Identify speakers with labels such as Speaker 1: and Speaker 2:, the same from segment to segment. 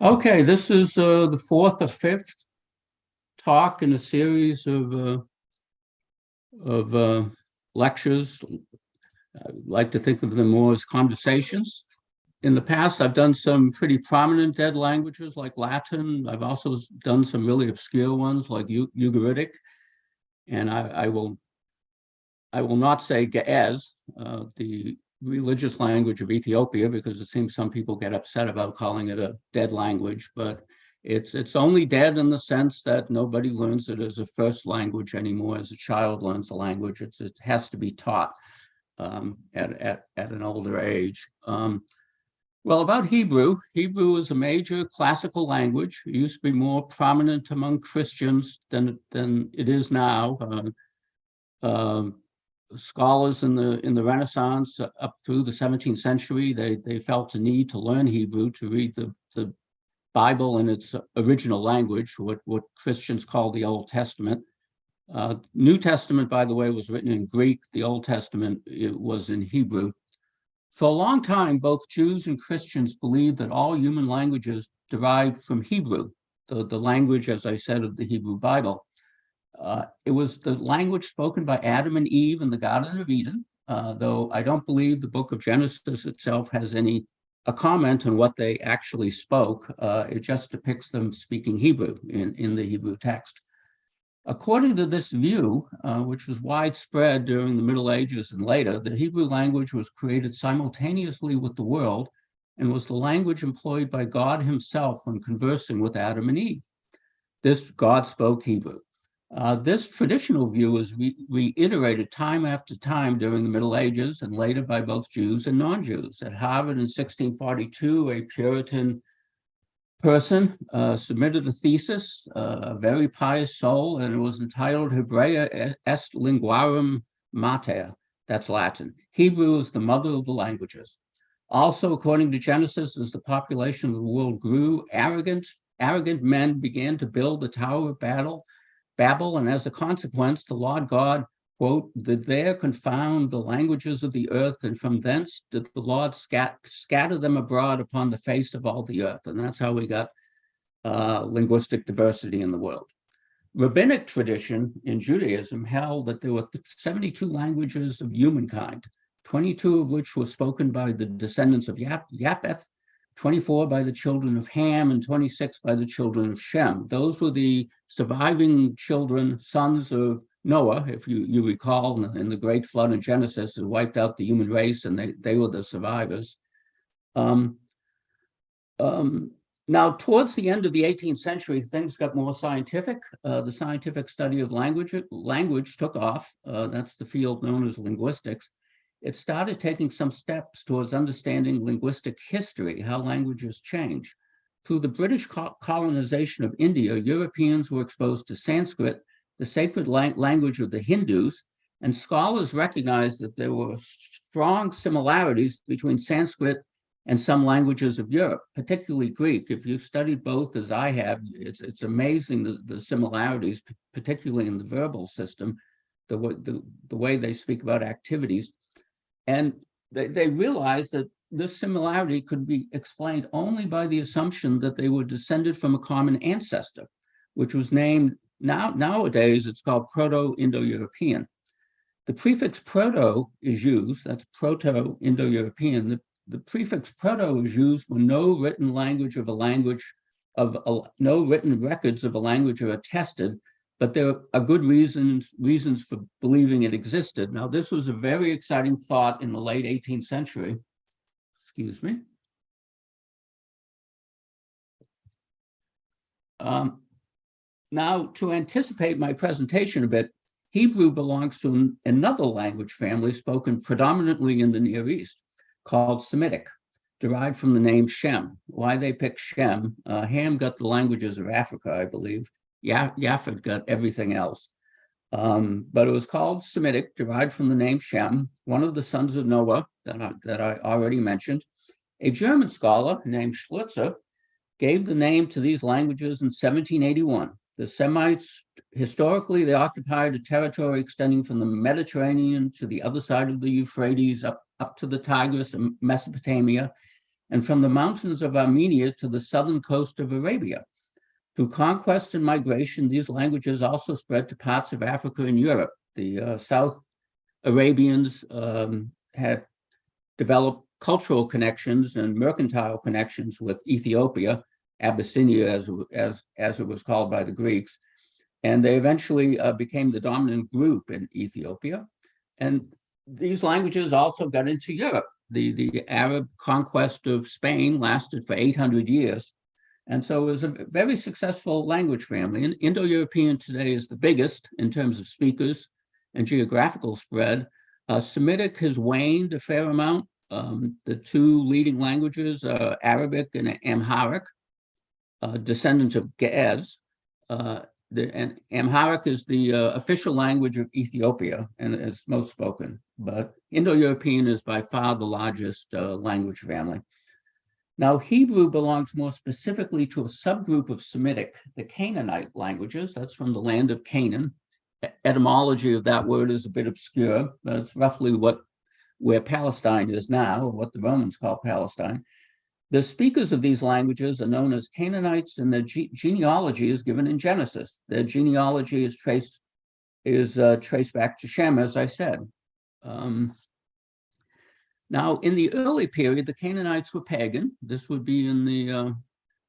Speaker 1: Okay, this is the fourth or fifth talk in a series of lectures. I like to think of them more as conversations. In the past, I've done some pretty prominent dead languages like Latin. I've also done some really obscure ones like Ugaritic, and I will not say Ge'ez, the religious language of Ethiopia, because it seems some people get upset about calling it a dead language, but it's only dead in the sense that nobody learns it as a first language anymore. As a child learns the language, it has to be taught at an older age. Well, about Hebrew, Hebrew is a major classical language. It used to be more prominent among Christians than it is now. Scholars in the Renaissance up through the 17th century, they felt a need to learn Hebrew to read the Bible in its original language, what Christians call the Old Testament. New Testament, by the way, was written in Greek. The Old Testament was in Hebrew. For a long time, both Jews and Christians believed that all human languages derived from Hebrew, the language, as I said, of the Hebrew Bible. It was the language spoken by Adam and Eve in the Garden of Eden, though I don't believe the book of Genesis itself has a comment on what they actually spoke. It just depicts them speaking Hebrew in the Hebrew text. According to this view, which was widespread during the Middle Ages and later, the Hebrew language was created simultaneously with the world and was the language employed by God himself when conversing with Adam and Eve. This God spoke Hebrew. This traditional view is reiterated time after time during the Middle Ages and later by both Jews and non-Jews. At Harvard in 1642, a Puritan person submitted a thesis, a very pious soul, and it was entitled Hebrea est linguarum mater. That's Latin. Hebrew is the mother of the languages. Also, according to Genesis, as the population of the world grew, arrogant men began to build the Tower of Babel, and as a consequence, the Lord God, quote, did there confound the languages of the earth, and from thence did the Lord scatter them abroad upon the face of all the earth. And that's how we got linguistic diversity in the world. Rabbinic tradition in Judaism held that there were 72 languages of humankind, 22 of which were spoken by the descendants of Japheth, 24 by the children of Ham, and 26 by the children of Shem. Those were the surviving children, sons of Noah. If you recall, in the great flood in Genesis, it wiped out the human race, and they were the survivors. Now, towards the end of the 18th century, things got more scientific. The scientific study of language took off. That's the field known as linguistics. It started taking some steps towards understanding linguistic history, how languages change. Through the British colonization of India, Europeans were exposed to Sanskrit, the sacred language of the Hindus, and scholars recognized that there were strong similarities between Sanskrit and some languages of Europe, particularly Greek. If you've studied both, as I have, it's amazing the similarities, particularly in the verbal system, the way they speak about activities. And they realized that this similarity could be explained only by the assumption that they were descended from a common ancestor, which was named, nowadays it's called Proto-Indo-European. The prefix proto is used, that's Proto-Indo-European. The prefix proto is used when no written records of a language are attested, but there are good reasons for believing it existed. Now, this was a very exciting thought in the late 18th century. Excuse me. Now, to anticipate my presentation a bit, Hebrew belongs to another language family spoken predominantly in the Near East called Semitic, derived from the name Shem. Why they picked Shem? Ham got the languages of Africa, I believe. Japheth got everything else. But it was called Semitic, derived from the name Shem, one of the sons of Noah that I already mentioned. A German scholar named Schlitzer gave the name to these languages in 1781. The Semites, historically, they occupied a territory extending from the Mediterranean to the other side of the Euphrates, up to the Tigris and Mesopotamia. and from the mountains of Armenia to the southern coast of Arabia. Through conquest and migration, these languages also spread to parts of Africa and Europe. The South Arabians had developed cultural connections and mercantile connections with Ethiopia, Abyssinia as it was called by the Greeks, and they eventually became the dominant group in Ethiopia. And these languages also got into Europe. The Arab conquest of Spain lasted for 800 years. And so it was a very successful language family. And Indo-European today is the biggest in terms of speakers and geographical spread. Semitic has waned a fair amount. The two leading languages are Arabic and Amharic, descendants of Ge'ez. And Amharic is the official language of Ethiopia and is most spoken. But Indo-European is by far the largest language family. Now, Hebrew belongs more specifically to a subgroup of Semitic, the Canaanite languages. That's from the land of Canaan. Etymology of that word is a bit obscure, but it's roughly where Palestine is now, or what the Romans call Palestine. The speakers of these languages are known as Canaanites, and their genealogy is given in Genesis. Their genealogy is traced back to Shem, as I said. Now, in the early period, the Canaanites were pagan. This would be in the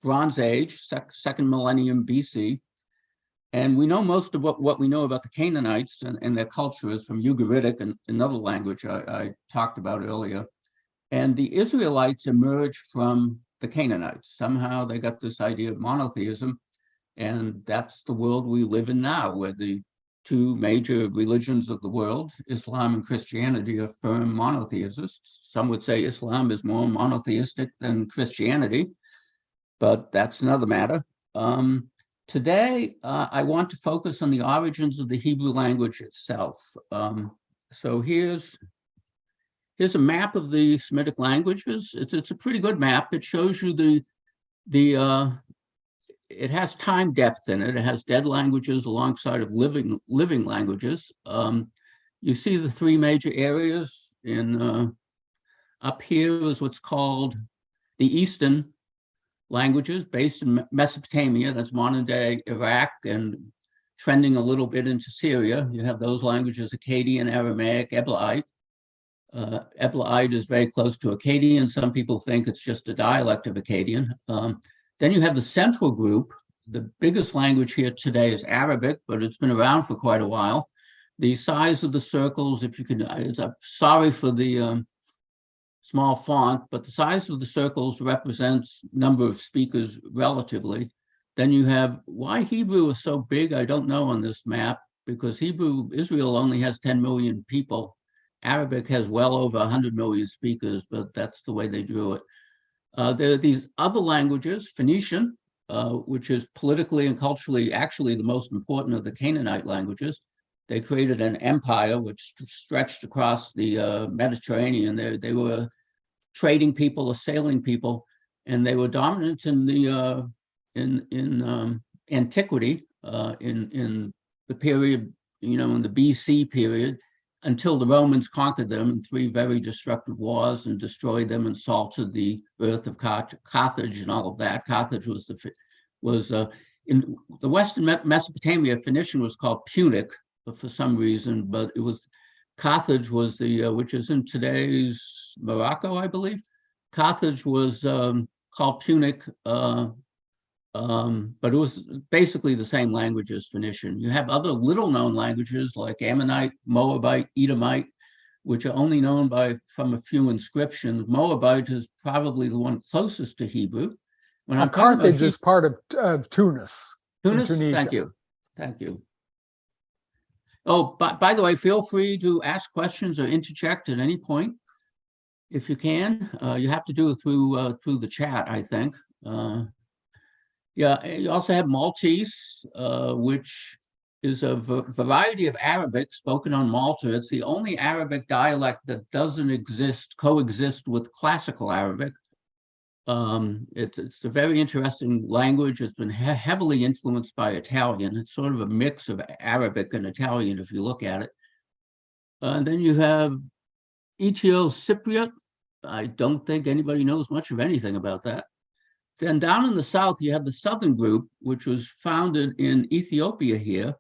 Speaker 1: Bronze Age, second millennium BC. And we know most of what we know about the Canaanites and their culture is from Ugaritic, and another language I talked about earlier. And the Israelites emerged from the Canaanites. Somehow they got this idea of monotheism, and that's the world we live in now, where the two major religions of the world, Islam and Christianity, are firm monotheists. Some would say Islam is more monotheistic than Christianity, but that's another matter. Today, I want to focus on the origins of the Hebrew language itself. So here's a map of the Semitic languages. It's a pretty good map. It shows you it has time depth in it. It has dead languages alongside of living languages. You see the three major areas up here is what's called the Eastern languages based in Mesopotamia. That's modern day Iraq and trending a little bit into Syria. You have those languages, Akkadian, Aramaic, Eblaite. Eblaite is very close to Akkadian. Some people think it's just a dialect of Akkadian. Then you have the central group. The biggest language here today is Arabic, but it's been around for quite a while. The size of the circles, if you can, I'm sorry for the small font, but the size of the circles represents number of speakers relatively. Then you have, why Hebrew is so big, I don't know on this map, because Israel only has 10 million people. Arabic has well over 100 million speakers, but that's the way they drew it. There are these other languages, Phoenician, which is politically and culturally actually the most important of the Canaanite languages. They created an empire which stretched across the Mediterranean. They were trading people, assailing people, and they were dominant in the antiquity, in the period, in the BC period, until the Romans conquered them in three very destructive wars and destroyed them and salted the earth of Carthage and all of that. Carthage was in the Western Mesopotamia. Phoenician was called Punic for some reason, but it was Carthage was which is in today's Morocco, I believe. Carthage was called Punic, but it was basically the same language as Phoenician. You have other little-known languages like Ammonite, Moabite, Edomite, which are only known from a few inscriptions. Moabite is probably the one closest to Hebrew.
Speaker 2: When Carthage is part of Tunis.
Speaker 1: Tunis, thank you. Oh, by the way, feel free to ask questions or interject at any point if you can. You have to do it through the chat, I think. Yeah, you also have Maltese, which is a variety of Arabic spoken on Malta. It's the only Arabic dialect that doesn't coexist with classical Arabic. It's a very interesting language. It's been heavily influenced by Italian. It's sort of a mix of Arabic and Italian if you look at it. And then you have Ethio Cypriot, I don't think anybody knows much of anything about that. Then down in the south, you have the southern group, which was founded in Ethiopia here,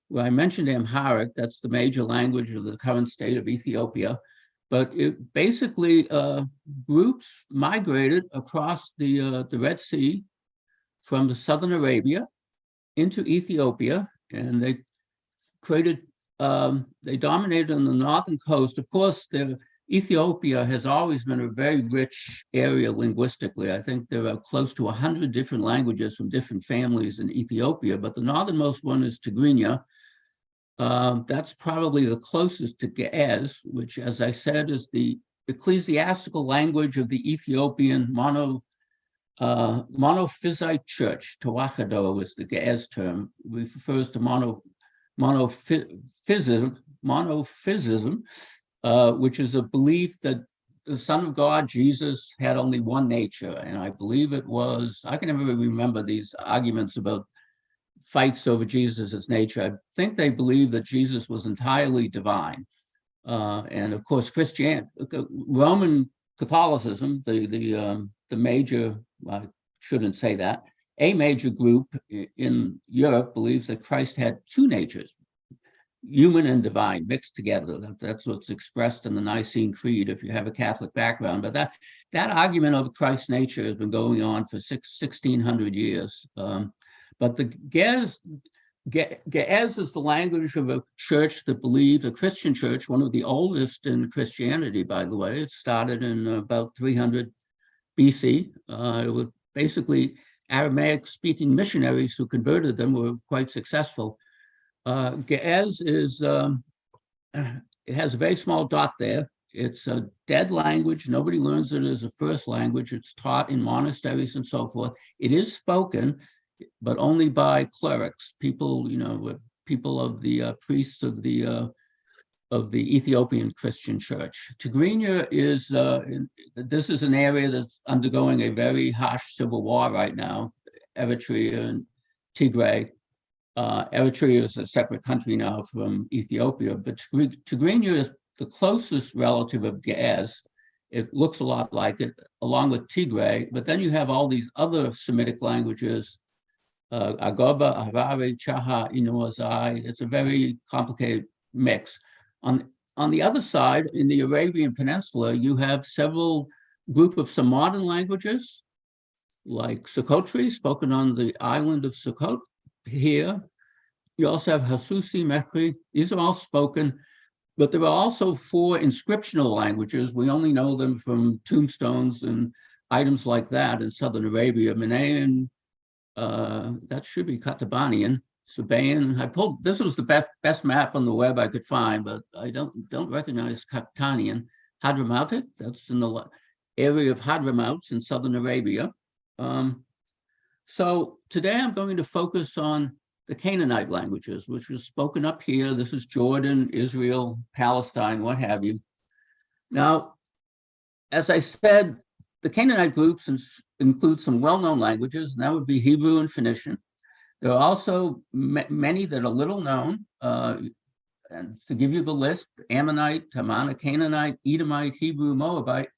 Speaker 1: where I mentioned Amharic. That's the major language of the current state of Ethiopia. But it basically, groups migrated across the Red Sea from the southern Arabia into Ethiopia, and they created, they dominated on the northern coast. Of course, Ethiopia has always been a very rich area linguistically. I think there are close to 100 different languages from different families in Ethiopia, but the northernmost one is Tigrinya. That's probably the closest to Ge'ez, which, as I said, is the ecclesiastical language of the Ethiopian monophysite church. Tawachado is the Ge'ez term, which refers to monophysism, which is a belief that the Son of God, Jesus, had only one nature. And I believe it was, I can never remember these arguments about fights over Jesus's nature. I think they believe that Jesus was entirely divine. And of course, Roman Catholicism, the major, I shouldn't say that, a major group in Europe believes that Christ had two natures, human and divine, mixed together. That's what's expressed in the Nicene Creed if you have a Catholic background. But that argument of Christ's nature has been going on for 1,600 years. But the Ge'ez is the language of a church that believes, a Christian church, one of the oldest in Christianity, by the way. It started in about 300 BC. It was basically Aramaic-speaking missionaries who converted them were quite successful. Ge'ez is, it has a very small dot there. It's a dead language. Nobody learns it as a first language. It's taught in monasteries and so forth. It is spoken, but only by clerics, people, people of the priests of the Ethiopian Christian Church. Tigrinya is, this is an area that's undergoing a very harsh civil war right now, Eritrea and Tigray. Eritrea is a separate country now from Ethiopia, but Tigrinya is the closest relative of Ge'ez. It looks a lot like it, along with Tigray, but then you have all these other Semitic languages, Agoba, Harari, Chaha, Inuazai. It's a very complicated mix. On the other side, in the Arabian Peninsula, you have several group of some modern languages, like Sukotri, spoken on the island of Sukkot here. You also have Hasusi, Mekri. These are all spoken, but there are also 4 inscriptional languages. We only know them from tombstones and items like that in southern Arabia. Manayan, that should be Katabanian, Sabaean. This was the best map on the web I could find, but I don't recognize Kaktanian. Hadramautic, that's in the area of Hadramaut in southern Arabia. So today I'm going to focus on the Canaanite languages, which was spoken up here. This is Jordan, Israel, Palestine, what have you. Now, as I said, the Canaanite groups include some well-known languages, and that would be Hebrew and Phoenician. There are also many that are little known. And to give you the list, Ammonite, Tammana, Canaanite, Edomite, Hebrew, Moabite.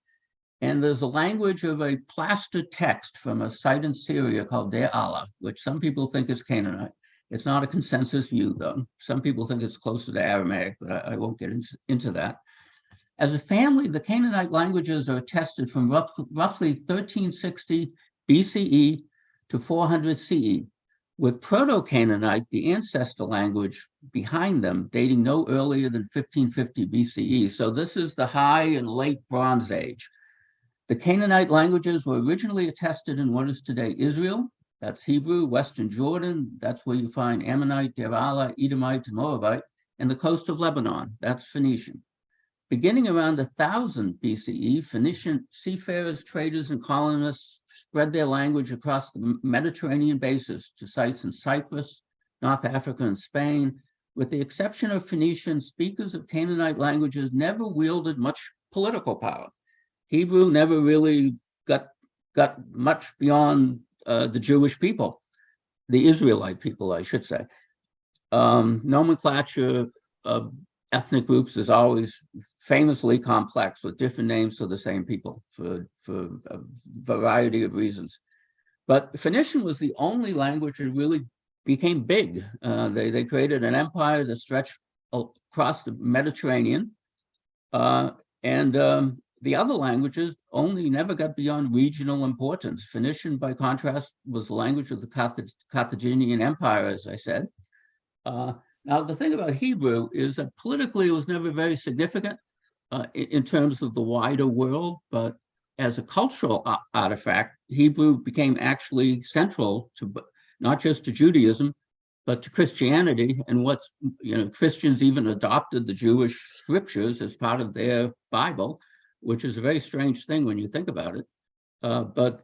Speaker 1: And there's a language of a plaster text from a site in Syria called Deir Allah, which some people think is Canaanite. It's not a consensus view, though. Some people think it's closer to Aramaic, but I won't get into that. As a family, the Canaanite languages are attested from roughly 1360 BCE to 400 CE, with Proto-Canaanite, the ancestor language, behind them, dating no earlier than 1550 BCE. So this is the High and Late Bronze Age. The Canaanite languages were originally attested in what is today Israel. That's Hebrew, Western Jordan. That's where you find Ammonite, Deir Allah, Edomite, and Moabite, and the coast of Lebanon. That's Phoenician. Beginning around 1000 BCE, Phoenician seafarers, traders, and colonists spread their language across the Mediterranean basin to sites in Cyprus, North Africa, and Spain. With the exception of Phoenician, speakers of Canaanite languages never wielded much political power. Hebrew never really got much beyond the Jewish people, the Israelite people, I should say. Nomenclature of ethnic groups is always famously complex with different names for the same people for a variety of reasons. But Phoenician was the only language that really became big. They created an empire that stretched across the Mediterranean. The other languages only never got beyond regional importance. Phoenician, by contrast, was the language of the Carthaginian Empire, as I said. Now, the thing about Hebrew is that politically it was never very significant in terms of the wider world, but as a cultural artifact, Hebrew became actually central to not just to Judaism, but to Christianity. And Christians even adopted the Jewish scriptures as part of their Bible, which is a very strange thing when you think about it. But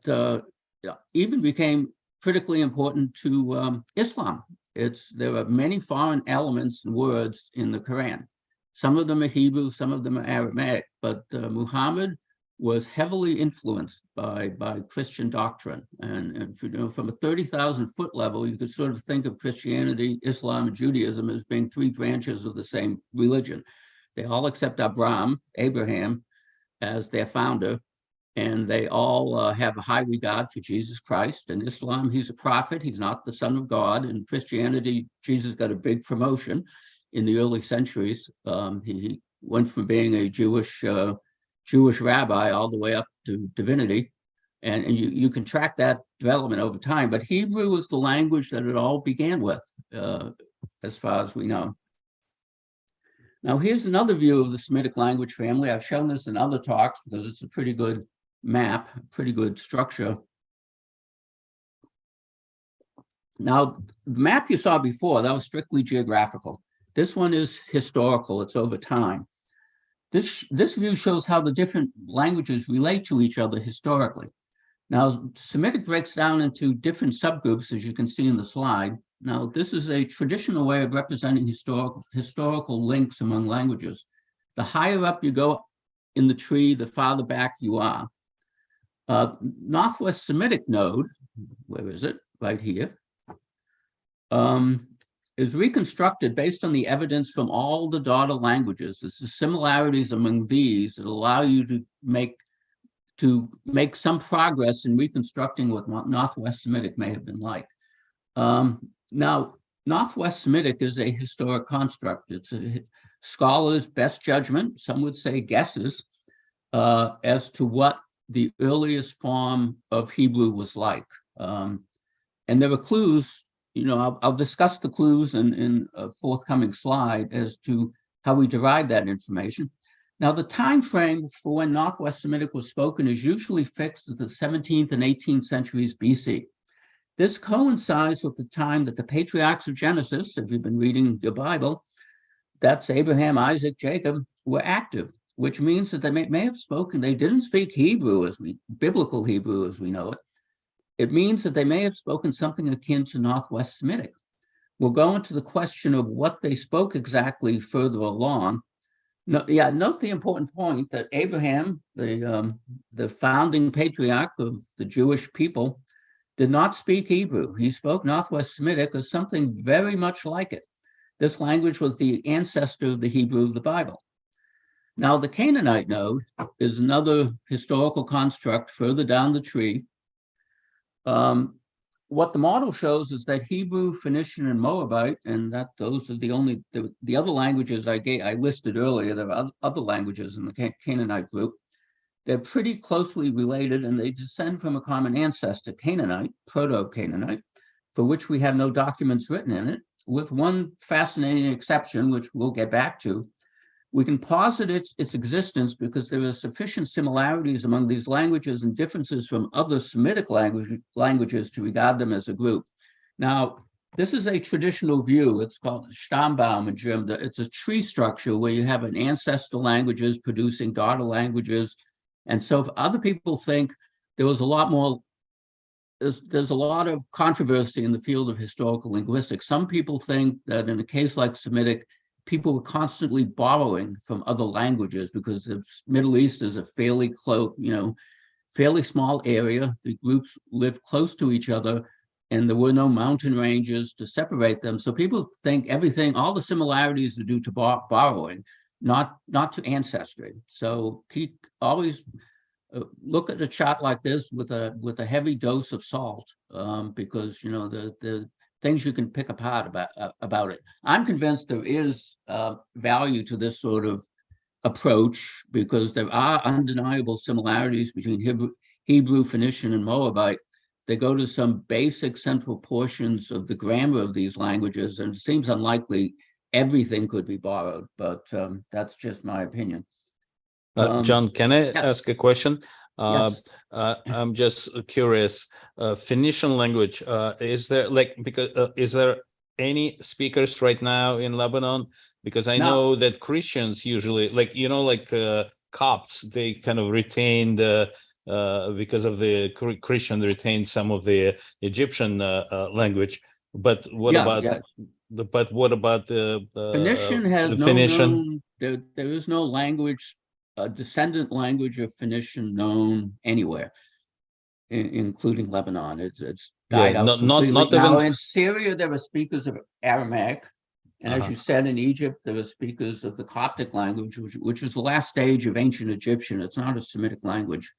Speaker 1: even became critically important to Islam. There are many foreign elements and words in the Quran. Some of them are Hebrew, some of them are Aramaic, but Muhammad was heavily influenced by Christian doctrine. And from a 30,000-foot level, you could sort of think of Christianity, Islam, and Judaism as being three branches of the same religion. They all accept Abraham, as their founder, and they all have a high regard for Jesus Christ. In Islam, he's a prophet, he's not the son of God. In Christianity, Jesus got a big promotion in the early centuries. He went from being a Jewish rabbi all the way up to divinity. And you can track that development over time, but Hebrew is the language that it all began with, as far as we know. Now, here's another view of the Semitic language family. I've shown this in other talks because it's a pretty good map, pretty good structure. Now, the map you saw before, that was strictly geographical. This one is historical, it's over time. This view shows how the different languages relate to each other historically. Now, Semitic breaks down into different subgroups, as you can see in the slide. Now, this is a traditional way of representing historical links among languages. The higher up you go in the tree, the farther back you are. Northwest Semitic node, where is it? Right here, is reconstructed based on the evidence from all the daughter languages. There's the similarities among these that allow you to make some progress in reconstructing what Northwest Semitic may have been like. Now, Northwest Semitic is a historic construct. It's a scholar's best judgment, some would say guesses, as to what the earliest form of Hebrew was like. And there are clues, I'll discuss the clues in a forthcoming slide as to how we derive that information. Now, the time frame for when Northwest Semitic was spoken is usually fixed at the 17th and 18th centuries BC. This coincides with the time that the patriarchs of Genesis, if you've been reading the Bible, that's Abraham, Isaac, Jacob, were active, which means that they may have spoken, they didn't speak Hebrew biblical Hebrew as we know it. It means that they may have spoken something akin to Northwest Semitic. We'll go into the question of what they spoke exactly further along. Note the important point that Abraham, the founding patriarch of the Jewish people, did not speak Hebrew. He spoke Northwest Semitic or something very much like it. This language was the ancestor of the Hebrew of the Bible. Now, the Canaanite node is another historical construct further down the tree. What the model shows is that Hebrew, Phoenician, and Moabite, and that those are the other languages I listed earlier. There are other languages in the Canaanite group. They're pretty closely related, and they descend from a common ancestor, Canaanite, Proto-Canaanite, for which we have no documents written in it, with one fascinating exception, which we'll get back to. We can posit its existence because there are sufficient similarities among these languages and differences from other Semitic languages to regard them as a group. Now, this is a traditional view. It's called Stammbaum in German. It's a tree structure where you have an ancestral languages producing daughter languages. And so if other people think there was a lot more, there's a lot of controversy in the field of historical linguistics. Some people think that in a case like Semitic, people were constantly borrowing from other languages because the Middle East is a fairly close, fairly small area. The groups live close to each other. and there were no mountain ranges to separate them. So people think all the similarities are due to borrowing, not to ancestry. So always look at a chart like this with a heavy dose of salt, because the things you can pick apart about it. I'm convinced there is value to this sort of approach, because there are undeniable similarities between Hebrew, Phoenician, and Moabite. They go to some basic central portions of the grammar of these languages, and it seems unlikely everything could be borrowed, but that's just my opinion.
Speaker 3: John, can I
Speaker 1: yes.
Speaker 3: ask a question?
Speaker 1: Yes.
Speaker 3: I'm just curious. Phoenician language, is there is there any speakers right now in Lebanon? Because I know that Christians usually, Copts, they kind of retained because of the Christian, retain some of the Egyptian language. But what about the
Speaker 1: Phoenician has
Speaker 3: Phoenician?
Speaker 1: known, there is no language, a descendant language of Phoenician known anywhere, including Lebanon. It's died out completely.
Speaker 3: Not
Speaker 1: now
Speaker 3: even...
Speaker 1: in Syria, there are speakers of Aramaic, and as you said, in Egypt, there are speakers of the Coptic language, which is the last stage of ancient Egyptian. It's not a Semitic language,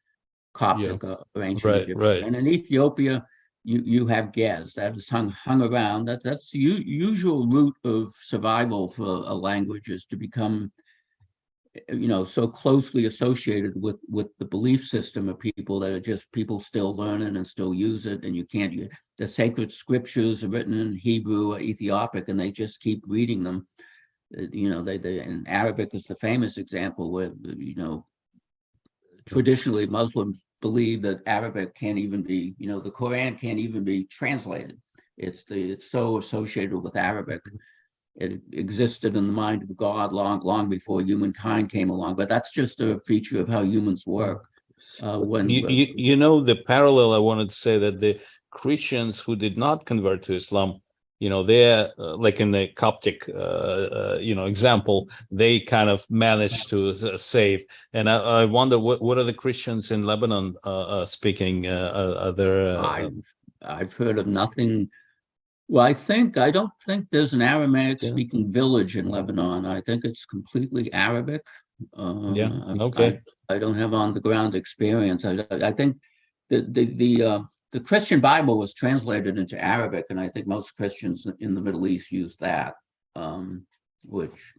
Speaker 1: Coptic or ancient Egyptian.
Speaker 3: Right.
Speaker 1: And in Ethiopia, you have Gez that is hung around. That's the usual route of survival for a language, is to become, so closely associated with the belief system of people that are just people still learning and still use it. And the sacred scriptures are written in Hebrew or Ethiopic, and they just keep reading them. And Arabic is the famous example where, traditionally Muslims believe that Arabic can't even be, the Quran can't even be translated. It's so associated with Arabic. It existed in the mind of God long before humankind came along. But that's just a feature of how humans work.
Speaker 3: The parallel I wanted to say, that the Christians who did not convert to Islam, they're like in the Coptic, example, they kind of managed to save. And I wonder, what are the Christians in Lebanon speaking?
Speaker 1: I've heard of nothing. Well, I don't think there's an Aramaic speaking village in Lebanon. I think it's completely Arabic.
Speaker 3: Okay.
Speaker 1: I don't have on the ground experience. I think the Christian Bible was translated into Arabic, and I think most Christians in the Middle East use that, which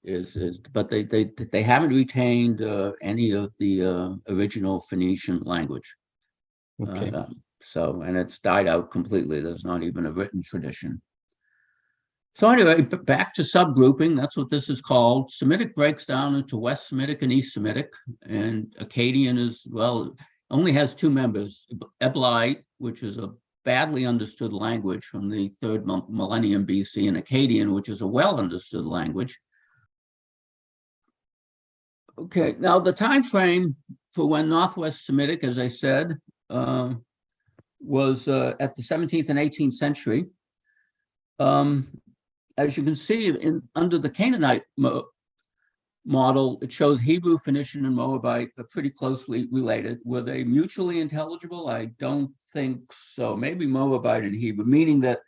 Speaker 1: is, but they haven't retained any of the original Phoenician language.
Speaker 3: Okay.
Speaker 1: And it's died out completely. There's not even a written tradition. So anyway, back to subgrouping. That's what this is called. Semitic breaks down into West Semitic and East Semitic, and Akkadian only has two members: Eblaite, which is a badly understood language from the 3rd millennium BC, and Akkadian, which is a well understood language. Okay, now the time frame for when Northwest Semitic, as I said, was at the 17th and 18th century. As you can see, under the Canaanite model, it shows Hebrew, Phoenician, and Moabite are pretty closely related. Were they mutually intelligible? I don't think so. Maybe Moabite and Hebrew, meaning that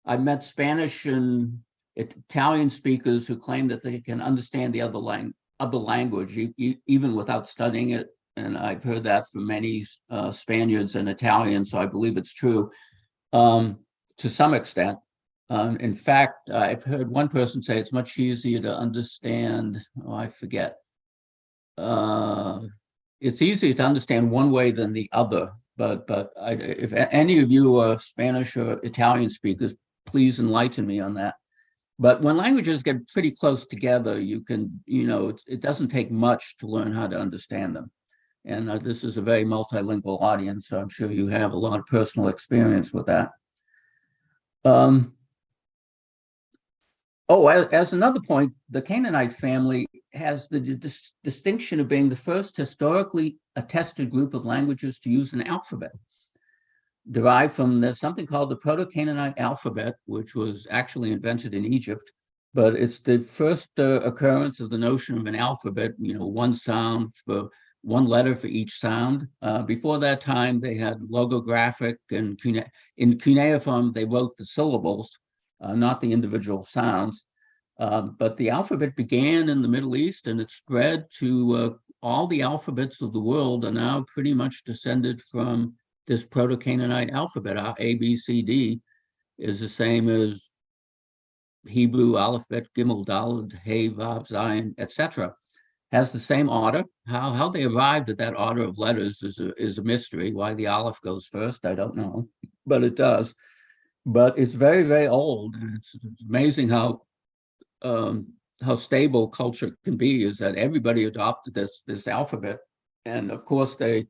Speaker 1: I met Spanish and Italian speakers who claim that they can understand the other language, even without studying it. And I've heard that from many Spaniards and Italians, so I believe it's true to some extent. In fact, I've heard one person say it's much easier to understand, I forget. It's easier to understand one way than the other, but if any of you are Spanish or Italian speakers, please enlighten me on that. But when languages get pretty close together, you can, it doesn't take much to learn how to understand them. And this is a very multilingual audience, so I'm sure you have a lot of personal experience with that. As another point, the Canaanite family has the distinction of being the first historically attested group of languages to use an alphabet, derived from something called the Proto-Canaanite alphabet, which was actually invented in Egypt. But it's the first occurrence of the notion of an alphabet, one sound for one letter for each sound. Before that time, they had logographic, and in cuneiform, they wrote the syllables, not the individual sounds. But the alphabet began in the Middle East, and it spread to all the alphabets of the world are now pretty much descended from this Proto-Canaanite alphabet. Our A, B, C, D is the same as Hebrew, Aleph, Bet, Gimel, Daled, Hey, Vav, Zayin, etc. Has the same order. How they arrived at that order of letters is a mystery. Why the Aleph goes first, I don't know, but it does. But it's very, very old, and it's amazing how stable culture can be. Is that everybody adopted this alphabet, and of course they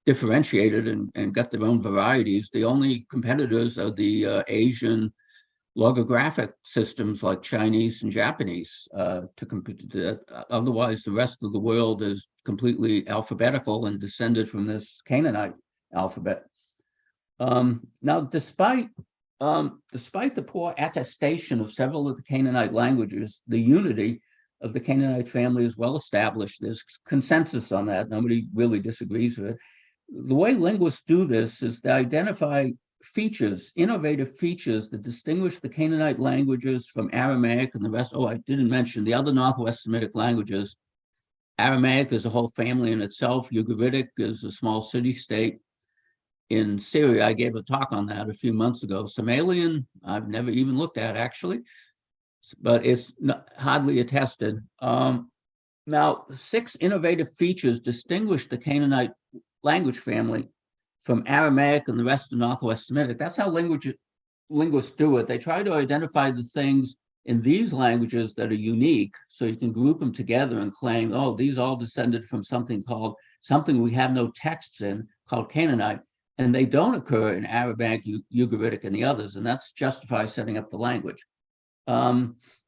Speaker 1: differentiated and got their own varieties. The only competitors are the Asian logographic systems like Chinese and Japanese to compete. Otherwise, the rest of the world is completely alphabetical and descended from this Canaanite alphabet. Now, despite the poor attestation of several of the Canaanite languages, the unity of the Canaanite family is well established. There's consensus on that. Nobody really disagrees with it. The way linguists do this is to identify features, innovative features that distinguish the Canaanite languages from Aramaic and the rest. Oh, I didn't mention the other Northwest Semitic languages. Aramaic is a whole family in itself. Ugaritic is a small city-state in Syria. I gave a talk on that a few months ago. Somalian, I've never even looked at actually, but it's hardly attested. Now, 6 innovative features distinguish the Canaanite language family from Aramaic and the rest of Northwest Semitic. That's how linguists do it. They try to identify the things in these languages that are unique, so you can group them together and claim, oh, these all descended from something we have no texts in, called Canaanite, and they don't occur in Aramaic, Ugaritic, and the others, and that's justifies setting up the language.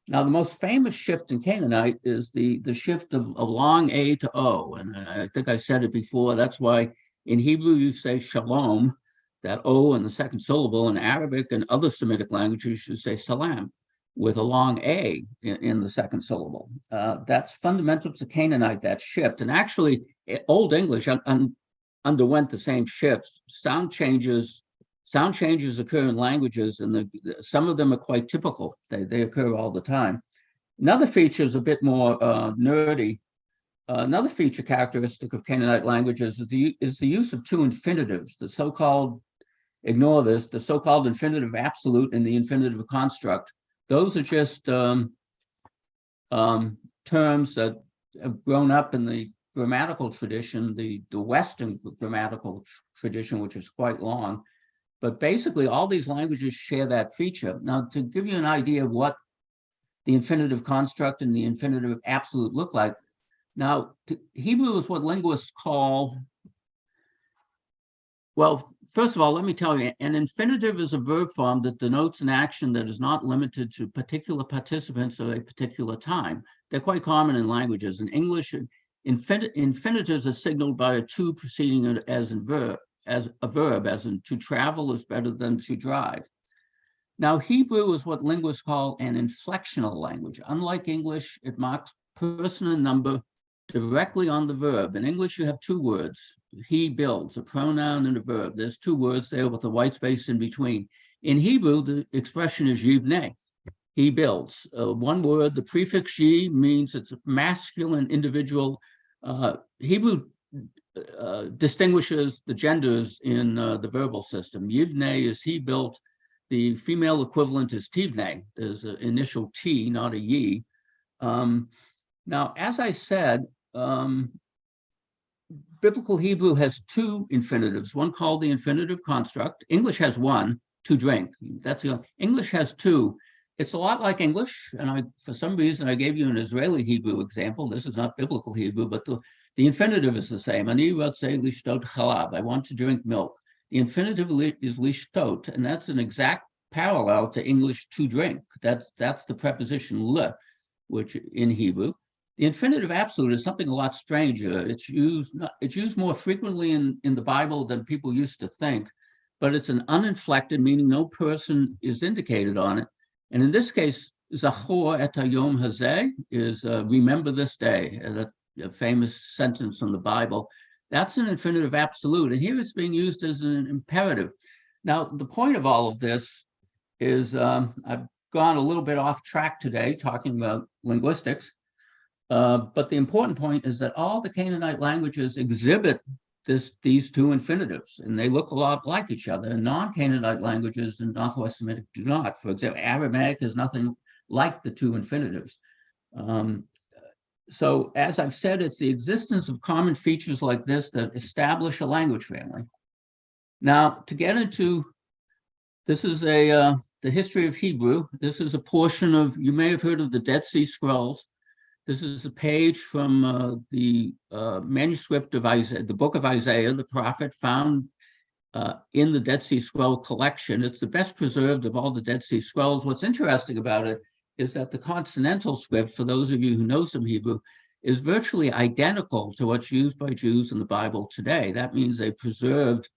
Speaker 1: Now, the most famous shift in Canaanite is the shift of a long A to O, and I think I said it before. That's why in Hebrew you say shalom, that O in the second syllable. In Arabic and other Semitic languages you say salam, with a long A in the second syllable. That's fundamental to Canaanite, that shift. And actually, Old English underwent the same shifts. Sound changes occur in languages, and some of them are quite typical. They occur all the time. Another feature is a bit more nerdy. Another feature characteristic of Canaanite languages is the use of 2 infinitives, the so-called, ignore this, the so-called infinitive absolute and the infinitive construct. Those are just terms that have grown up in the grammatical tradition, the Western grammatical tradition, which is quite long. But basically, all these languages share that feature. Now, to give you an idea of what the infinitive construct and the infinitive absolute look like, now, Hebrew is what linguists call, well, first of all, let me tell you, an infinitive is a verb form that denotes an action that is not limited to particular participants or a particular time. They're quite common in languages. In English, infinitives are signaled by a to preceding it as a verb, as in to travel is better than to drive. Now, Hebrew is what linguists call an inflectional language. Unlike English, it marks person and number directly on the verb. In English, you have 2 words. He builds, a pronoun and a verb. There's 2 words there with a white space in between. In Hebrew, the expression is yivneh. He builds. One word, the prefix ye means it's a masculine individual. Hebrew distinguishes the genders in the verbal system. Yivneh is he built. The female equivalent is tivneh. There's an initial T, not a ye. Now, as I said, Biblical Hebrew has 2 infinitives, one called the infinitive construct. English has 1, to drink. That's the only. English has 2. It's a lot like English, and for some reason, I gave you an Israeli Hebrew example. This is not Biblical Hebrew, but the infinitive is the same. Ani ratzeh lishtot chalab. I want to drink milk. The infinitive is lishtot, and that's an exact parallel to English to drink. That's the preposition le, which in Hebrew. The infinitive absolute is something a lot stranger. It's used more frequently in the Bible than people used to think, but it's an uninflected, meaning no person is indicated on it. And in this case, Zachor et hayom hazeh is remember this day. a famous sentence from the Bible. That's an infinitive absolute, and here it's being used as an imperative. Now, the point of all of this is I've gone a little bit off track today talking about linguistics, but the important point is that all the Canaanite languages exhibit these two infinitives, and they look a lot like each other. And non-Canaanite languages in Northwest Semitic do not. For example, Aramaic is nothing like the two infinitives. So as I've said, it's the existence of common features like this that establish a language family. Now, to get into, this is the history of Hebrew. This is a portion of, you may have heard of the Dead Sea Scrolls. This is a page from the manuscript of Isaiah, the book of Isaiah, the prophet, found in the Dead Sea Scroll collection. It's the best preserved of all the Dead Sea Scrolls. What's interesting about it is that the consonantal script, for those of you who know some Hebrew, is virtually identical to what's used by Jews in the Bible today. That means they preserved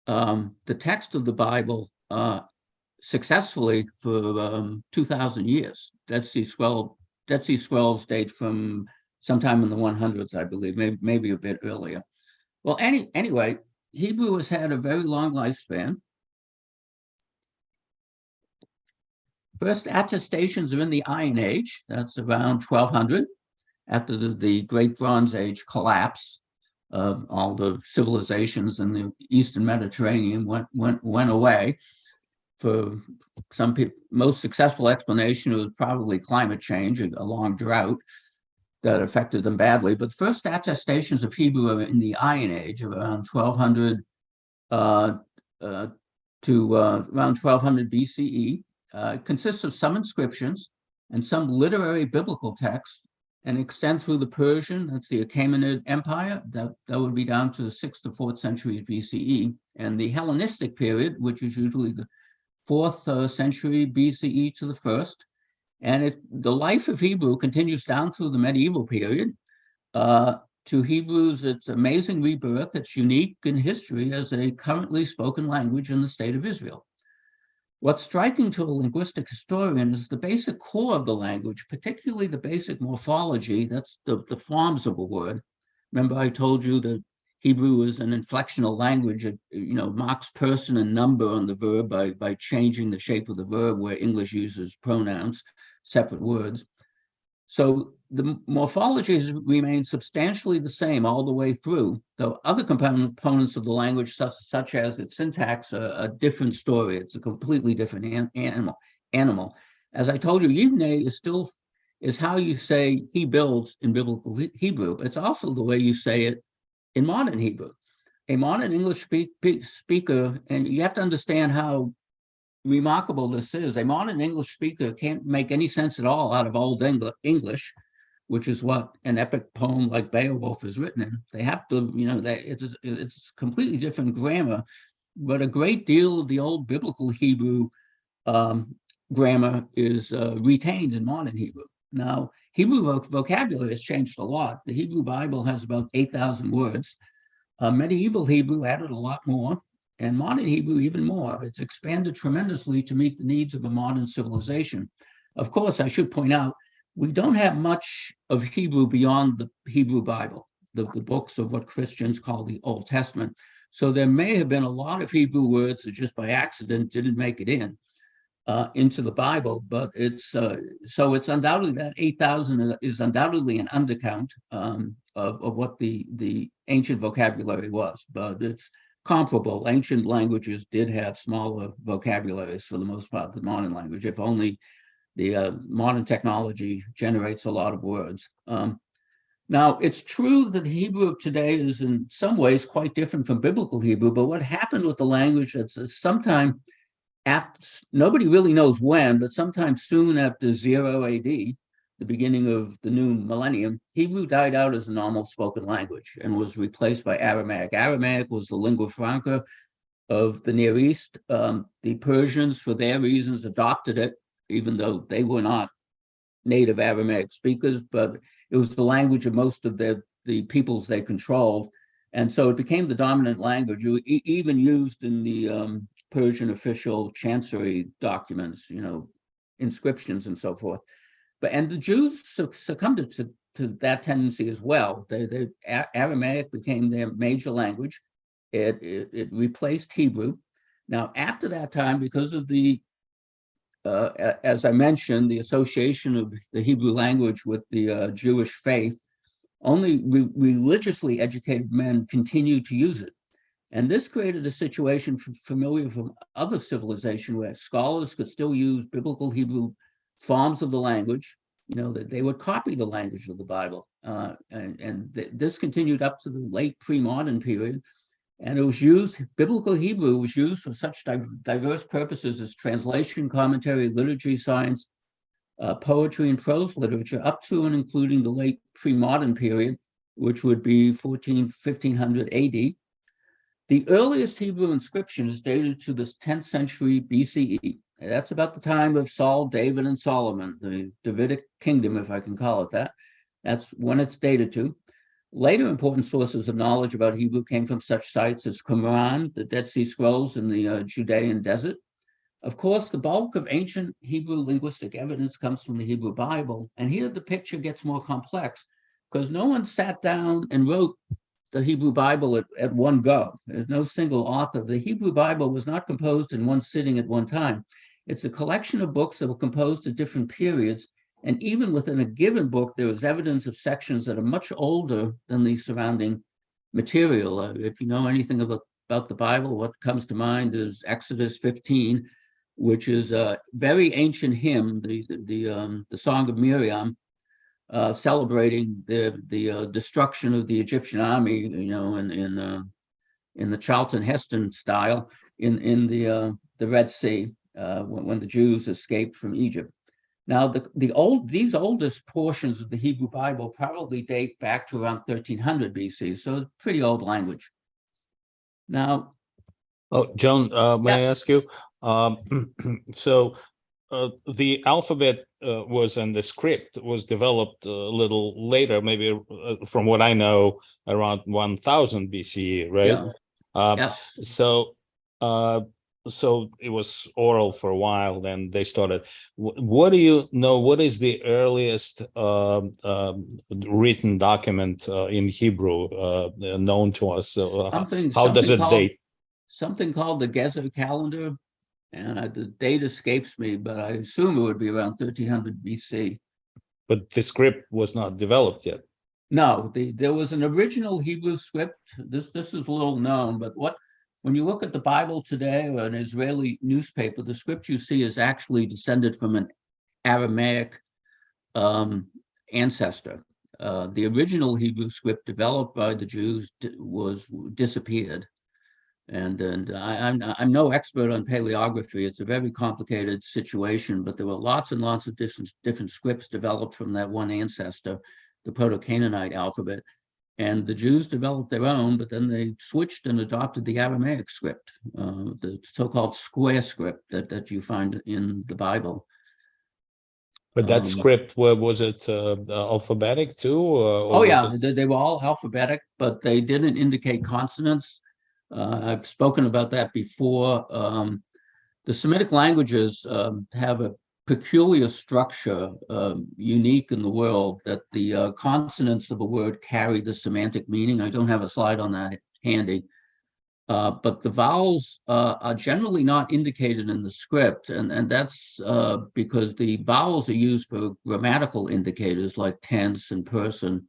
Speaker 1: the text of the Bible successfully for 2,000 years. Dead Sea Scrolls date from sometime in the 100s, I believe, maybe a bit earlier. Well, anyway, Hebrew has had a very long lifespan. First attestations are in the Iron Age. That's around 1200, after the Great Bronze Age collapse of all the civilizations in the Eastern Mediterranean went away. For some people, most successful explanation was probably climate change, a long drought that affected them badly. But first attestations of Hebrew are in the Iron Age of around 1200 to around 1200 BCE. It consists of some inscriptions and some literary biblical texts, and extend through the Persian, that's the Achaemenid Empire, that would be down to the 6th to 4th centuries BCE, and the Hellenistic period, which is usually the 4th century BCE to the 1st. And the life of Hebrew continues down through the medieval period. To Hebrews, it's amazing rebirth. It's unique in history as a currently spoken language in the state of Israel. What's striking to a linguistic historian is the basic core of the language, particularly the basic morphology, that's the forms of a word. Remember, I told you that Hebrew is an inflectional language. It, marks person and number on the verb by changing the shape of the verb, where English uses pronouns, separate words. So the morphology has remained substantially the same all the way through, though other components of the language, such as its syntax, are a different story. It's a completely different animal. As I told you, Yivneh is how you say he builds in biblical Hebrew. It's also the way you say it in modern Hebrew. A modern English speaker, and you have to understand how remarkable this is. A modern English speaker can't make any sense at all out of Old English, which is what an epic poem like Beowulf is written in. They have to, it's completely different grammar, but a great deal of the old biblical Hebrew grammar is retained in modern Hebrew. Now, Hebrew vocabulary has changed a lot. The Hebrew Bible has about 8,000 words. Medieval Hebrew added a lot more, and modern Hebrew even more. It's expanded tremendously to meet the needs of a modern civilization. Of course, I should point out, we don't have much of Hebrew beyond the Hebrew Bible, the books of what Christians call the Old Testament. So there may have been a lot of Hebrew words that just by accident didn't make it into the Bible, but it's undoubtedly that 8,000 is undoubtedly an undercount of what the ancient vocabulary was, but it's comparable. Ancient languages did have smaller vocabularies for the most part than modern language, if only the modern technology generates a lot of words. Now, it's true that Hebrew of today is in some ways quite different from biblical Hebrew, but what happened with the language that's sometime after, nobody really knows when, but sometime soon after 0 AD, the beginning of the new millennium, Hebrew died out as a normal spoken language and was replaced by Aramaic. Aramaic was the lingua franca of the Near East. The Persians, for their reasons, adopted it, even though they were not native Aramaic speakers, but it was the language of most of the peoples they controlled. And so it became the dominant language, even used in the Persian official chancery documents, inscriptions and so forth. And the Jews succumbed to to that tendency as well. Aramaic became their major language. It replaced Hebrew. Now, after that time, because of the as I mentioned, the association of the Hebrew language with the Jewish faith, only religiously educated men continued to use it. And this created a situation familiar from other civilization where scholars could still use biblical Hebrew forms of the language, that they would copy the language of the Bible. This continued up to the late pre-modern period. And it was used, biblical Hebrew was used for such diverse purposes as translation, commentary, liturgy, science, poetry, and prose literature, up to and including the late pre-modern period, which would be 1500 AD. The earliest Hebrew inscription is dated to the 10th century BCE. That's about the time of Saul, David, and Solomon, the Davidic kingdom, if I can call it that. That's when it's dated to. Later important sources of knowledge about Hebrew came from such sites as Qumran, the Dead Sea Scrolls in the Judean desert. Of course, the bulk of ancient Hebrew linguistic evidence comes from the Hebrew Bible. And here the picture gets more complex because no one sat down and wrote the Hebrew Bible at one go. There's no single author. The Hebrew Bible was not composed in one sitting at one time. It's a collection of books that were composed at different periods. And even within a given book, there is evidence of sections that are much older than the surrounding material. If you know anything about the Bible, what comes to mind is Exodus 15, which is a very ancient hymn, the Song of Miriam, celebrating the destruction of the Egyptian army, in the Charlton Heston style in the Red Sea when the Jews escaped from Egypt. Now, these oldest portions of the Hebrew Bible probably date back to around 1300 BC, so it's pretty old language. Now,
Speaker 3: John, may I
Speaker 1: yes.
Speaker 3: ask you? So the alphabet and the script was developed a little later, maybe from what I know, around 1000 BCE, right?
Speaker 1: Yeah. Yes.
Speaker 3: So it was oral for a while, then they started. What do you know? What is the earliest written document in Hebrew known to us? How does it date?
Speaker 1: Something called the Gezer calendar, and the date escapes me, but I assume it would be around 1300 BC.
Speaker 3: But the script was not developed yet.
Speaker 1: No, there was an original Hebrew script. This is little known, but when you look at the Bible today or an Israeli newspaper, the script you see is actually descended from an Aramaic ancestor. The original Hebrew script developed by the Jews disappeared. And I'm no expert on paleography. It's a very complicated situation, but there were lots and lots of different scripts developed from that one ancestor, the Proto-Canaanite alphabet. And the Jews developed their own, but then they switched and adopted the Aramaic script, the so-called square script that you find in the Bible.
Speaker 3: But that script, was it alphabetic too?
Speaker 1: Oh yeah, they were all alphabetic, but they didn't indicate consonants. I've spoken about that before. The Semitic languages have a peculiar structure, unique in the world, that the consonants of a word carry the semantic meaning. I don't have a slide on that handy, but the vowels are generally not indicated in the script, and that's because the vowels are used for grammatical indicators like tense and person.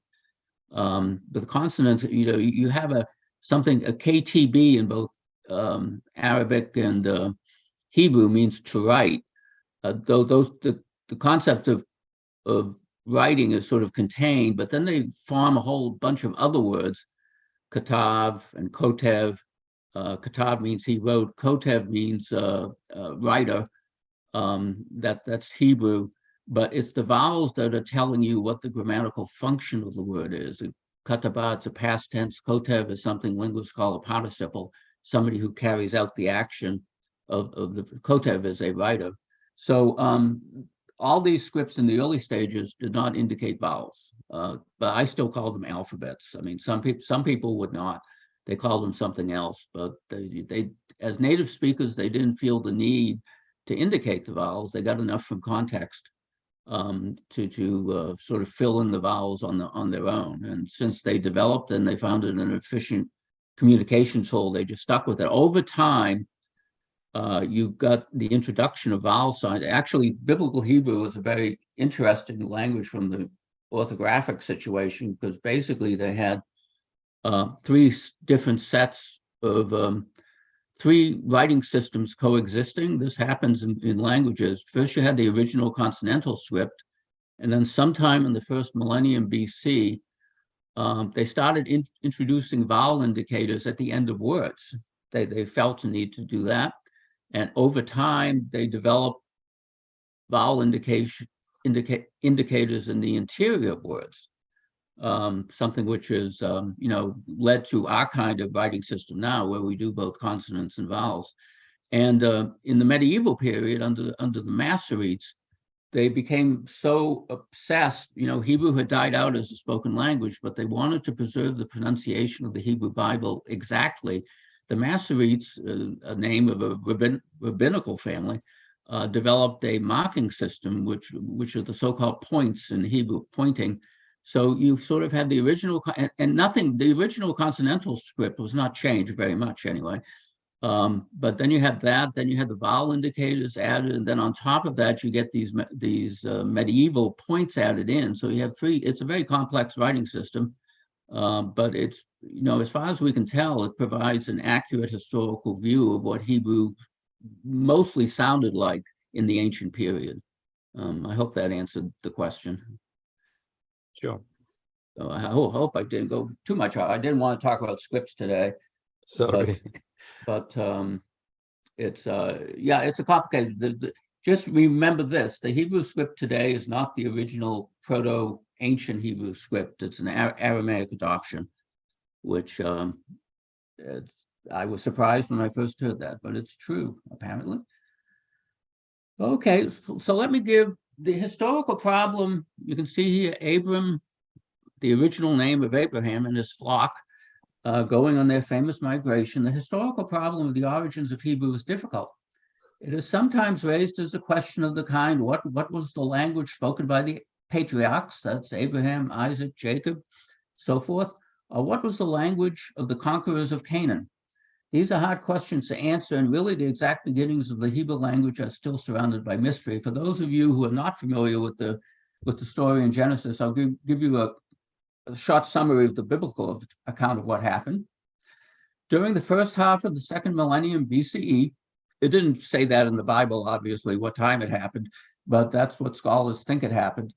Speaker 1: But the consonants, you have a KTB in both Arabic and Hebrew means to write. Though the concept of writing is sort of contained, but then they form a whole bunch of other words, katav and kotev. Katav means he wrote, kotev means writer. That's Hebrew, but it's the vowels that are telling you what the grammatical function of the word is. Kataba, it's a past tense. Kotev is something linguists call a participle, somebody who carries out the action of the kotev is a writer. So all these scripts in the early stages did not indicate vowels, but I still call them alphabets. I mean, some people would not. They call them something else, but they as native speakers, they didn't feel the need to indicate the vowels. They got enough from context. to sort of fill in the vowels on their own. And since they developed and they found it an efficient communication tool, they just stuck with it. Over time, you got the introduction of vowel signs. Actually, Biblical Hebrew is a very interesting language from the orthographic situation, because basically they had three different sets of three writing systems coexisting. This happens in languages. First, you had the original consonantal script, and then sometime in the first millennium BC, they started introducing vowel indicators at the end of words. They felt a need to do that. And over time, they developed vowel indicators in the interior of words, something which is, led to our kind of writing system now, where we do both consonants and vowels. And in the medieval period, under the Masoretes, they became so obsessed. Hebrew had died out as a spoken language, but they wanted to preserve the pronunciation of the Hebrew Bible exactly. The Masoretes, a name of a rabbinical family, developed a marking system, which are the so-called points in Hebrew, pointing. So you sort of had the original, and the original consonantal script was not changed very much anyway. But then you had that, then you had the vowel indicators added, and then on top of that, you get these medieval points added in. So you have three. It's a very complex writing system. But it's, as far as we can tell, it provides an accurate historical view of what Hebrew mostly sounded like in the ancient period. I hope that answered the question.
Speaker 3: Sure.
Speaker 1: So I hope I didn't go too much. I didn't want to talk about scripts today.
Speaker 3: Sorry.
Speaker 1: But it's a complicated. Just remember this: the Hebrew script today is not the original Proto-Ancient Hebrew script. It's an Aramaic adoption, which I was surprised when I first heard that, but it's true, apparently. Okay, so let me give the historical problem. You can see here Abram, the original name of Abraham, and his flock going on their famous migration. The historical problem of the origins of Hebrew is difficult. It is sometimes raised as a question of the kind, what was the language spoken by the patriarchs, that's Abraham, Isaac, Jacob, so forth, or what was the language of the conquerors of Canaan? These are hard questions to answer, and really the exact beginnings of the Hebrew language are still surrounded by mystery. For those of you who are not familiar with the story in Genesis, I'll give you a short summary of the biblical account of what happened. During the first half of the second millennium BCE, it didn't say that in the Bible, obviously, what time it happened, but that's what scholars think it happened.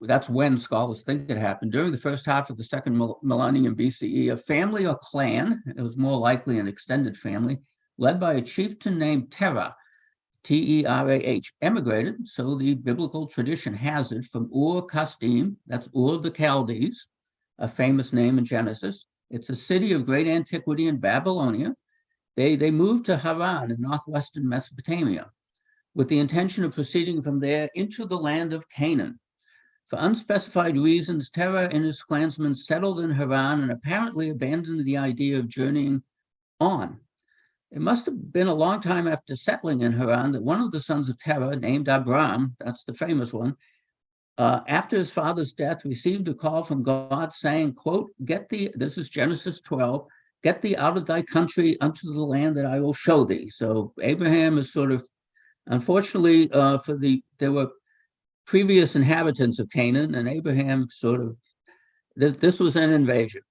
Speaker 1: That's when scholars think it happened. During the first half of the second millennium BCE, a family or clan, it was more likely an extended family, led by a chieftain named Terah, T-E-R-A-H, emigrated, so the biblical tradition has it, from Ur-Kasdim, that's Ur of the Chaldees, a famous name in Genesis. It's a city of great antiquity in Babylonia. They moved to Haran in northwestern Mesopotamia with the intention of proceeding from there into the land of Canaan. For unspecified reasons, Terah and his clansmen settled in Haran and apparently abandoned the idea of journeying on. It must have been a long time after settling in Haran that one of the sons of Terah, named Abram, that's the famous one, after his father's death, received a call from God saying, quote, "Get thee," this is Genesis 12, "get thee out of thy country unto the land that I will show thee." So Abraham is sort of, unfortunately, there were previous inhabitants of Canaan, and Abraham sort of, this was an invasion.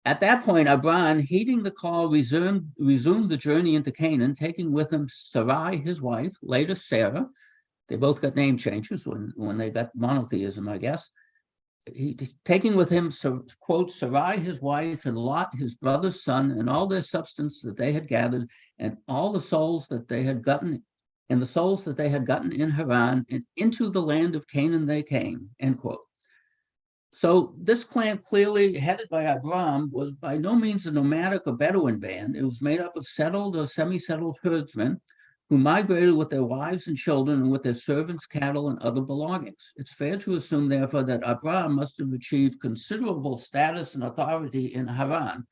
Speaker 1: At that point, Abram, heeding the call, resumed the journey into Canaan, taking with him Sarai, his wife, later Sarah. They both got name changes when they got monotheism, I guess. Taking with him, quote, Sarai, his wife, and Lot, his brother's son, and all their substance that they had gathered, and all the souls that they had gotten, and the souls that they had gotten in Haran, and into the land of Canaan they came, end quote. So this clan, clearly headed by Abram, was by no means a nomadic or Bedouin band. It was made up of settled or semi-settled herdsmen who migrated with their wives and children and with their servants, cattle, and other belongings. It's fair to assume, therefore, that Abram must have achieved considerable status and authority in Haran.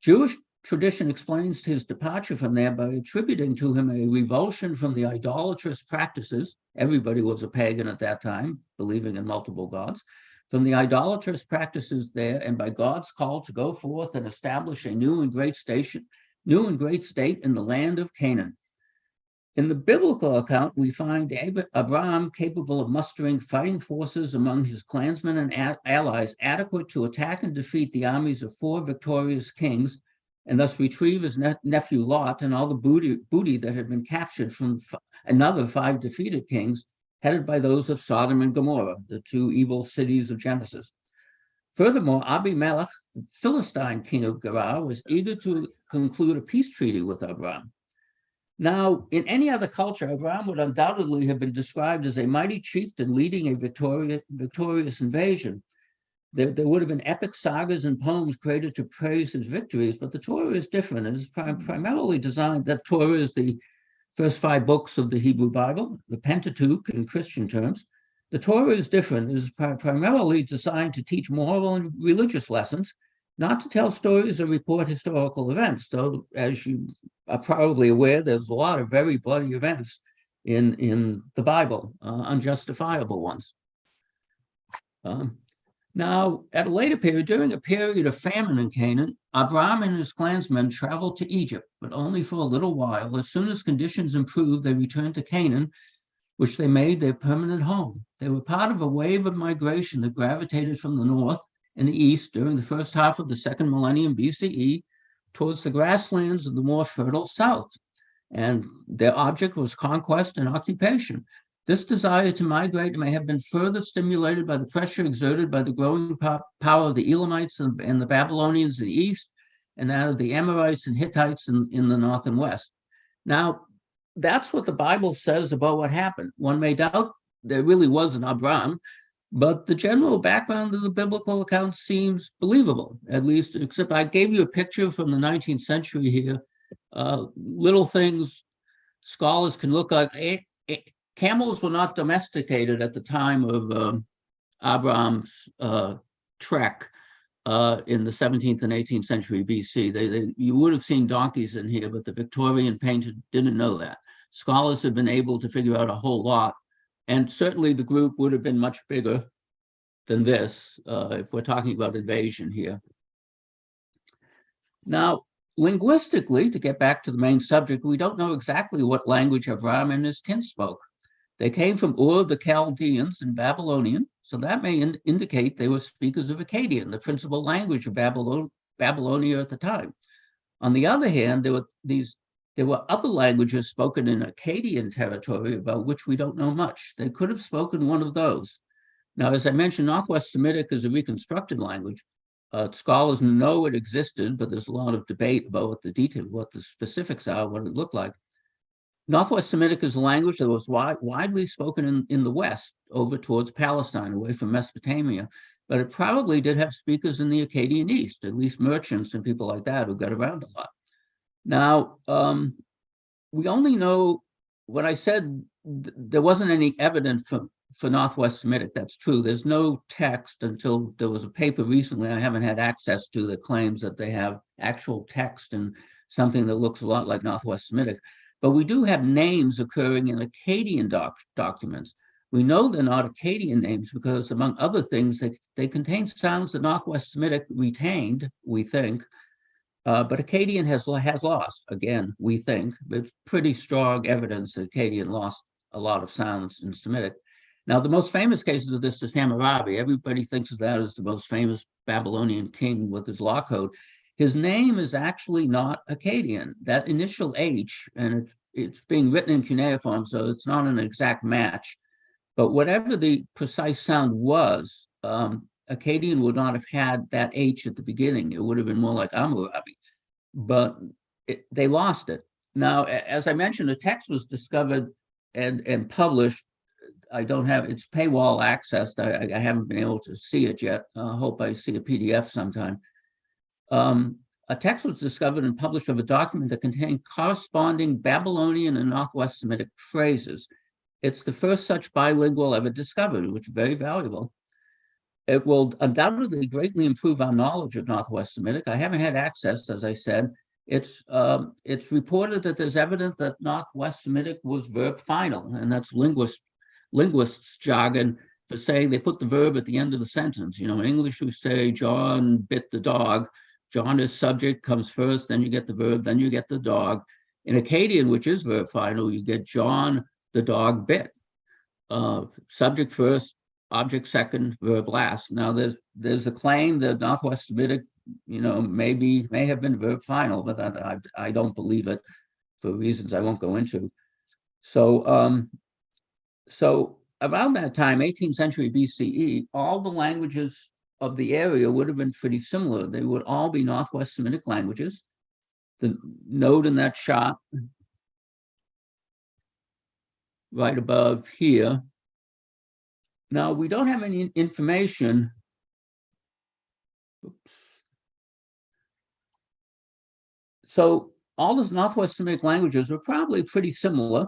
Speaker 1: Jewish tradition explains his departure from there by attributing to him a revulsion from the idolatrous practices. Everybody was a pagan at that time, believing in multiple gods. From the idolatrous practices there, and by God's call to go forth and establish a new and great state in the land of Canaan. In the biblical account, we find Abraham capable of mustering fighting forces among his clansmen and allies adequate to attack and defeat the armies of 4 victorious kings, and thus retrieve his nephew Lot and all the booty that had been captured from another 5 defeated kings, headed by those of Sodom and Gomorrah, the 2 evil cities of Genesis. Furthermore, Abimelech, the Philistine king of Gerar, was eager to conclude a peace treaty with Abraham. Now, in any other culture, Abraham would undoubtedly have been described as a mighty chieftain leading a victorious invasion. There would have been epic sagas and poems created to praise his victories, but the Torah is different. It is primarily designed, that Torah is the first 5 books of the Hebrew Bible, the Pentateuch in Christian terms. The Torah is different. It is primarily designed to teach moral and religious lessons, not to tell stories or report historical events, though, as you are probably aware, there's a lot of very bloody events in the Bible, unjustifiable ones. Now, at a later period, during a period of famine in Canaan, Abraham and his clansmen traveled to Egypt, but only for a little while. As soon as conditions improved, they returned to Canaan, which they made their permanent home. They were part of a wave of migration that gravitated from the north and the east during the first half of the 2nd millennium BCE towards the grasslands of the more fertile south. And their object was conquest and occupation. This desire to migrate may have been further stimulated by the pressure exerted by the growing power of the Elamites and the Babylonians in the east, and that of the Amorites and Hittites in the north and west. Now, that's what the Bible says about what happened. One may doubt there really was an Abraham, but the general background of the biblical account seems believable, at least, except I gave you a picture from the 19th century here. Little things scholars can look like. Camels were not domesticated at the time of Abraham's trek in the 17th and 18th century BC. You would have seen donkeys in here, but the Victorian painter didn't know that. Scholars have been able to figure out a whole lot, and certainly the group would have been much bigger than this if we're talking about invasion here. Now, linguistically, to get back to the main subject, we don't know exactly what language Abraham and his kin spoke. They came from Ur of the Chaldeans in Babylonian, so that may indicate they were speakers of Akkadian, the principal language of Babylonia at the time. On the other hand, there were other languages spoken in Akkadian territory about which we don't know much. They could have spoken one of those. Now, as I mentioned, Northwest Semitic is a reconstructed language. Scholars know it existed, but there's a lot of debate about what the detail, what the specifics are, what it looked like. Northwest Semitic is a language that was widely spoken in the West, over towards Palestine, away from Mesopotamia, but it probably did have speakers in the Akkadian East, at least merchants and people like that who got around a lot. Now, we only know, when I said there wasn't any evidence for Northwest Semitic, that's true. There's no text until there was a paper recently I haven't had access to that claims that they have actual text and something that looks a lot like Northwest Semitic. But we do have names occurring in Akkadian documents. We know they're not Akkadian names because, among other things, they contain sounds that Northwest Semitic retained, we think, but Akkadian has lost, again, we think. It's pretty strong evidence that Akkadian lost a lot of sounds in Semitic. Now, the most famous cases of this is Hammurabi. Everybody thinks of that as the most famous Babylonian king with his law code. His name is actually not Akkadian. That initial H, and it's being written in cuneiform, so it's not an exact match. But whatever the precise sound was, Akkadian would not have had that H at the beginning. It would have been more like Hammurabi, but they lost it. Now, as I mentioned, the text was discovered and published. I don't have, it's paywall accessed. I haven't been able to see it yet. I hope I see a PDF sometime. A text was discovered and published of a document that contained corresponding Babylonian and Northwest Semitic phrases. It's the first such bilingual ever discovered, which is very valuable. It will undoubtedly greatly improve our knowledge of Northwest Semitic. I haven't had access, as I said, It's reported that there's evidence that Northwest Semitic was verb final, and that's linguists jargon for saying they put the verb at the end of the sentence. You know, in English we say John bit the dog. John is subject, comes first, then you get the verb, then you get the dog. In Akkadian, which is verb final, you get John the dog bit. Subject first, object second, verb last. Now there's a claim that Northwest Semitic, you know, may have been verb final, but I don't believe it for reasons I won't go into. So so around that time, 18th century BCE, all the languages of the area would have been pretty similar. They would all be Northwest Semitic languages. The node in that shot right above here. Now, we don't have any information. Oops. So all those Northwest Semitic languages are probably pretty similar.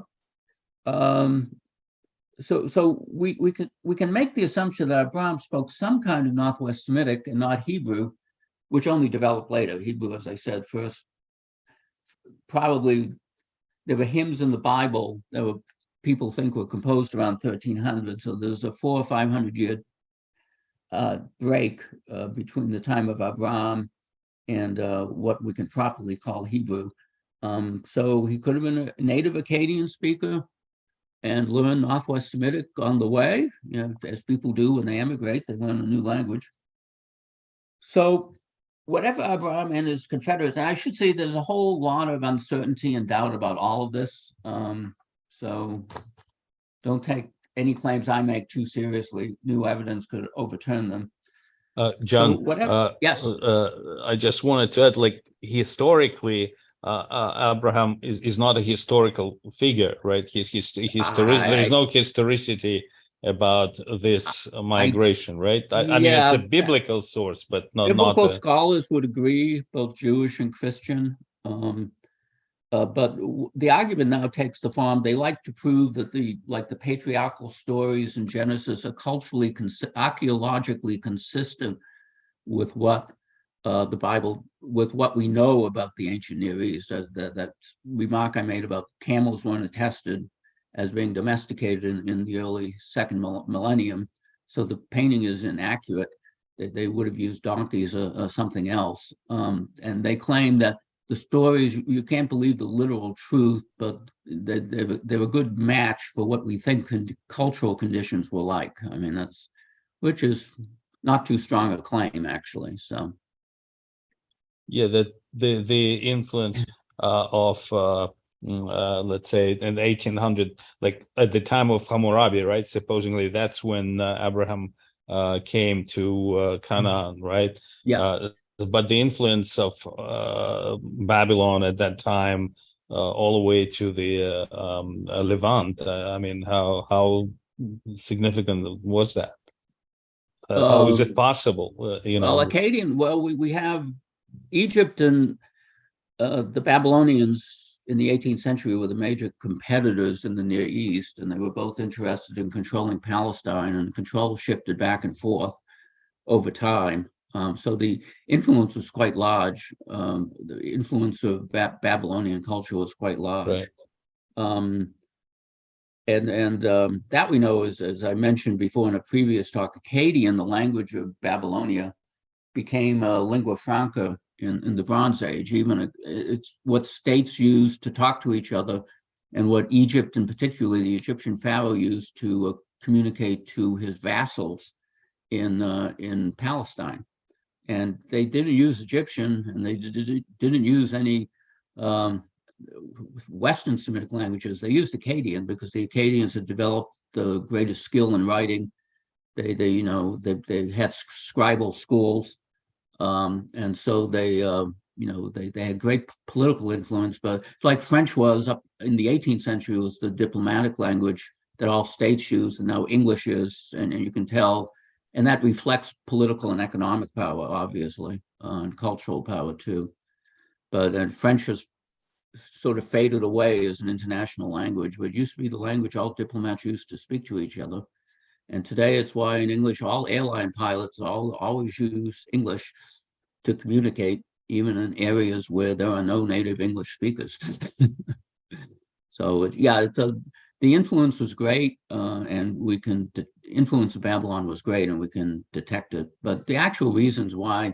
Speaker 1: So we can make the assumption that Abraham spoke some kind of Northwest Semitic and not Hebrew, which only developed later. Hebrew, as I said, first, probably there were hymns in the Bible that were people think were composed around 1300. So there's a 400 or 500 year break between the time of Abraham and what we can properly call Hebrew. So he could have been a native Akkadian speaker and learn Northwest Semitic on the way, you know, as people do when they emigrate, they learn a new language. So whatever Abraham and his confederates, and I should say there's a whole lot of uncertainty and doubt about all of this. So don't take any claims I make too seriously. New evidence could overturn them.
Speaker 3: John,
Speaker 1: so whatever, yes.
Speaker 3: I just wanted to add, like, historically, Abraham is not a historical figure, right? There is no historicity about this migration, right? I mean, it's a biblical source, but
Speaker 1: biblical scholars would agree, both Jewish and Christian. But the argument now takes the form, they like to prove that the patriarchal stories in Genesis are culturally, archaeologically consistent with what the Bible, with what we know about the ancient Near East. That remark I made about camels weren't attested as being domesticated in the early second millennium. So the painting is inaccurate. They would have used donkeys or something else. And they claim that the stories, you can't believe the literal truth, but they're a good match for what we think cultural conditions were like. I mean, which is not too strong a claim, actually. So.
Speaker 3: Yeah, that the influence of let's say in 1800, like at the time of Hammurabi, right? Supposedly that's when Abraham came to Canaan, right?
Speaker 1: Yeah.
Speaker 3: But the influence of Babylon at that time, all the way to the Levant. I mean, how significant was that? How is it possible? You know,
Speaker 1: Akkadian. Well, we have Egypt and the Babylonians in the 18th century were the major competitors in the Near East, and they were both interested in controlling Palestine, and control shifted back and forth over time. So the influence was quite large. The influence of Babylonian culture was quite large. Right. That we know is, as I mentioned before in a previous talk, Akkadian, the language of Babylonia, became a lingua franca in the Bronze Age. Even it's what states used to talk to each other, and what Egypt, and particularly the Egyptian pharaoh, used to communicate to his vassals in Palestine. And they didn't use Egyptian, and they didn't use any Western Semitic languages. They used Akkadian because the Akkadians had developed the greatest skill in writing. They had scribal schools, and so they had great political influence. But like French was up in the 18th century, was the diplomatic language that all states used, and now English is, and you can tell. And that reflects political and economic power, obviously, and cultural power too. But French has sort of faded away as an international language, but it used to be the language all diplomats used to speak to each other. And today it's why in English, all airline pilots always use English to communicate. even in areas where there are no native English speakers. So yeah, the influence was great, and we can influence of Babylon was great, and we can detect it. But the actual reasons why,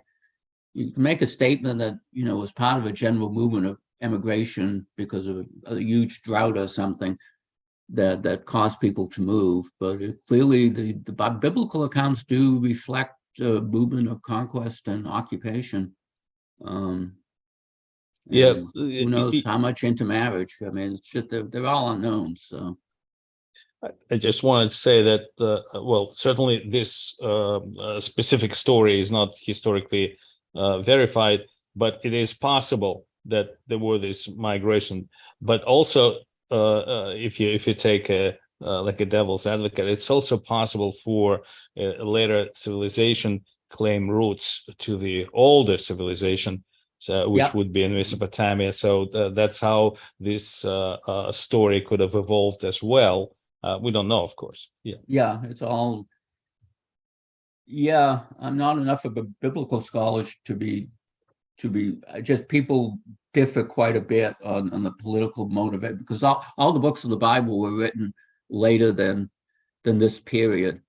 Speaker 1: you can make a statement that it was part of a general movement of emigration because of a huge drought or something that caused people to move. But clearly, the biblical accounts do reflect a movement of conquest and occupation.
Speaker 3: Yeah,
Speaker 1: And who knows how much intermarriage? I mean, it's just they're all unknowns. So
Speaker 3: I just wanted to say that, well, certainly this specific story is not historically verified, but it is possible that there were this migration. But also, if you take like a devil's advocate, it's also possible for a later civilization claim roots to the older civilization, which
Speaker 1: yeah,
Speaker 3: would be in Mesopotamia. So that's how this story could have evolved as well. We don't know, of course.
Speaker 1: yeah, it's all. Yeah, I'm not enough of a biblical scholar to be just people differ quite a bit on the political motive, because all the books of the Bible were written later than this period,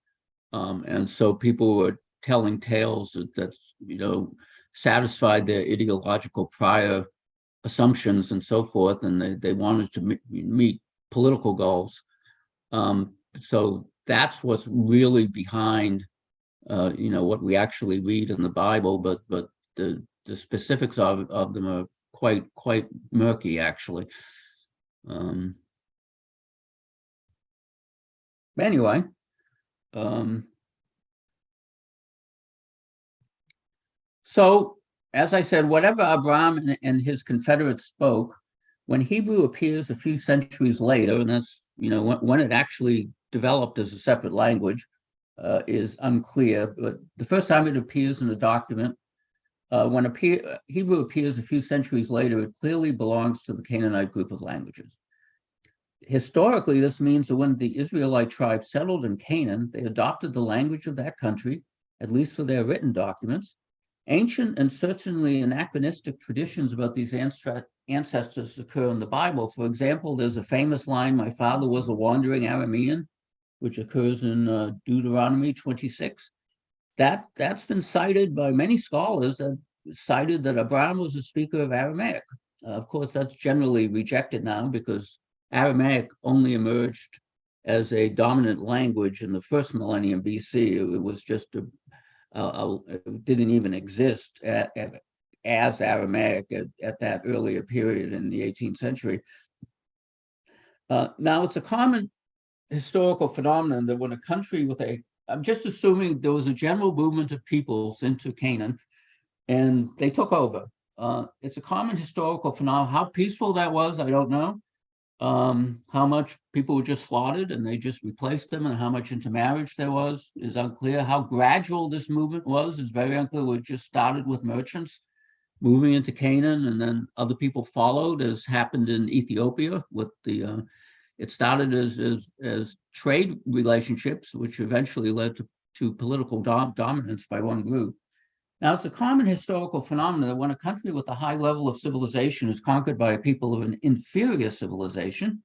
Speaker 1: and so people were telling tales that satisfied their ideological prior assumptions and so forth, and they wanted to meet political goals. So that's what's really behind what we actually read in the Bible, but the specifics of them are quite murky, actually. Anyway, so as I said, whatever Abraham and his confederates spoke, when Hebrew appears a few centuries later, and that's when it actually developed as a separate language, is unclear. But the first time it appears in a document, when Hebrew appears a few centuries later, it clearly belongs to the Canaanite group of languages. Historically, this means that when the Israelite tribe settled in Canaan, they adopted the language of that country, at least for their written documents. Ancient and certainly anachronistic traditions about these ancestors occur in the Bible. For example, there's a famous line, "My father was a wandering Aramean," which occurs in Deuteronomy 26. That's been cited by many scholars that cited that Abraham was a speaker of Aramaic. Of course, that's generally rejected now because Aramaic only emerged as a dominant language in the first millennium BC. It was just it didn't even exist as Aramaic at that earlier period in the 18th century. Now, it's a common historical phenomenon that when a country I'm just assuming there was a general movement of peoples into Canaan and they took over. It's a common historical phenomenon. How peaceful that was, I don't know. How much people were just slaughtered and they just replaced them, and how much intermarriage there was is unclear. How gradual this movement was is very unclear. It just started with merchants moving into Canaan, and then other people followed, as happened in Ethiopia with the it started as trade relationships, which eventually led to political dominance by one group. Now, it's a common historical phenomenon that when a country with a high level of civilization is conquered by a people of an inferior civilization,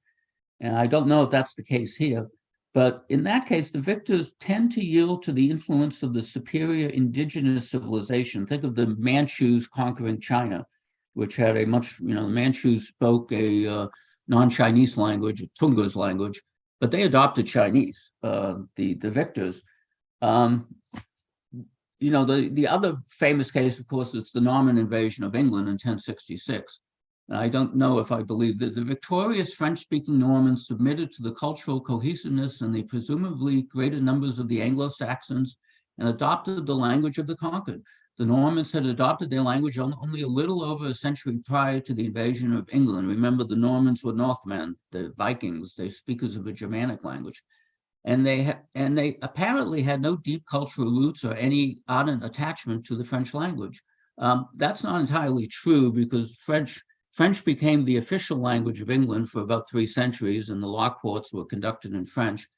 Speaker 1: and I don't know if that's the case here, but in that case, the victors tend to yield to the influence of the superior indigenous civilization. Think of the Manchus conquering China, which had a much, the Manchus spoke a non-Chinese language, a Tungus language, but they adopted Chinese, the victors. The other famous case, of course, it's the Norman invasion of England in 1066. I don't know if I believe that the victorious French-speaking Normans submitted to the cultural cohesiveness and the presumably greater numbers of the Anglo-Saxons and adopted the language of the conquered. The Normans had adopted their language only a little over a century prior to the invasion of England. Remember, the Normans were Northmen, the Vikings, they're speakers of a Germanic language. And they apparently had no deep cultural roots or any ardent attachment to the French language. That's not entirely true because French became the official language of England for about 3 centuries, and the law courts were conducted in French.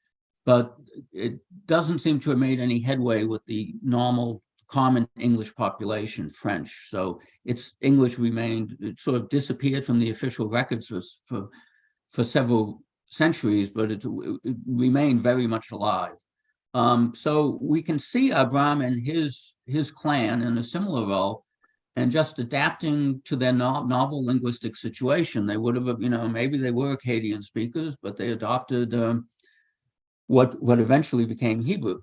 Speaker 1: But it doesn't seem to have made any headway with the normal common English population, French. So its English remained, it sort of disappeared from the official records for several centuries, but it remained very much alive. So we can see Abram and his clan in a similar role, and just adapting to their novel linguistic situation. They would have, maybe they were Akkadian speakers, but they adopted what eventually became Hebrew.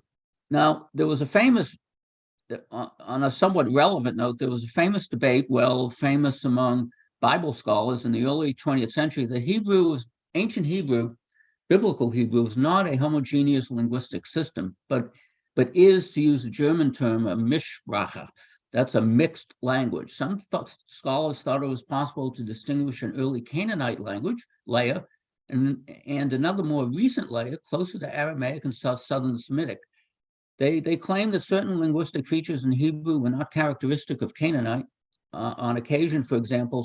Speaker 1: Now, there was a famous, on a somewhat relevant note, there was a famous debate, famous among Bible scholars in the early 20th century, that ancient Hebrew, biblical Hebrew, is not a homogeneous linguistic system, but is, to use a German term, a Mishracha. That's a mixed language. Some scholars thought it was possible to distinguish an early Canaanite language, layer, and another more recent layer closer to Aramaic and Southern Semitic. They claim that certain linguistic features in Hebrew were not characteristic of Canaanite. On occasion, for example,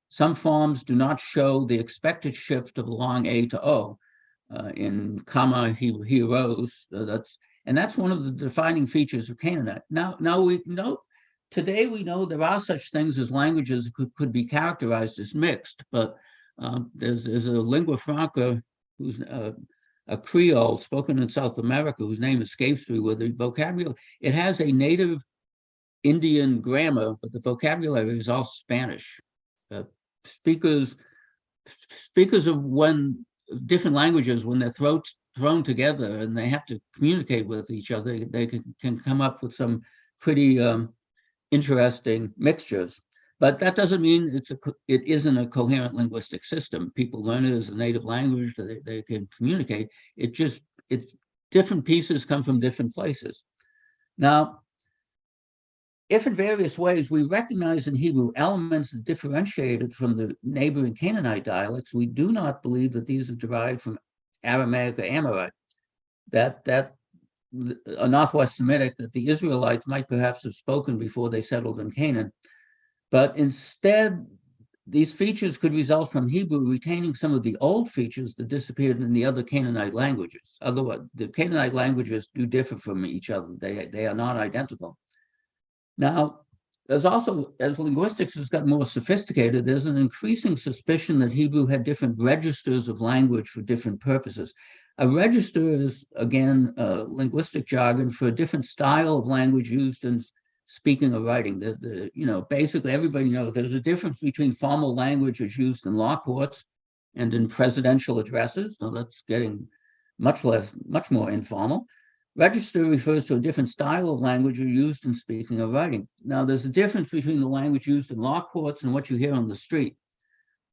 Speaker 1: some forms do not show the expected shift of the long A to O. In comma, he arose. That's one of the defining features of Canaanite. Now we know. Today we know there are such things as languages could be characterized as mixed, but there's a lingua franca who's a Creole spoken in South America whose name escapes me, where the vocabulary, it has a native Indian grammar, but the vocabulary is all Spanish. Speakers of different languages, when they're thrown together and they have to communicate with each other, they can come up with some pretty interesting mixtures. But that doesn't mean it isn't a coherent linguistic system. People learn it as a native language, they can communicate. It's different pieces come from different places. Now, if in various ways we recognize in Hebrew elements that differentiate it from the neighboring Canaanite dialects, we do not believe that these are derived from Aramaic or Amorite. That a Northwest Semitic that the Israelites might perhaps have spoken before they settled in Canaan. But instead, these features could result from Hebrew retaining some of the old features that disappeared in the other Canaanite languages. Otherwise, the Canaanite languages do differ from each other. They are not identical. Now, there's also, as linguistics has gotten more sophisticated, there's an increasing suspicion that Hebrew had different registers of language for different purposes. A register is, again, linguistic jargon for a different style of language used in speaking or writing. Basically everybody knows there's a difference between formal language as used in law courts and in presidential addresses. So that's getting much more informal. Register refers to a different style of language used in speaking or writing. Now, there's a difference between the language used in law courts and what you hear on the street.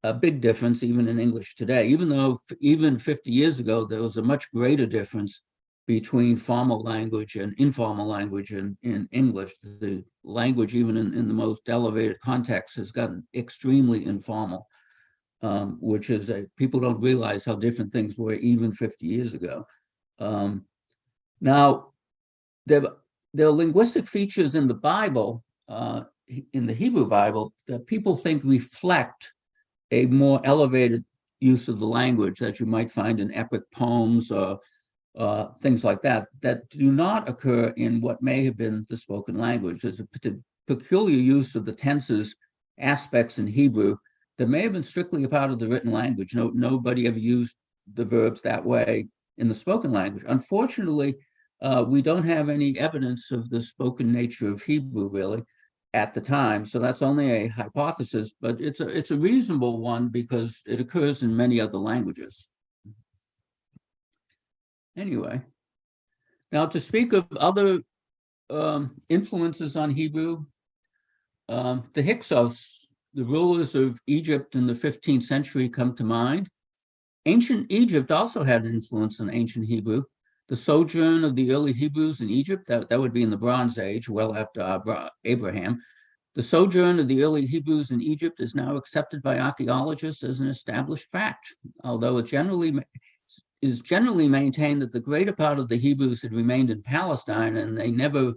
Speaker 1: A big difference even in English today, even though even 50 years ago, there was a much greater difference between formal language and informal language in English. The language, even in the most elevated context, has gotten extremely informal, which is people don't realize how different things were even 50 years ago. Now, there are linguistic features in the Bible, in the Hebrew Bible, that people think reflect a more elevated use of the language that you might find in epic poems or things like that do not occur in what may have been the spoken language. There's a peculiar use of the tenses aspects in Hebrew that may have been strictly a part of the written language. Nobody ever used the verbs that way in the spoken language. Unfortunately, we don't have any evidence of the spoken nature of Hebrew, really, at the time. So that's only a hypothesis, but it's a reasonable one because it occurs in many other languages. Anyway, now to speak of other influences on Hebrew, the Hyksos, the rulers of Egypt in the 15th century, come to mind. Ancient Egypt also had an influence on ancient Hebrew. The sojourn of the early Hebrews in Egypt, that would be in the Bronze Age, well after Abraham. The sojourn of the early Hebrews in Egypt is now accepted by archaeologists as an established fact, although it is generally maintained that the greater part of the Hebrews had remained in Palestine and they never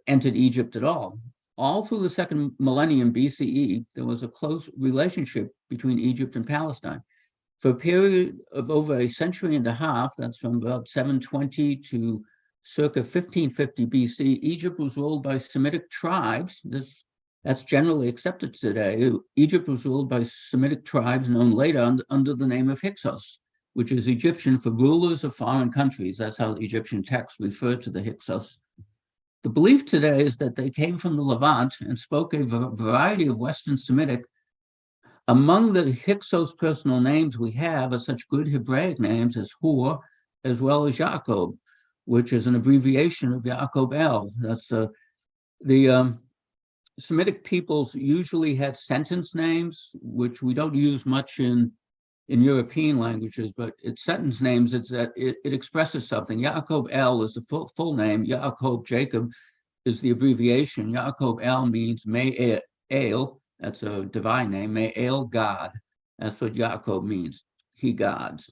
Speaker 1: entered Egypt at all. All through the second millennium BCE, there was a close relationship between Egypt and Palestine. For a period of over a century and a half, that's from about 720 to circa 1550 BC, Egypt was ruled by Semitic tribes. That's generally accepted today. Egypt was ruled by Semitic tribes known later under the name of Hyksos, which is Egyptian for rulers of foreign countries. That's how Egyptian texts refer to the Hyksos. The belief today is that they came from the Levant and spoke a variety of Western Semitic. Among the Hyksos personal names we have are such good Hebraic names as Hur, as well as Jacob, which is an abbreviation of Jacob El. That's the Semitic peoples usually had sentence names, which we don't use much in European languages, but it's sentence names. It expresses something. Jacob El is the full name. Jacob is the abbreviation. Jacob El means May El. That's a divine name. May El God. That's what Jacob means. He gods.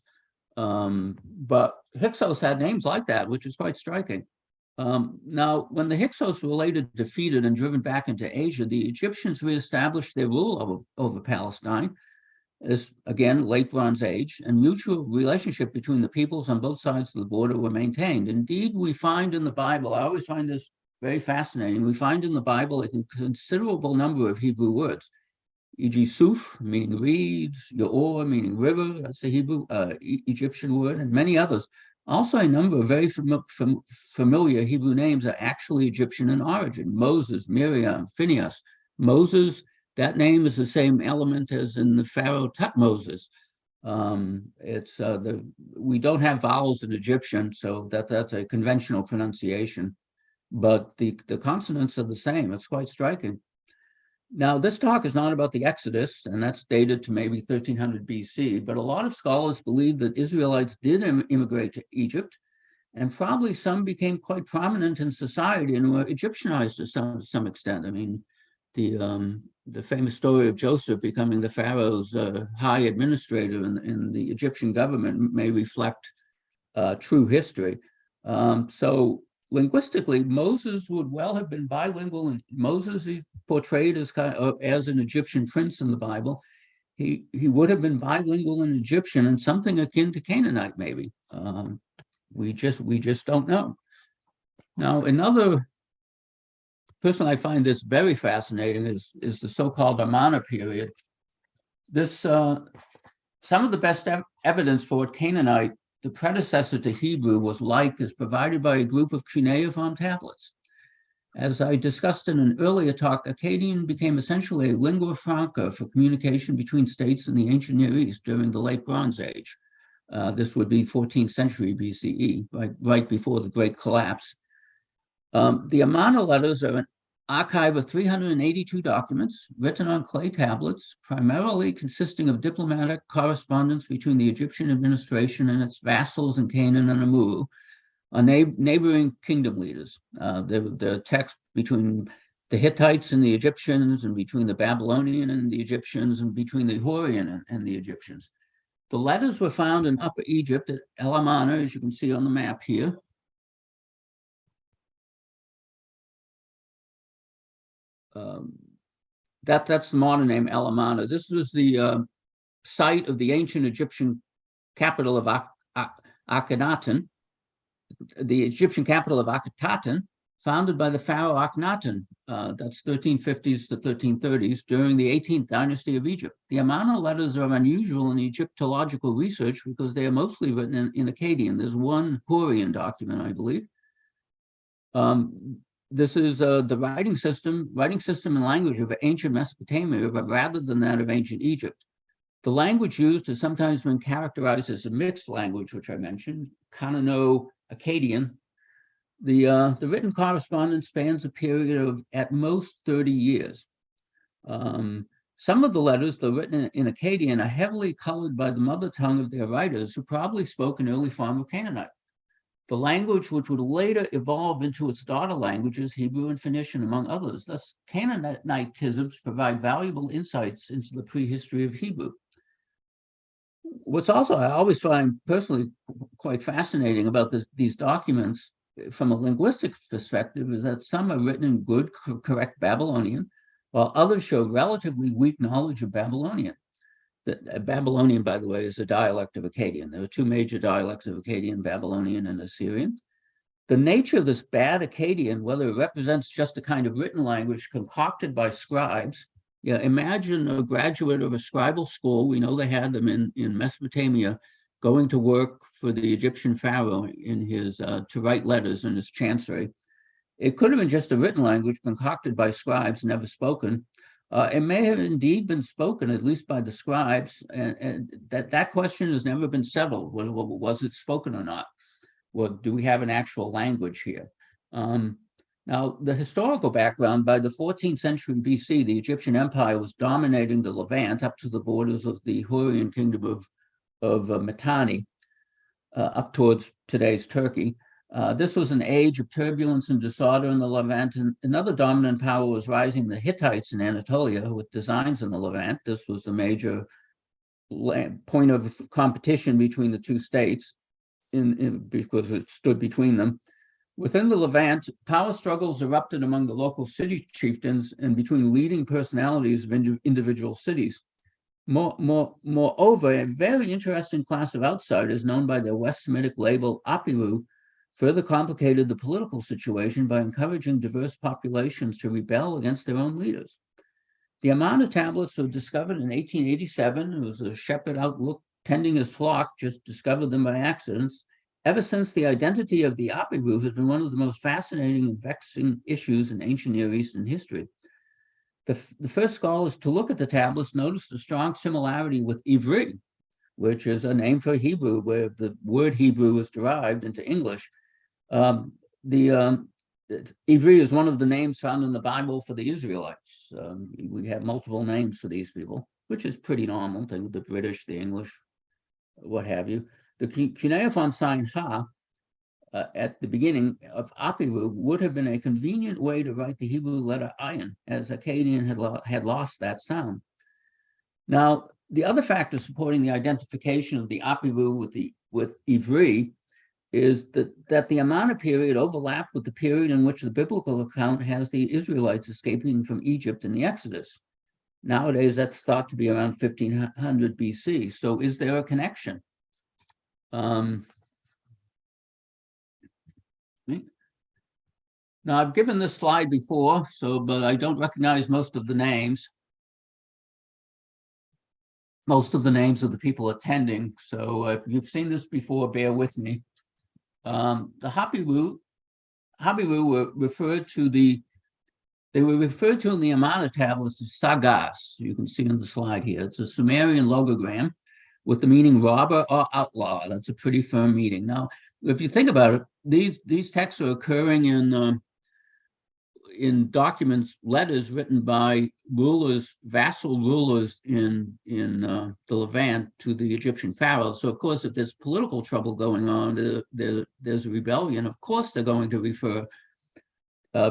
Speaker 1: But Hyksos had names like that, which is quite striking. Now, when the Hyksos were later defeated and driven back into Asia, the Egyptians reestablished their rule over Palestine. As again, late Bronze Age, and mutual relationship between the peoples on both sides of the border were maintained. Indeed, we find in the Bible, I always find this very fascinating, we find in the Bible a considerable number of Hebrew words, e.g. Suf, meaning reeds, Yaor, meaning river, that's a Hebrew, Egyptian word, and many others. Also, a number of very familiar Hebrew names are actually Egyptian in origin. Moses, Miriam, Phineas. Moses, that name is the same element as in the Pharaoh Tutmosis. We don't have vowels in Egyptian, so that's a conventional pronunciation, but the consonants are the same. It's quite striking. Now, this talk is not about the Exodus, and that's dated to maybe 1300 BC, but a lot of scholars believe that Israelites did immigrate to Egypt, and probably some became quite prominent in society and were Egyptianized to some extent. I mean, the famous story of Joseph becoming the Pharaoh's high administrator in the Egyptian government may reflect true history. So linguistically, Moses would well have been bilingual, and Moses is portrayed as an Egyptian prince in the Bible. He would have been bilingual in Egyptian and something akin to Canaanite, maybe. We just don't know. Now, another person I find this very fascinating is the so-called Amarna period. This some of the best evidence for what Canaanite, the predecessor to Hebrew, was like is provided by a group of cuneiform tablets. As I discussed in an earlier talk, Akkadian became essentially a lingua franca for communication between states in the ancient Near East during the late Bronze Age. This would be 14th century BCE, right before the Great Collapse. The Amarna letters are an archive of 382 documents written on clay tablets, primarily consisting of diplomatic correspondence between the Egyptian administration and its vassals in Canaan and Amuru, neighboring kingdom leaders. The text between the Hittites and the Egyptians, and between the Babylonian and the Egyptians, and between the Hurrian and the Egyptians. The letters were found in Upper Egypt at El Amarna, as you can see on the map here. That's the modern name, El Amarna. This was the site of the ancient Egyptian capital of Akhenaten, the Egyptian capital of Akhetaten, founded by the pharaoh Akhenaten. That's 1350s to 1330s, during the 18th dynasty of Egypt. The Amarna letters are unusual in Egyptological research because they are mostly written in Akkadian. There's one Hurrian document, I believe. This is the writing system and language of ancient Mesopotamia, but rather than that of ancient Egypt. The language used has sometimes been characterized as a mixed language, which I mentioned, Kanano-Akkadian. The written correspondence spans a period of at most 30 years. Some of the letters, though written in Akkadian, are heavily colored by the mother tongue of their writers, who probably spoke an early form of Canaanite. The language which would later evolve into its daughter languages, Hebrew and Phoenician, among others. Thus, Canaanitisms provide valuable insights into the prehistory of Hebrew. What's also, I always find personally quite fascinating about these documents from a linguistic perspective is that some are written in good, correct Babylonian, while others show relatively weak knowledge of Babylonian. Babylonian, by the way, is a dialect of Akkadian. There are two major dialects of Akkadian, Babylonian and Assyrian. The nature of this bad Akkadian, whether it represents just a kind of written language concocted by scribes. Yeah, imagine a graduate of a scribal school. We know they had them in Mesopotamia, going to work for the Egyptian pharaoh in his to write letters in his chancery. It could have been just a written language concocted by scribes, never spoken. It may have indeed been spoken, at least by the scribes, and that question has never been settled. Was it spoken or not? Well, do we have an actual language here? Now, the historical background, by the 14th century BC, the Egyptian Empire was dominating the Levant up to the borders of the Hurrian kingdom of Mitanni, up towards today's Turkey. This was an age of turbulence and disorder in the Levant, and another dominant power was rising, the Hittites in Anatolia, with designs in the Levant. This was the major point of competition between the two states, because it stood between them. Within the Levant, power struggles erupted among the local city chieftains and between leading personalities of individual cities. Moreover, a very interesting class of outsiders known by their West Semitic label Apiru further complicated the political situation by encouraging diverse populations to rebel against their own leaders. The Amarna tablets were discovered in 1887. It was a shepherd out tending his flock, just discovered them by accidents. Ever since, the identity of the Apiru has been one of the most fascinating and vexing issues in ancient Near Eastern history. The first scholars to look at the tablets noticed a strong similarity with Ivri, which is a name for Hebrew, where the word Hebrew was derived into English. Ivri is one of the names found in the Bible for the Israelites. We have multiple names for these people, which is pretty normal, the British, the English, what have you. The cuneiform sign Ha at the beginning of Apiru would have been a convenient way to write the Hebrew letter Ayin, as Akkadian had lost that sound. Now, the other factor supporting the identification of the Apiru with Ivri is that the Amarna period overlapped with the period in which the biblical account has the Israelites escaping from Egypt in the Exodus. Nowadays, that's thought to be around 1500 BC. So is there a connection? Now, I've given this slide before, but I don't recognize most of the names. Most of the names of the people attending. So if you've seen this before, bear with me. The Habiru were referred to they were referred to in the Amarna tablets as Sagas. You can see on the slide here. It's a Sumerian logogram with the meaning robber or outlaw. That's a pretty firm meaning. Now, if you think about it, these texts are occurring in documents, letters written by rulers, vassal rulers in the Levant to the Egyptian pharaoh. So of course, if there's political trouble going on, there's a rebellion, of course they're going to refer in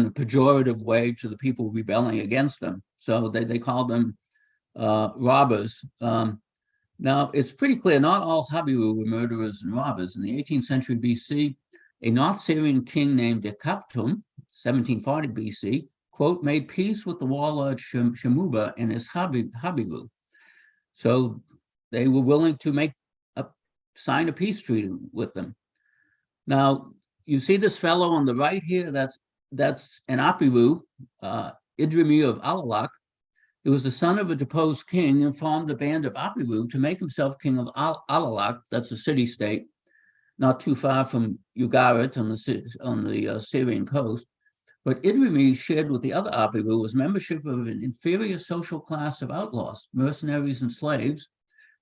Speaker 1: a pejorative way to the people rebelling against them. So they call them robbers. Now, it's pretty clear not all Habiru were murderers and robbers. In the 18th century BC, a North Syrian king named Ekaptum, 1740 BC, quote, made peace with the warlord Shemuba and his Habiru. So they were willing to sign a peace treaty with them. Now, you see this fellow on the right here, that's an Apiru, Idrimi of Alalak. He was the son of a deposed king and formed a band of Apiru to make himself king of Alalak, that's a city-state, not too far from Ugarit on the Syrian coast. But Idrimi shared with the other Apiru was membership of an inferior social class of outlaws, mercenaries and slaves,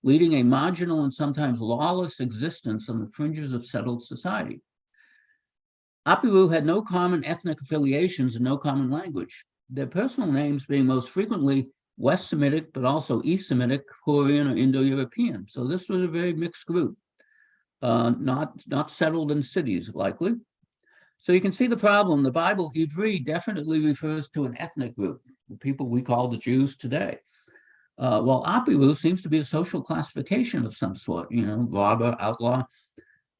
Speaker 1: leading a marginal and sometimes lawless existence on the fringes of settled society. Apiru had no common ethnic affiliations and no common language, their personal names being most frequently West Semitic, but also East Semitic, Hurrian, or Indo-European. So this was a very mixed group, not settled in cities, likely. So you can see the problem. The Bible, Ivri, definitely refers to an ethnic group, the people we call the Jews today. While Apiru seems to be a social classification of some sort, robber, outlaw.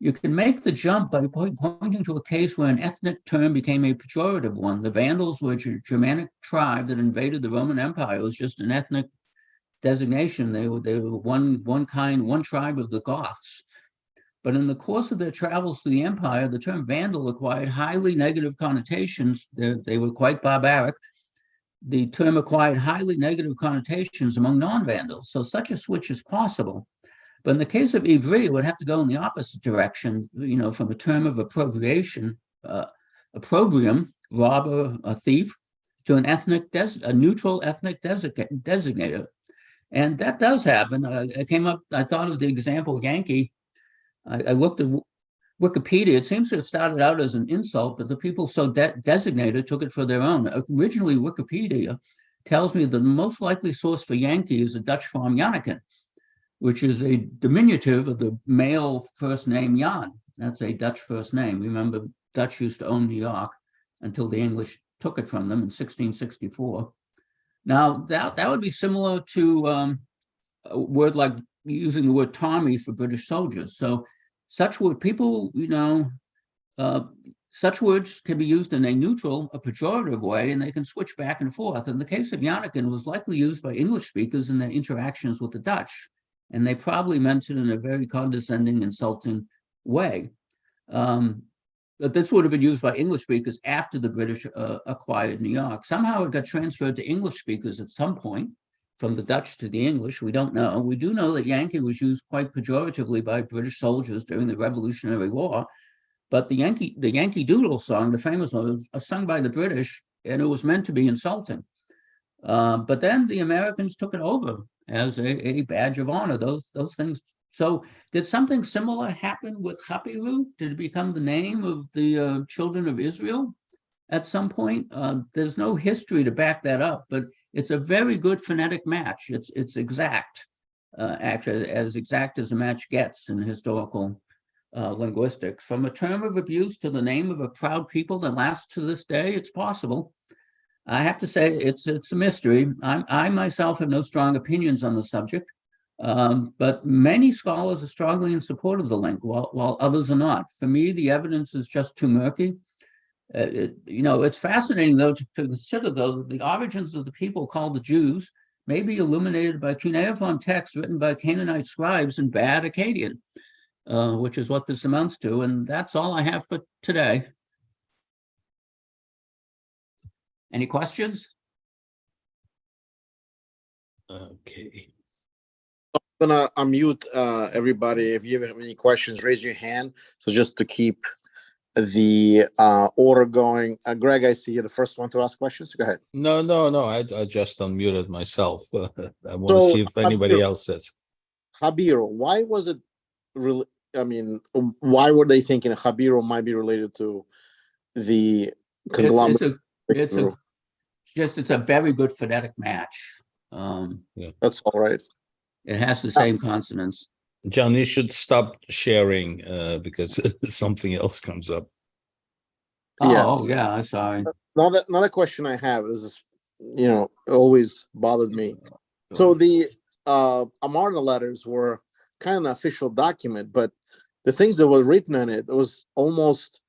Speaker 1: You can make the jump by pointing to a case where an ethnic term became a pejorative one. The Vandals were a Germanic tribe that invaded the Roman Empire. It was just an ethnic designation. They were one tribe of the Goths. But in the course of their travels through the empire, the term Vandal acquired highly negative connotations. They were quite barbaric. The term acquired highly negative connotations among non-Vandals, so such a switch is possible. But in the case of Ivri, it would have to go in the opposite direction, from a term of appropriation, opprobrium, robber, a thief, to a neutral ethnic designator. And that does happen. I thought of the example Yankee. I looked at Wikipedia. It seems to have started out as an insult, but the people so designated took it for their own. Originally, Wikipedia tells me the most likely source for Yankee is the Dutch form Janneken, which is a diminutive of the male first name Jan. That's a Dutch first name. Remember, Dutch used to own New York until the English took it from them in 1664. Now, that would be similar to a word like using the word Tommy for British soldiers. So such words can be used in a neutral, a pejorative way, and they can switch back and forth. In the case of Janneken, was likely used by English speakers in their interactions with the Dutch, and they probably meant it in a very condescending, insulting way. But this would have been used by English speakers after the British acquired New York. Somehow it got transferred to English speakers at some point, from the Dutch to the English. We don't know. We do know that Yankee was used quite pejoratively by British soldiers during the Revolutionary War. But the Yankee Doodle song, the famous one, was sung by the British, and it was meant to be insulting. But then the Americans took it over as a badge of honor. Those things. So did something similar happen with Hapiru? Did it become the name of the children of Israel at some point? There's no history to back that up, but it's a very good phonetic match. It's exact, actually, as exact as a match gets in historical linguistics. From a term of abuse to the name of a proud people that lasts to this day, it's possible. I have to say it's a mystery. I myself have no strong opinions on the subject. But many scholars are strongly in support of the link, while others are not. For me, the evidence is just too murky. It's fascinating, though, to consider, though, the origins of the people called the Jews may be illuminated by cuneiform texts written by Canaanite scribes in bad Akkadian, which is what this amounts to. And that's all I have for today. Any questions?
Speaker 3: Okay.
Speaker 4: I'm gonna unmute everybody. If you have any questions, raise your hand. So just to keep the order going. Greg, I see you're the first one to ask questions. Go ahead.
Speaker 3: No. I just unmuted myself. I want to see if anybody else says.
Speaker 4: Habiru, why was it really? I mean, why were they thinking Habiru might be related to the conglomerate?
Speaker 1: It's a very good phonetic match.
Speaker 4: That's all right.
Speaker 1: It has the same consonants.
Speaker 3: John, you should stop sharing because something else comes up.
Speaker 1: Yeah, I'm sorry.
Speaker 4: Another question I have is, always bothered me. So the Amarna letters were kind of an official document, but the things that were written in it was almost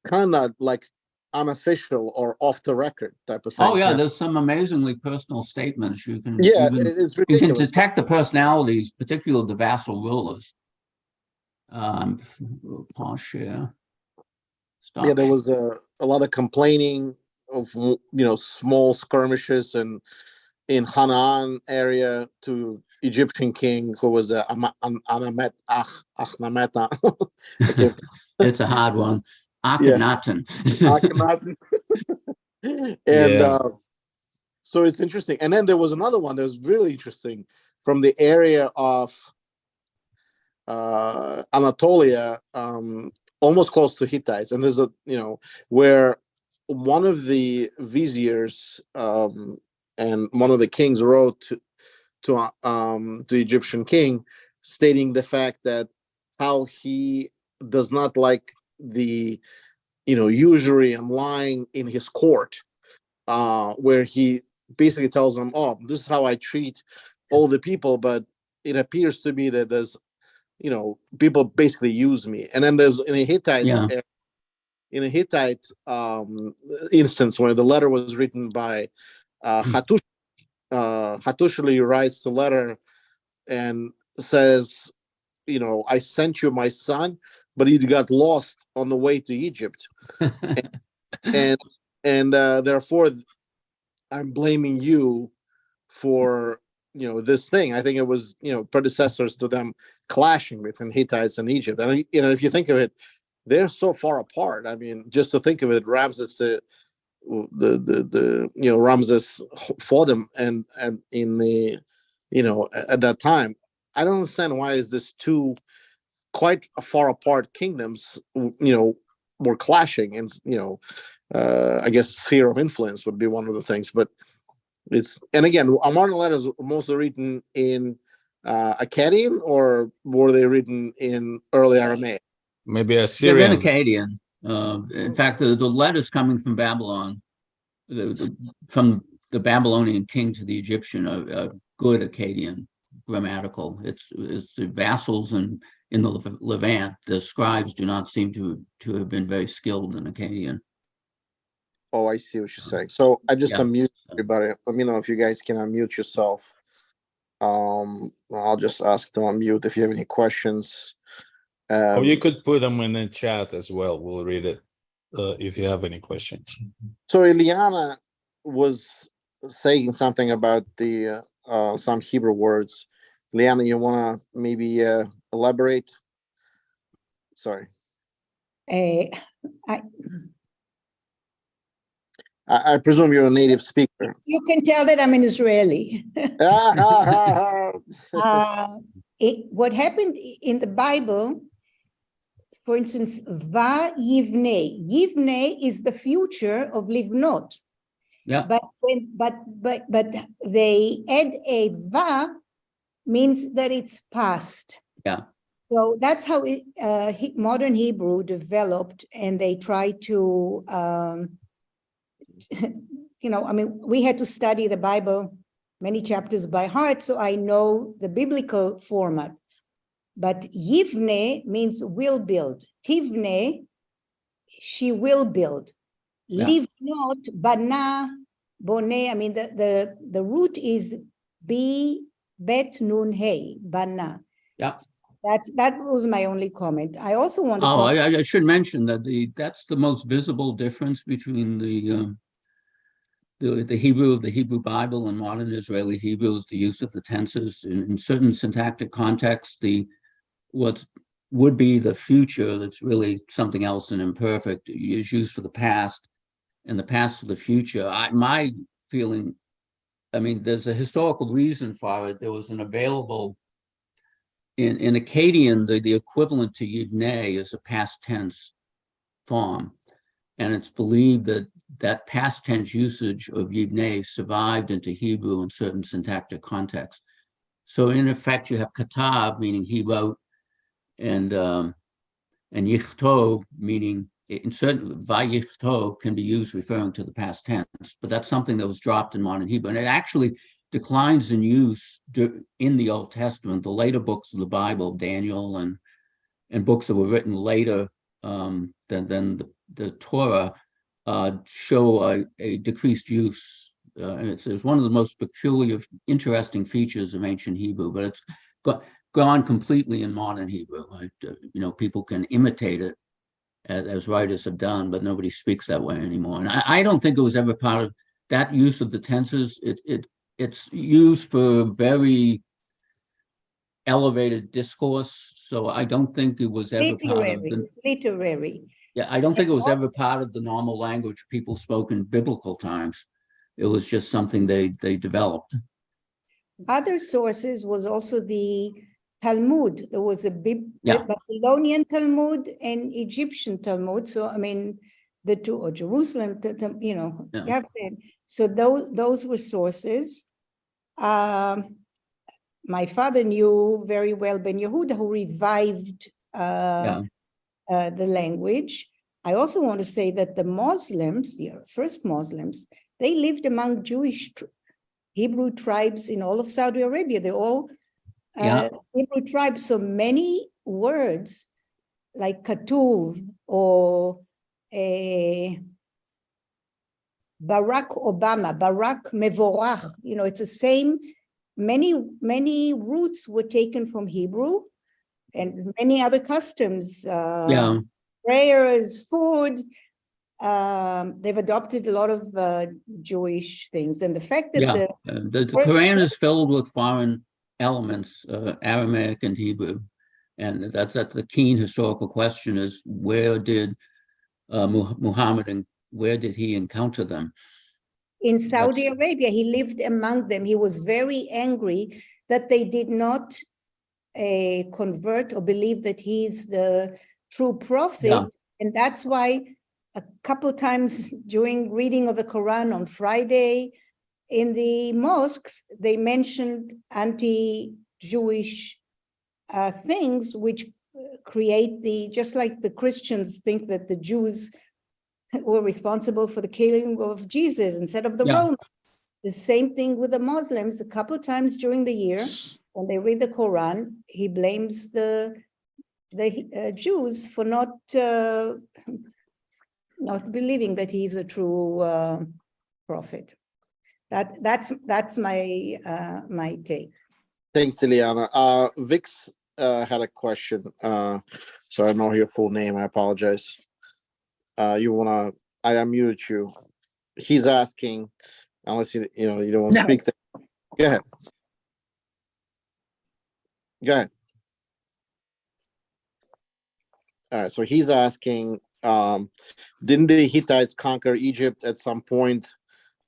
Speaker 4: kind of like unofficial or off the record type of thing.
Speaker 1: Oh yeah, there's some amazingly personal statements. You can
Speaker 4: it's ridiculous.
Speaker 1: You can detect the personalities, particularly of the vassal rulers. Pause share. Stop.
Speaker 4: Yeah, there was a lot of complaining of small skirmishes and in Hanaan area to Egyptian king who was the Akhnameta.
Speaker 1: It's a hard one. Akhenaten.
Speaker 4: And so it's interesting. And then there was another one that was really interesting from the area of Anatolia, almost close to Hittites. And there's where one of the viziers and one of the kings wrote to the Egyptian king, stating the fact that how he does not like the usury and lying in his court, where he basically tells them, "Oh, this is how I treat all the people," but it appears to me that there's people basically use me. And then there's in a Hittite instance where the letter was written by Hattushili writes the letter and says, I sent you my son, but he got lost on the way to Egypt, and therefore I'm blaming you for this thing. I think it was predecessors to them clashing between Hittites and Egypt. And if you think of it, they're so far apart. I mean, just to think of it, Ramses Ramses fought him and in the at that time. I don't understand why is this two quite far apart kingdoms were clashing, and I guess sphere of influence would be one of the things. But and again, our modern letters mostly written in Akkadian, or were they written in early Aramaic?
Speaker 3: Maybe
Speaker 1: They're
Speaker 3: Assyrian.
Speaker 1: in Akkadian. In fact, the letters coming from Babylon, from the Babylonian king to the Egyptian, are good Akkadian grammatical. It's the vassals in the Levant. The scribes do not seem to have been very skilled in Akkadian.
Speaker 4: Oh, I see what you're saying. So I just
Speaker 1: Yeah.
Speaker 4: unmute everybody. Let me know if you guys can unmute yourself. I'll just ask to unmute if you have any questions.
Speaker 3: Or you could put them in the chat as well. We'll read it if you have any questions.
Speaker 4: So Eliana was saying something about the some Hebrew words. Liana, you want to maybe elaborate? Sorry. I presume you're a native speaker.
Speaker 5: You can tell that I'm an Israeli. What happened in the Bible, for instance, Va Yivne. Yivne is the future of Livnot.
Speaker 1: Yeah.
Speaker 5: But they add a Va means that it's past.
Speaker 1: Yeah.
Speaker 5: So that's how modern Hebrew developed, and they try to we had to study the Bible, many chapters by heart, so I know the biblical format. But Yivne means will build. Tivne, she will build.
Speaker 1: Yeah.
Speaker 5: Livnot, bana, boneh. I mean, the root is bet nun hey, bana.
Speaker 1: Yeah.
Speaker 5: That was my only comment. I also want to.
Speaker 1: I should mention that that's the most visible difference between the Hebrew of the Hebrew Bible and modern Israeli Hebrew is the use of the tenses. In certain syntactic contexts, what would be the future that's really something else and imperfect is used for the past, and the past for the future. My feeling, I mean, there's a historical reason for it. There was an available, in Akkadian, the equivalent to Yivneh is a past tense form. And it's believed that past tense usage of Yivneh survived into Hebrew in certain syntactic contexts. So in effect, you have katab, meaning he wrote, and yichtov, meaning in certain vayichtov can be used referring to the past tense, but that's something that was dropped in modern Hebrew, and it actually declines in use in the Old Testament. The later books of the Bible, Daniel and books that were written later than the Torah, show a decreased use. And it's one of the most peculiar, interesting features of ancient Hebrew, but it's gone completely in modern Hebrew. People can imitate it as writers have done, but nobody speaks that way anymore. And I don't think it was ever part of that use of the tenses. It's used for very elevated discourse, so I don't think it was ever
Speaker 5: literary.
Speaker 1: Yeah, I don't think it was ever part of the normal language people spoke in biblical times. It was just something they developed.
Speaker 5: Other sources was also the Talmud. There was a Babylonian Talmud and Egyptian Talmud. So I mean, the two, or Jerusalem, you have to, so those were sources. My father knew very well Ben Yehuda, who revived the language. I also want to say that the Muslims, the first Muslims, they lived among Jewish Hebrew tribes in all of Saudi Arabia. They're all Hebrew tribes. So many words like Katuv or Barack Obama, Barack Mevorach, it's the same. Many roots were taken from Hebrew, and many other customs.
Speaker 1: Yeah,
Speaker 5: Prayers, food. They've adopted a lot of Jewish things, and the fact that
Speaker 1: yeah. The Quran is filled with foreign elements, Aramaic and Hebrew. And that's the keen historical question is where did Muhammad and where did he encounter them?
Speaker 5: in Saudi Arabia, he lived among them. He was very angry that they did not convert or believe that he's the true prophet.
Speaker 1: Yeah.
Speaker 5: And that's why a couple times during reading of the Quran on Friday in the mosques, they mentioned anti-Jewish things, which create just like the Christians think that the Jews were responsible for the killing of Jesus instead of the Romans. The same thing with the Muslims. A couple times during the year, when they read the Quran, he blames the Jews for not believing that he's a true prophet. That's my take.
Speaker 4: Thanks, Ileana. Vix had a question. So I know your full name. I apologize. I unmuted you. He's asking, unless you don't want to speak. Go ahead. Go ahead. All right. So he's asking, didn't the Hittites conquer Egypt at some point,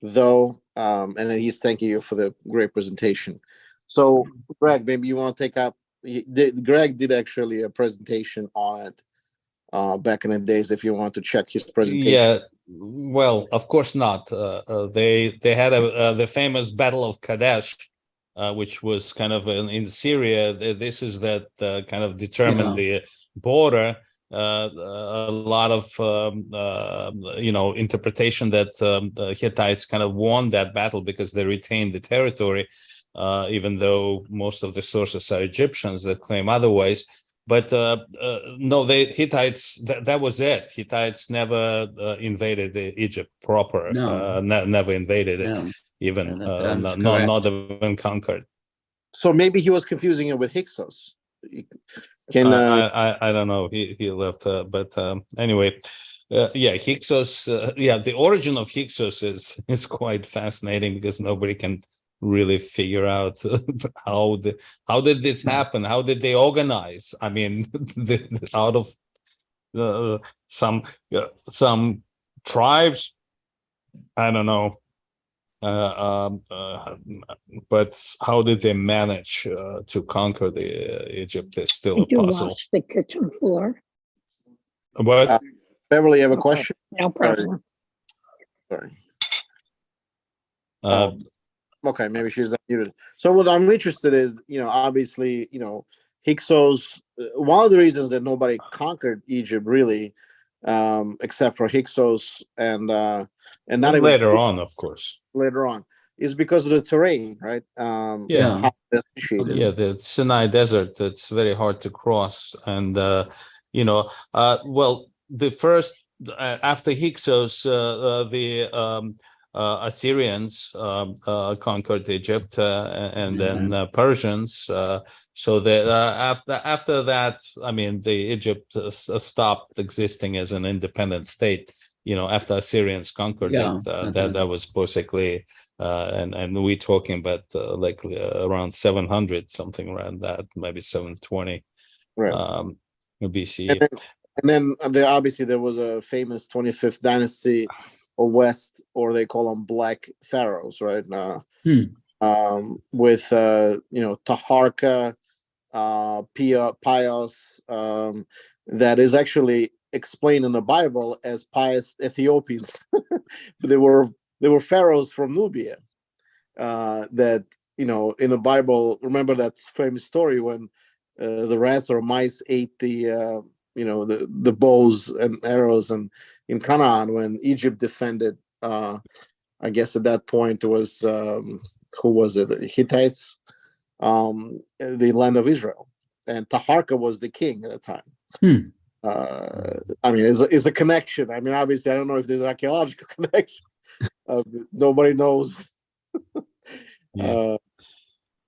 Speaker 4: though? And then he's thanking you for the great presentation. So, Greg, maybe you want to take up. Greg did actually a presentation on it back in the days. If you want to check his presentation.
Speaker 3: Yeah, well, of course not. They had the famous Battle of Kadesh, which was kind of in Syria. This is that kind of determined the border. A lot of interpretation that the Hittites kind of won that battle because they retained the territory, even though most of the sources are Egyptians that claim otherwise. But no, the Hittites, that was it. Hittites never invaded Egypt proper.
Speaker 1: No.
Speaker 3: Never invaded it, even not even conquered.
Speaker 4: So maybe he was confusing it with Hyksos.
Speaker 3: I don't know. He left, but anyway, Hyksos. The origin of Hyksos is quite fascinating because nobody can really figure out how did this happen? How did they organize? I mean, out of some tribes, I don't know. But how did they manage to conquer the Egypt is still a puzzle.
Speaker 6: Wash the kitchen floor?
Speaker 3: What?
Speaker 4: Beverly, you have a question?
Speaker 6: No problem.
Speaker 4: Sorry.
Speaker 3: Uh,
Speaker 4: Okay, maybe she's not muted. So what I'm interested is, obviously, Hyksos. One of the reasons that nobody conquered Egypt really, except for Hyksos and not even
Speaker 3: later on, of course.
Speaker 4: Later on, is because of the terrain, right?
Speaker 3: The Sinai Desert. It's very hard to cross, and the first after Hyksos, the Assyrians conquered Egypt, and then Persians. So that after that, I mean, the Egypt stopped existing as an independent state. After Assyrians conquered it, that was basically, and we talking about around 700, something around that, maybe 720, BC.
Speaker 4: And then obviously there was a famous 25th dynasty or West, or they call them Black Pharaohs, right? With Taharka, Pios, that is actually explained in the Bible as pious Ethiopians. But they were pharaohs from Nubia. That in the Bible, remember that famous story when the rats or mice ate the bows and arrows, and in Canaan when Egypt defended, I guess at that point it was who was it? Hittites, the land of Israel, and Taharka was the king at the time. I mean, it's a connection. I mean, obviously, I don't know if there's an archaeological connection. Nobody knows.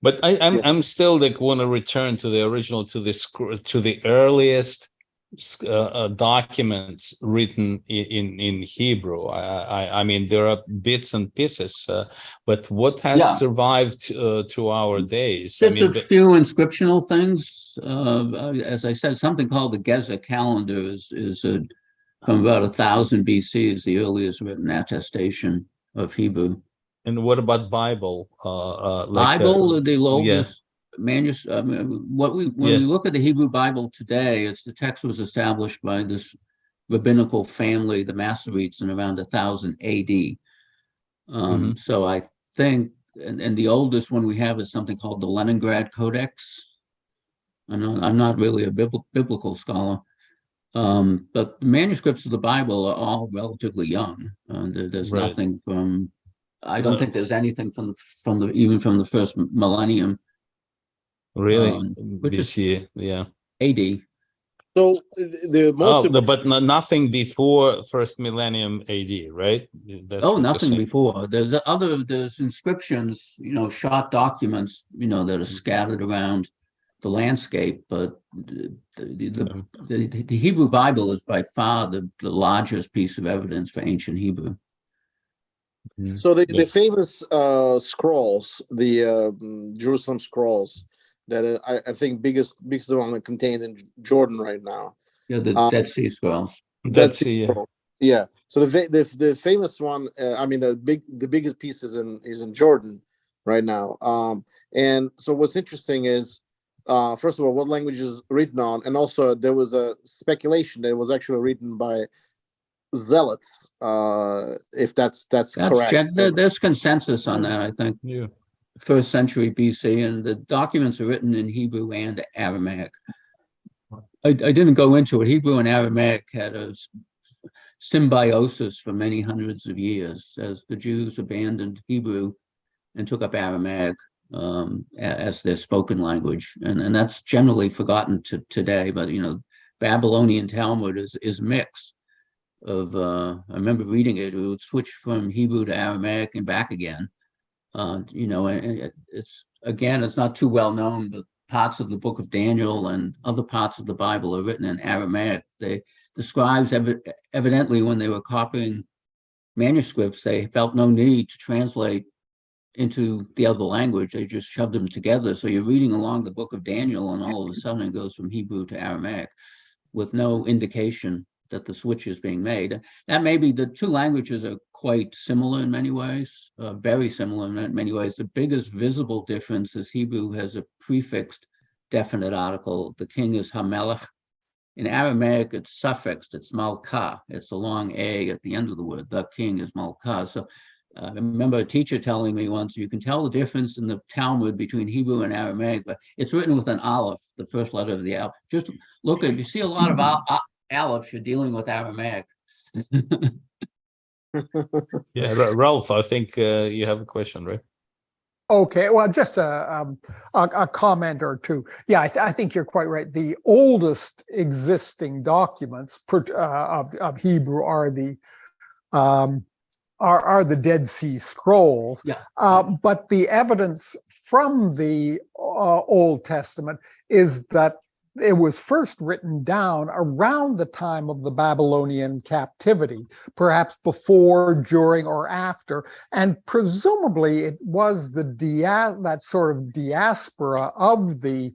Speaker 3: But I'm still like want to return to the original, to the earliest documents written in Hebrew. I mean, there are bits and pieces, but what has
Speaker 1: Yeah.
Speaker 3: survived to our days?
Speaker 1: Just
Speaker 3: I mean,
Speaker 1: a few inscriptional things. As I said, something called the Gezer calendar is from about 1000 BC is the earliest written attestation of Hebrew.
Speaker 3: and what about Bible?
Speaker 1: Bible, the
Speaker 3: yeah.
Speaker 1: oldest manuscript. When we look at the Hebrew Bible today, the text was established by this rabbinical family, the Masoretes, in around 1000 AD. So I think, and the oldest one we have is something called the Leningrad Codex. I'm not really a biblical scholar, but the manuscripts of the Bible are all relatively young. There's
Speaker 3: Right.
Speaker 1: nothing from. I don't think there's anything from even from the first millennium.
Speaker 3: Really,
Speaker 1: Which is
Speaker 3: BC, yeah.
Speaker 1: AD.
Speaker 4: So the most
Speaker 3: But nothing before first millennium AD, right? That's what you're
Speaker 1: Nothing
Speaker 3: saying.
Speaker 1: before. There's inscriptions, short documents, that are scattered around the landscape, but the Hebrew Bible is by far the largest piece of evidence for ancient Hebrew.
Speaker 4: So the famous scrolls, the Jerusalem scrolls, that I think biggest one contained in Jordan right now.
Speaker 1: Yeah, the Dead Sea Scrolls.
Speaker 3: Dead Sea, yeah.
Speaker 4: Yeah. So the famous one, I mean the biggest piece is in Jordan right now. And so what's interesting is, first of all, what language is written on, and also there was a speculation that it was actually written by zealots, if that's correct.
Speaker 1: There's consensus on that, I think.
Speaker 3: Yeah.
Speaker 1: First century BC, and the documents are written in Hebrew and Aramaic. I didn't go into it. Hebrew and Aramaic had a symbiosis for many hundreds of years as the Jews abandoned Hebrew and took up Aramaic as their spoken language, and that's generally forgotten today. But Babylonian Talmud is mixed. I remember reading it. It would switch from Hebrew to Aramaic and back again. And it's not too well known, but parts of the book of Daniel and other parts of the Bible are written in Aramaic. The scribes evidently, when they were copying manuscripts, they felt no need to translate into the other language. They just shoved them together. So you're reading along the book of Daniel, and all of a sudden it goes from Hebrew to Aramaic with no indication that the switch is being made. That maybe the two languages are quite similar in many ways, very similar in many ways. The biggest visible difference is Hebrew has a prefixed definite article. The king is Hamelech. In Aramaic, it's suffixed, it's Malkah. It's a long A at the end of the word. The king is Malkah. So I remember a teacher telling me once, you can tell the difference in the Talmud between Hebrew and Aramaic, but it's written with an aleph, the first letter of the alphabet. Just look, if you see a lot of alephs, you're dealing with Aramaic.
Speaker 3: Yeah, Ralph, I think you have a question, right?
Speaker 2: Okay, well, just a comment or two. Yeah, I think you're quite right. The oldest existing documents of Hebrew are the Dead Sea Scrolls.
Speaker 1: Yeah.
Speaker 2: But the evidence from the Old Testament is that it was first written down around the time of the Babylonian captivity, perhaps before, during, or after, and presumably it was that sort of diaspora of the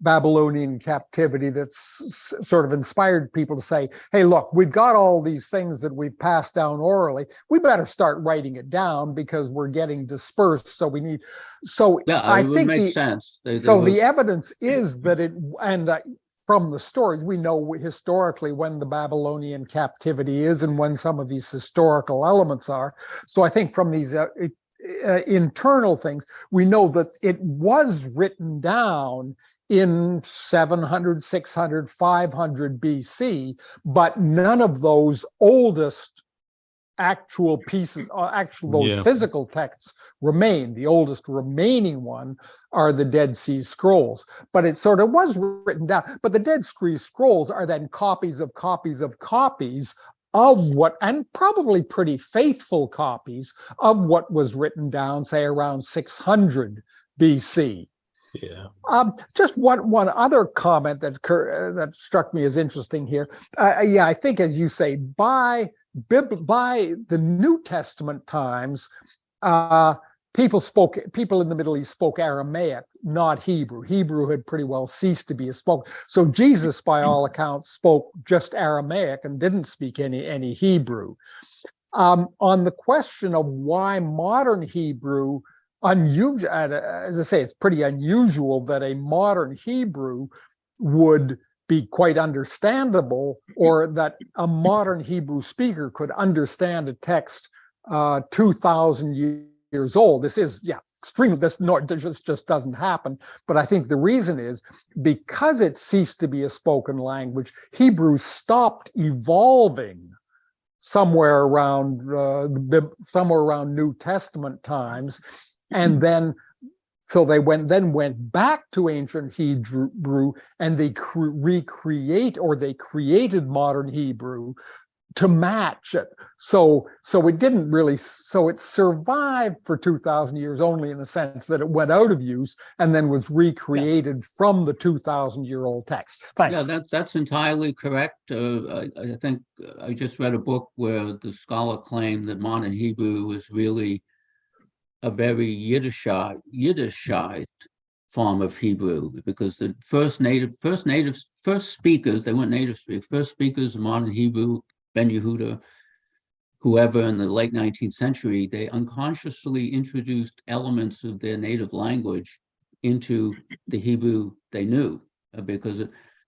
Speaker 2: Babylonian captivity that's sort of inspired people to say, hey, look, we've got all these things that we've passed down orally. We better start writing it down because we're getting dispersed. So we need, so
Speaker 1: Yeah,
Speaker 2: I
Speaker 1: it would
Speaker 2: think
Speaker 1: make sense.
Speaker 2: the evidence is that from the stories, we know historically when the Babylonian captivity is and when some of these historical elements are. So I think from these internal things, we know that it was written down in 700, 600, 500 BC, but none of those oldest actual pieces, those physical texts remain. The oldest remaining one are the Dead Sea Scrolls, but it sort of was written down. But the Dead Sea Scrolls are then copies of copies of copies of what, and probably pretty faithful copies of what was written down, say around 600 BC.
Speaker 3: Yeah.
Speaker 2: Just one other comment that struck me as interesting here. Yeah, I think, as you say, by the New Testament times, people in the Middle East spoke Aramaic, not Hebrew. Hebrew had pretty well ceased to be spoken. So Jesus, by all accounts, spoke just Aramaic and didn't speak any Hebrew. On the question of why modern Hebrew, unusual, as I say, it's pretty unusual that a modern Hebrew would be quite understandable, or that a modern Hebrew speaker could understand a text 2,000 years old. This is, extremely, this just doesn't happen. But I think the reason is because it ceased to be a spoken language, Hebrew stopped evolving somewhere around New Testament times, and then so they went back to ancient Hebrew, and they created modern Hebrew to match it. So it didn't really, so it survived for 2,000 years only in the sense that it went out of use and then was recreated from the 2,000-year-old text. Thanks.
Speaker 1: Yeah, that's entirely correct. I think I just read a book where the scholar claimed that modern Hebrew is really a very Yiddishized form of Hebrew, because the first speakers, they weren't native speakers, first speakers of modern Hebrew, Ben Yehuda, whoever in the late 19th century, they unconsciously introduced elements of their native language into the Hebrew they knew, because,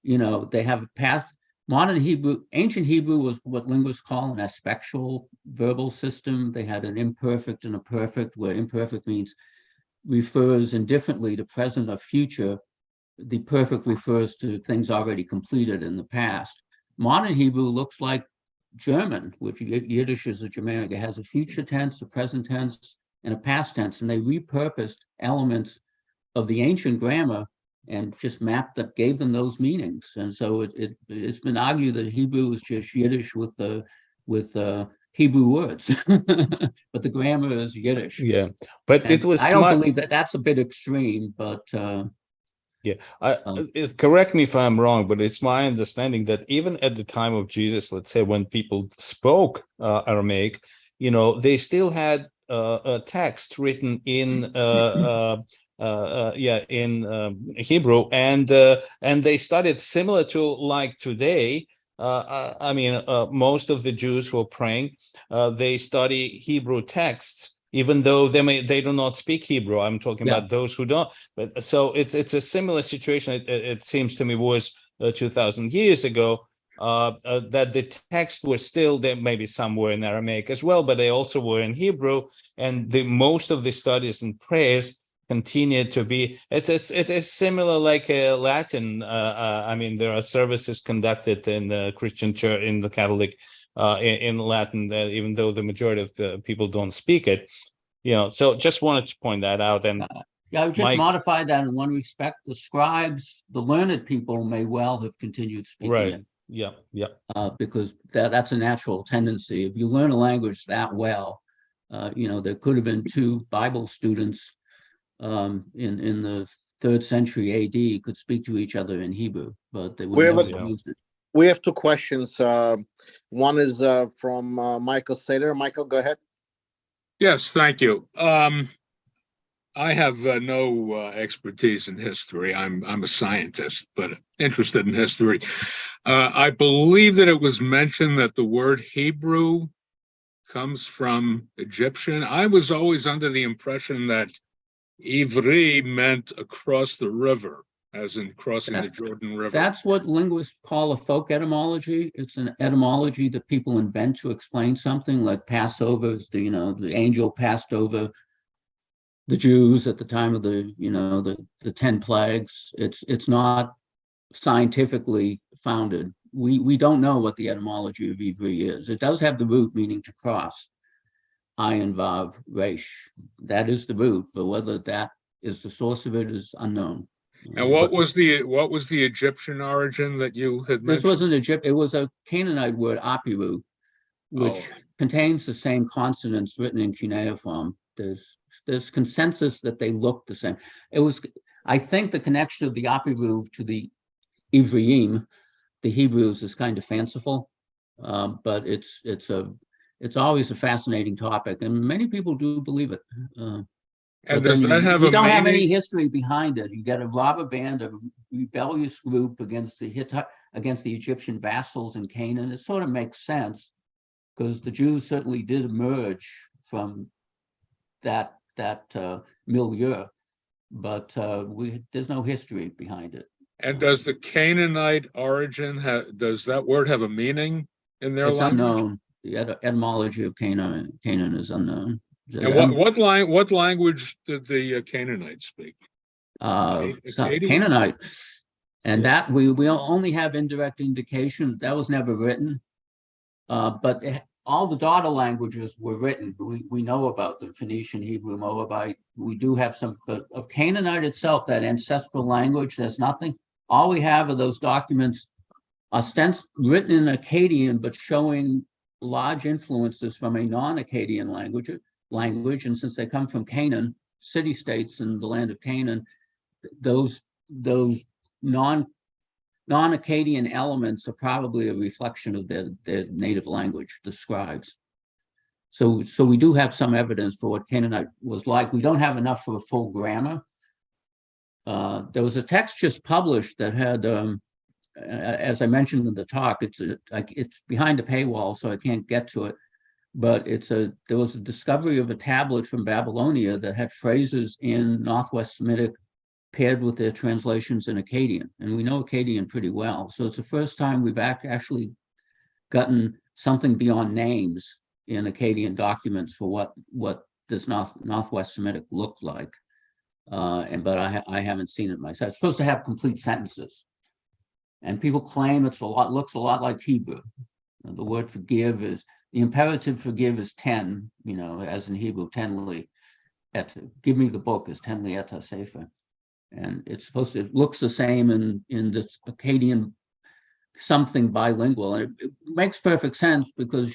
Speaker 1: they have past modern Hebrew. Ancient Hebrew was what linguists call an aspectual verbal system. They had an imperfect and a perfect, where imperfect means refers indifferently to present or future. The perfect refers to things already completed in the past. Modern Hebrew looks like German, which Yiddish is a Germanic. It has a future tense, a present tense, and a past tense, and they repurposed elements of the ancient grammar and just gave them those meanings. And so it's been argued that Hebrew is just Yiddish with Hebrew words, but the grammar is Yiddish.
Speaker 3: Yeah, but
Speaker 1: And
Speaker 3: it was
Speaker 1: I don't believe that that's a bit extreme, but
Speaker 3: correct me if I'm wrong, but it's my understanding that even at the time of Jesus, let's say when people spoke Aramaic, they still had a text written in Hebrew, and they studied similar to like today. Most of the Jews who are praying, they study Hebrew texts, even though they do not speak Hebrew. I'm talking about those who don't. But so it's a similar situation. It seems to me was 2,000 years ago, that the text was still there, maybe somewhere in Aramaic as well, but they also were in Hebrew, and most of the studies and prayers continued to be. It is similar like Latin. There are services conducted in the Christian church, in the Catholic, in Latin, even though the majority of the people don't speak it. So just wanted to point that out. And
Speaker 1: I would just modify that in one respect. The scribes, the learned people, may well have continued speaking it.
Speaker 3: Yeah.
Speaker 1: Because that's a natural tendency. If you learn a language that well, there could have been two Bible students in the 3rd century AD could speak to each other in Hebrew, but they would never have used it.
Speaker 4: We have two questions. One is from Michael Saylor. Michael, go ahead.
Speaker 7: Yes, thank you. I have no expertise in history. I'm a scientist, but interested in history. I believe that it was mentioned that the word Hebrew comes from Egyptian. I was always under the impression that Ivri meant across the river, as in crossing the Jordan River.
Speaker 1: That's what linguists call a folk etymology. It's an etymology that people invent to explain something, like Passover is the angel passed over the Jews at the time of the 10 plagues. It's not scientifically founded. We don't know what the etymology of Ivri is. It does have the root meaning to cross. Ayin Vav Resh. That is the root, but whether that is the source of it is unknown.
Speaker 7: And what was the Egyptian origin that you had mentioned?
Speaker 1: This wasn't Egypt. It was a Canaanite word, Apiru, which contains the same consonants written in cuneiform. There's there's consensus that they look the same. It was, I think, the connection of the Apiruv to the Ivriim, the Hebrews, is kind of fanciful, but it's always a fascinating topic, and many people do believe it.
Speaker 7: And
Speaker 1: But
Speaker 7: does
Speaker 1: then
Speaker 7: that have
Speaker 1: you
Speaker 7: a
Speaker 1: don't have any
Speaker 7: meaning?
Speaker 1: history behind it. You get a robber band, a rebellious group against the Egyptian vassals in Canaan. It sort of makes sense because the Jews certainly did emerge from that milieu, but there's no history behind it.
Speaker 7: And does the Canaanite origin does that word have a meaning in their
Speaker 1: It's
Speaker 7: language?
Speaker 1: unknown. The etymology of Canaan is unknown.
Speaker 7: And what language did the Canaanites speak? Akkadian?
Speaker 1: Canaanite, and
Speaker 7: Yeah.
Speaker 1: that we only have indirect indications. That was never written, but all the daughter languages were written. We know about the Phoenician, Hebrew, Moabite. We do have some of Canaanite itself, that ancestral language. There's nothing. All we have are those documents, written in Akkadian, but showing large influences from a non-Akkadian language. And since they come from Canaan, city-states in the land of Canaan, those non-Akkadian elements are probably a reflection of their native language, the scribes. So we do have some evidence for what Canaanite was like. We don't have enough for a full grammar. There was a text just published that had, as I mentioned in the talk, it's behind a paywall, so I can't get to it. But there was a discovery of a tablet from Babylonia that had phrases in Northwest Semitic paired with their translations in Akkadian, and we know Akkadian pretty well. So it's the first time we've actually gotten something beyond names in Akkadian documents for what this Northwest Semitic looked like. But I haven't seen it myself. It's supposed to have complete sentences, and people claim looks a lot like Hebrew. The word forgive is, the imperative forgive is 10, as in Hebrew, 10 li et. Give me the book is 10 li et sefer. And it looks the same in this Akkadian something bilingual. And it makes perfect sense because,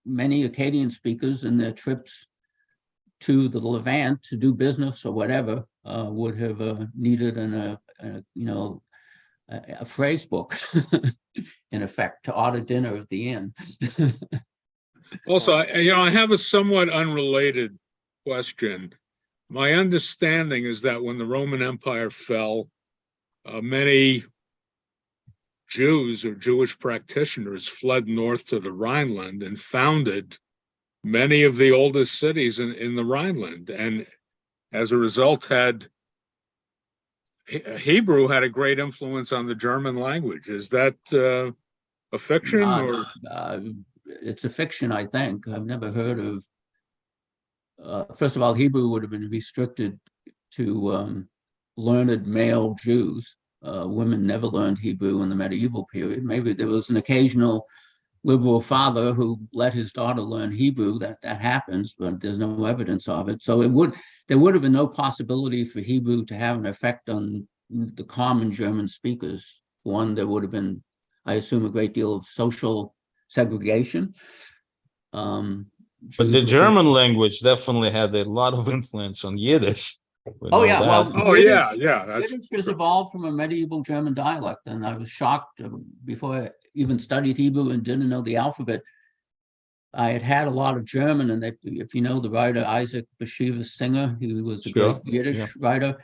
Speaker 1: many Akkadian speakers in their trips to the Levant to do business or whatever would have needed a phrase book, in effect, to order dinner at the inn.
Speaker 7: Also, I have a somewhat unrelated question. My understanding is that when the Roman Empire fell, many Jews or Jewish practitioners fled north to the Rhineland and founded many of the oldest cities in the Rhineland. And as a result, Hebrew had a great influence on the German language. Is that a fiction? Or
Speaker 1: it's a fiction, I think. I've never heard of. First of all, Hebrew would have been restricted to learned male Jews. Women never learned Hebrew in the medieval period. Maybe there was an occasional liberal father who let his daughter learn Hebrew. That happens, but there's no evidence of it. So there would have been no possibility for Hebrew to have an effect on the common German speakers. One, there would have been, I assume, a great deal of social segregation.
Speaker 3: But the German language definitely had a lot of influence on Yiddish.
Speaker 1: Oh yeah, well, Yiddish,
Speaker 7: that's
Speaker 1: Yiddish is evolved from a medieval German dialect, and I was shocked before I even studied Hebrew and didn't know the alphabet. I had a lot of German, and if you know the writer Isaac Bashevis Singer, he was a great Yiddish writer.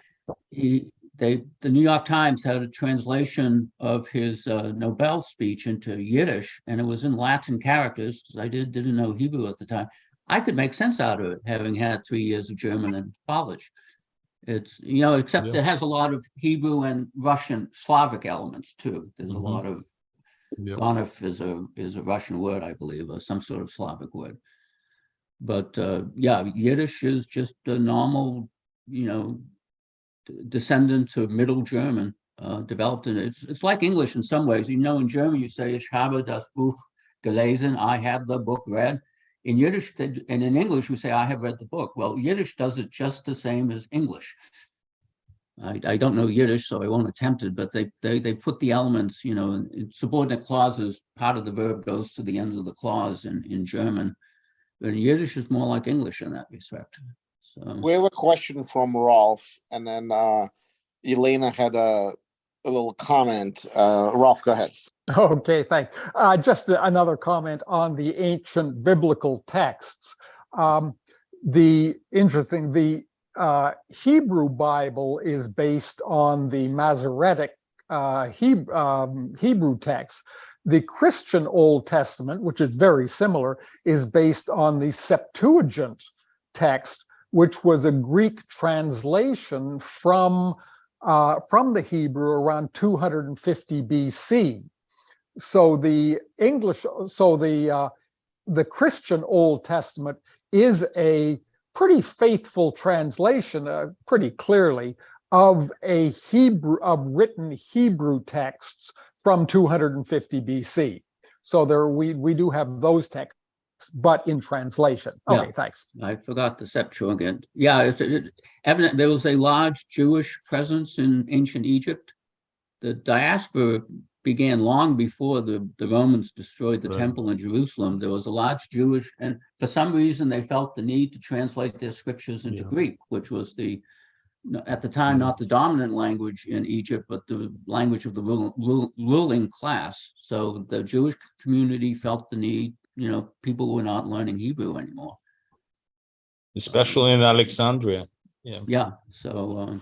Speaker 1: The New York Times had a translation of his Nobel speech into Yiddish, and it was in Latin characters because I didn't know Hebrew at the time. I could make sense out of it, having had 3 years of German in college. It's, except it has a lot of Hebrew and Russian, Slavic elements too. There's a lot of, Gonif is a Russian word, I believe, or some sort of Slavic word. But Yiddish is just a normal, descendant of Middle German, developed in it. It's like English in some ways. In German you say, ich habe das Buch gelesen, I have the book read. In Yiddish, and in English, we say, I have read the book. Well, Yiddish does it just the same as English. I don't know Yiddish, so I won't attempt it, but they put the elements, in subordinate clauses, part of the verb goes to the end of the clause in German. But Yiddish is more like English in that respect. So,
Speaker 4: We have a question from Rolf, and then Elena had a little comment. Rolf, go ahead.
Speaker 2: Okay, thanks. Just another comment on the ancient biblical texts. The Hebrew Bible is based on the Masoretic Hebrew text. The Christian Old Testament, which is very similar, is based on the Septuagint text, which was a Greek translation from the Hebrew around 250 BC. So the Christian Old Testament is a pretty faithful translation, pretty clearly, of written Hebrew texts from 250 BC. So we do have those texts, but in translation. Okay,
Speaker 1: Yeah.
Speaker 2: thanks.
Speaker 1: I forgot the Septuagint. Yeah, evident there was a large Jewish presence in ancient Egypt. The diaspora began long before the Romans destroyed the
Speaker 3: Right.
Speaker 1: temple in Jerusalem. There was a large Jewish, and for some reason they felt the need to translate their scriptures into
Speaker 3: Yeah.
Speaker 1: Greek, which was at the time not the dominant language in Egypt, but the language of the ruling class. So the Jewish community felt the need. People were not learning Hebrew anymore.
Speaker 3: Especially in Alexandria. Yeah.
Speaker 1: Yeah. So,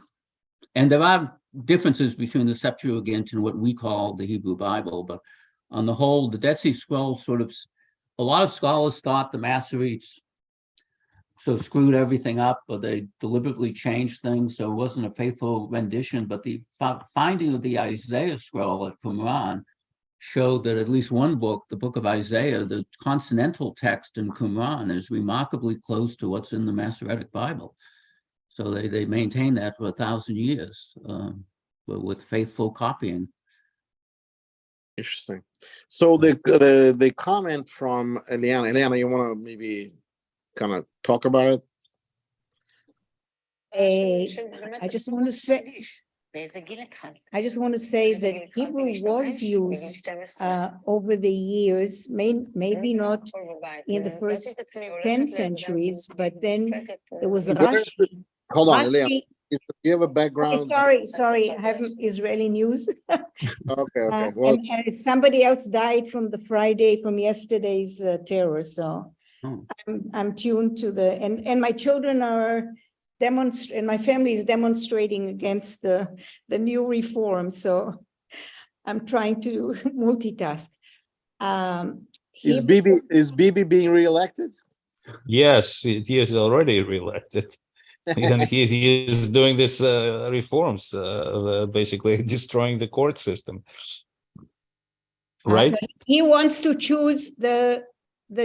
Speaker 1: and there are differences between the Septuagint and what we call the Hebrew Bible, but on the whole, the Dead Sea Scrolls a lot of scholars thought the Masoretes screwed everything up, or they deliberately changed things, so it wasn't a faithful rendition. But the finding of the Isaiah scroll at Qumran showed that at least one book, the book of Isaiah, the consonantal text in Qumran, is remarkably close to what's in the Masoretic Bible. So they maintained that for 1,000 years with faithful copying.
Speaker 4: Interesting. So the comment from Eliana, you want to maybe kind of talk about it?
Speaker 5: I just want to say that Hebrew was used over the years, maybe not in the first 10 centuries, but then there was Rashi.
Speaker 4: Hold on,
Speaker 5: Rashi.
Speaker 4: Eliana. Do you have a
Speaker 5: Oh,
Speaker 4: background?
Speaker 5: sorry, I have Israeli news.
Speaker 4: Okay. Well,
Speaker 5: And somebody else died from yesterday's terror, so
Speaker 1: Oh.
Speaker 5: I'm tuned to and my children are and my family is demonstrating against the new reform, so I'm trying to multitask.
Speaker 4: is Bibi being reelected?
Speaker 3: Yes, he is already reelected. And he is doing this reforms, basically destroying the court system. Right?
Speaker 5: He wants to choose the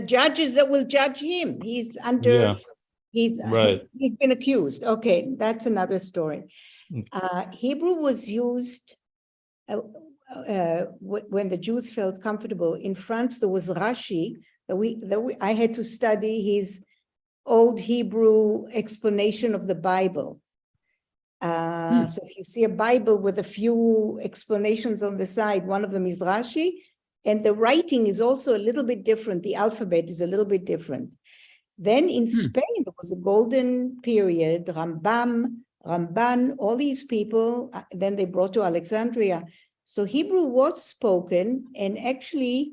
Speaker 5: judges that will judge him. He's under.
Speaker 3: Yeah. Right.
Speaker 5: He's been accused. Okay, that's another story. Hebrew was used when the Jews felt comfortable. In France, there was Rashi I had to study his old Hebrew explanation of the Bible. So if you see a Bible with a few explanations on the side, one of them is Rashi, and the writing is also a little bit different. The alphabet is a little bit different. Then in Spain, there was a golden period, Ramban, all these people, then they brought to Alexandria. So Hebrew was spoken, and actually,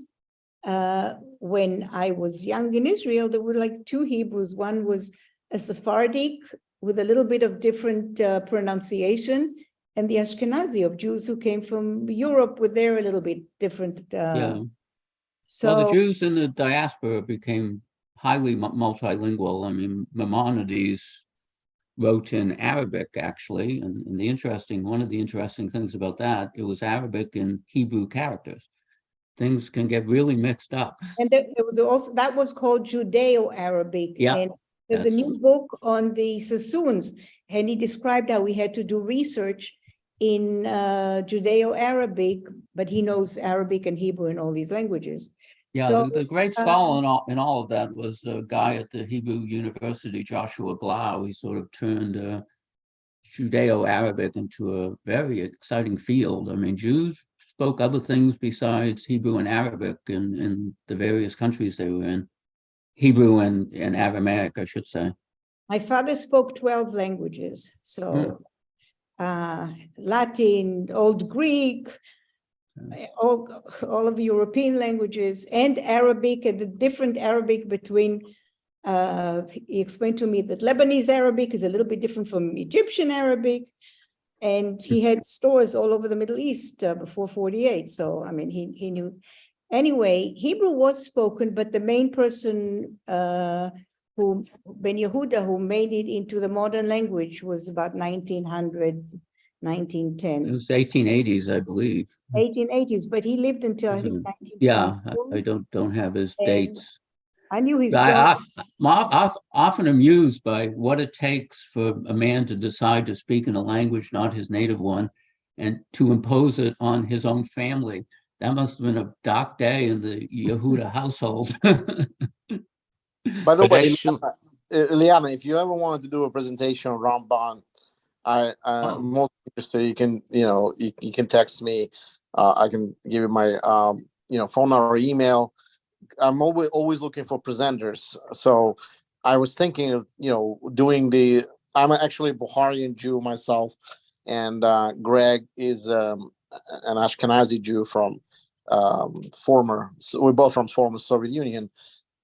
Speaker 5: when I was young in Israel, there were like two Hebrews. One was a Sephardic with a little bit of different pronunciation, and the Ashkenazi of Jews who came from Europe with their a little bit different.
Speaker 1: So the Jews in the diaspora became highly multilingual. I mean, Maimonides wrote in Arabic, actually, and one of the interesting things about that, it was Arabic and Hebrew characters. Things can get really mixed up.
Speaker 5: And there was also, that was called Judeo-Arabic.
Speaker 1: Yeah.
Speaker 5: And there's a new book on the Sassoons, and he described how we had to do research in Judeo-Arabic, but he knows Arabic and Hebrew and all these languages.
Speaker 1: Yeah,
Speaker 5: So,
Speaker 1: the great scholar in all of that was a guy at the Hebrew University, Joshua Blau. He sort of turned Judeo-Arabic into a very exciting field. I mean, Jews spoke other things besides Hebrew and Arabic in the various countries they were in. Hebrew and Aramaic, I should say.
Speaker 5: My father spoke 12 languages, so Latin, Old Greek, all of European languages, and Arabic, and the different Arabic between. He explained to me that Lebanese Arabic is a little bit different from Egyptian Arabic, and he had stores all over the Middle East before 48. So I mean, he knew. Anyway, Hebrew was spoken, but the main person who Ben Yehuda, who made it into the modern language, was about 1900, 1910.
Speaker 1: It was 1880s, I believe.
Speaker 5: 1880s, but he lived until I think 1922.
Speaker 1: Yeah, I don't have his
Speaker 5: And
Speaker 1: dates.
Speaker 5: I knew his
Speaker 1: I'm
Speaker 5: daughter.
Speaker 1: often amused by what it takes for a man to decide to speak in a language not his native one and to impose it on his own family. That must have been a dark day in the Yehuda household.
Speaker 4: By the
Speaker 3: But
Speaker 4: way,
Speaker 3: actually-
Speaker 4: Liana, if you ever wanted to do a presentation on Ramban, I'm
Speaker 1: Oh.
Speaker 4: most interested. You can, you can text me. I can give you my, phone number or email. I'm always looking for presenters. So I was thinking of, doing I'm actually a Bukharian Jew myself, and Greg is an Ashkenazi Jew from we're both from former Soviet Union.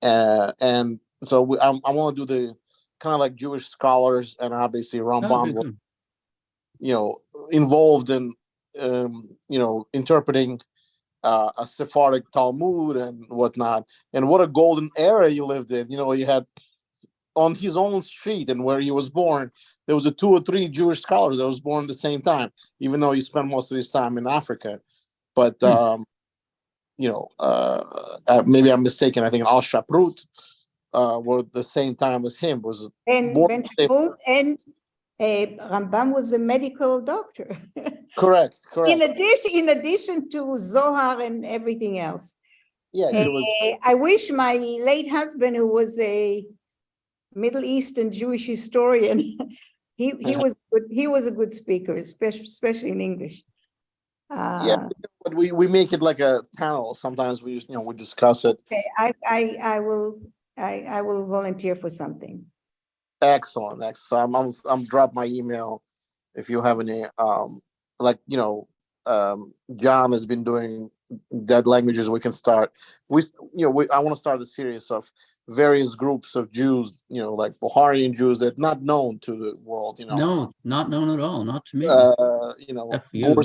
Speaker 4: And so I want to do the kind of like Jewish scholars, and obviously Ramban was, involved in, interpreting a Sephardic Talmud and whatnot. And what a golden era you lived in. You had on his own street and where he was born, there was 2 or 3 Jewish scholars that was born at the same time, even though he spent most of his time in Africa. But maybe I'm mistaken. I think Al Shaprut were the same time as him. Was
Speaker 5: And
Speaker 4: born
Speaker 5: Ben
Speaker 4: the same-
Speaker 5: Shaprut and Rambam was a medical doctor.
Speaker 4: Correct.
Speaker 5: In addition to Zohar and everything else.
Speaker 4: Yeah, it was.
Speaker 5: I wish my late husband, who was a Middle Eastern Jewish historian, he was a good speaker, especially in English.
Speaker 4: But we make it like a panel. Sometimes we just, we discuss it.
Speaker 5: Okay, I will volunteer for something.
Speaker 4: Excellent. I'm drop my email if you have any. John has been doing dead languages. We can start. I want to start a series of various groups of Jews. Like Bukharian Jews that not known to the world.
Speaker 1: No, not known at all. Not to me. F you.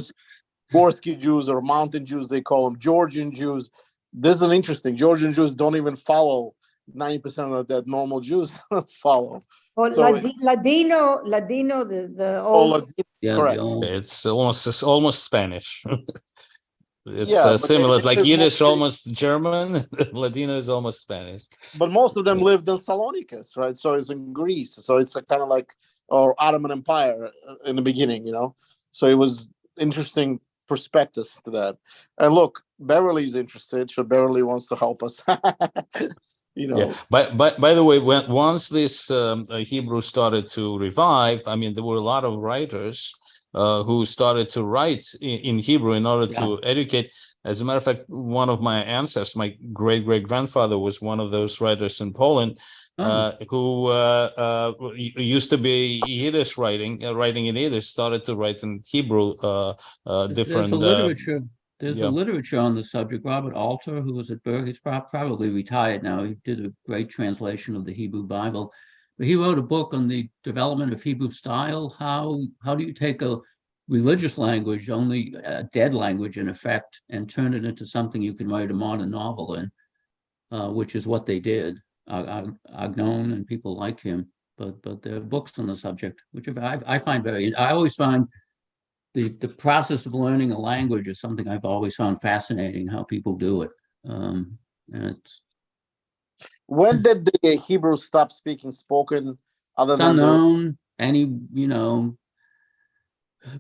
Speaker 4: Gorsky Jews or Mountain Jews, they call them Georgian Jews. This is interesting. Georgian Jews don't even follow 90% of that normal Jews follow.
Speaker 5: Or Ladino, the old.
Speaker 1: Yeah,
Speaker 4: correct.
Speaker 3: It's almost Spanish. It's
Speaker 4: Yeah,
Speaker 3: similar,
Speaker 4: they
Speaker 3: like
Speaker 4: live
Speaker 3: Yiddish,
Speaker 4: mostly-
Speaker 3: almost German. Ladino is almost Spanish.
Speaker 4: But most of them lived in Salonicus, right? So it's in Greece. So it's kind of like, or Ottoman Empire in the beginning, So it was interesting perspectives to that. And look, Beverly's interested. So Beverly wants to help us.
Speaker 3: Yeah. But by the way, once this Hebrew started to revive, I mean, there were a lot of writers who started to write in Hebrew in order to educate. As a matter of fact, one of my ancestors, my great-great-grandfather, was one of those writers in Poland who used to be Yiddish writing in Yiddish, started to write in Hebrew different.
Speaker 1: There's a literature. There's a literature on the subject. Robert Alter, who was at Berkeley, he's probably retired now. He did a great translation of the Hebrew Bible. But he wrote a book on the development of Hebrew style. How do you take a religious language, only a dead language in effect, and turn it into something you can write a modern novel in, which is what they did. Agnon and people like him. But there are books on the subject, which I find I always find the process of learning a language is something I've always found fascinating, how people do it. And it's
Speaker 4: when did the Hebrew stop speaking spoken? Other than
Speaker 1: unknown,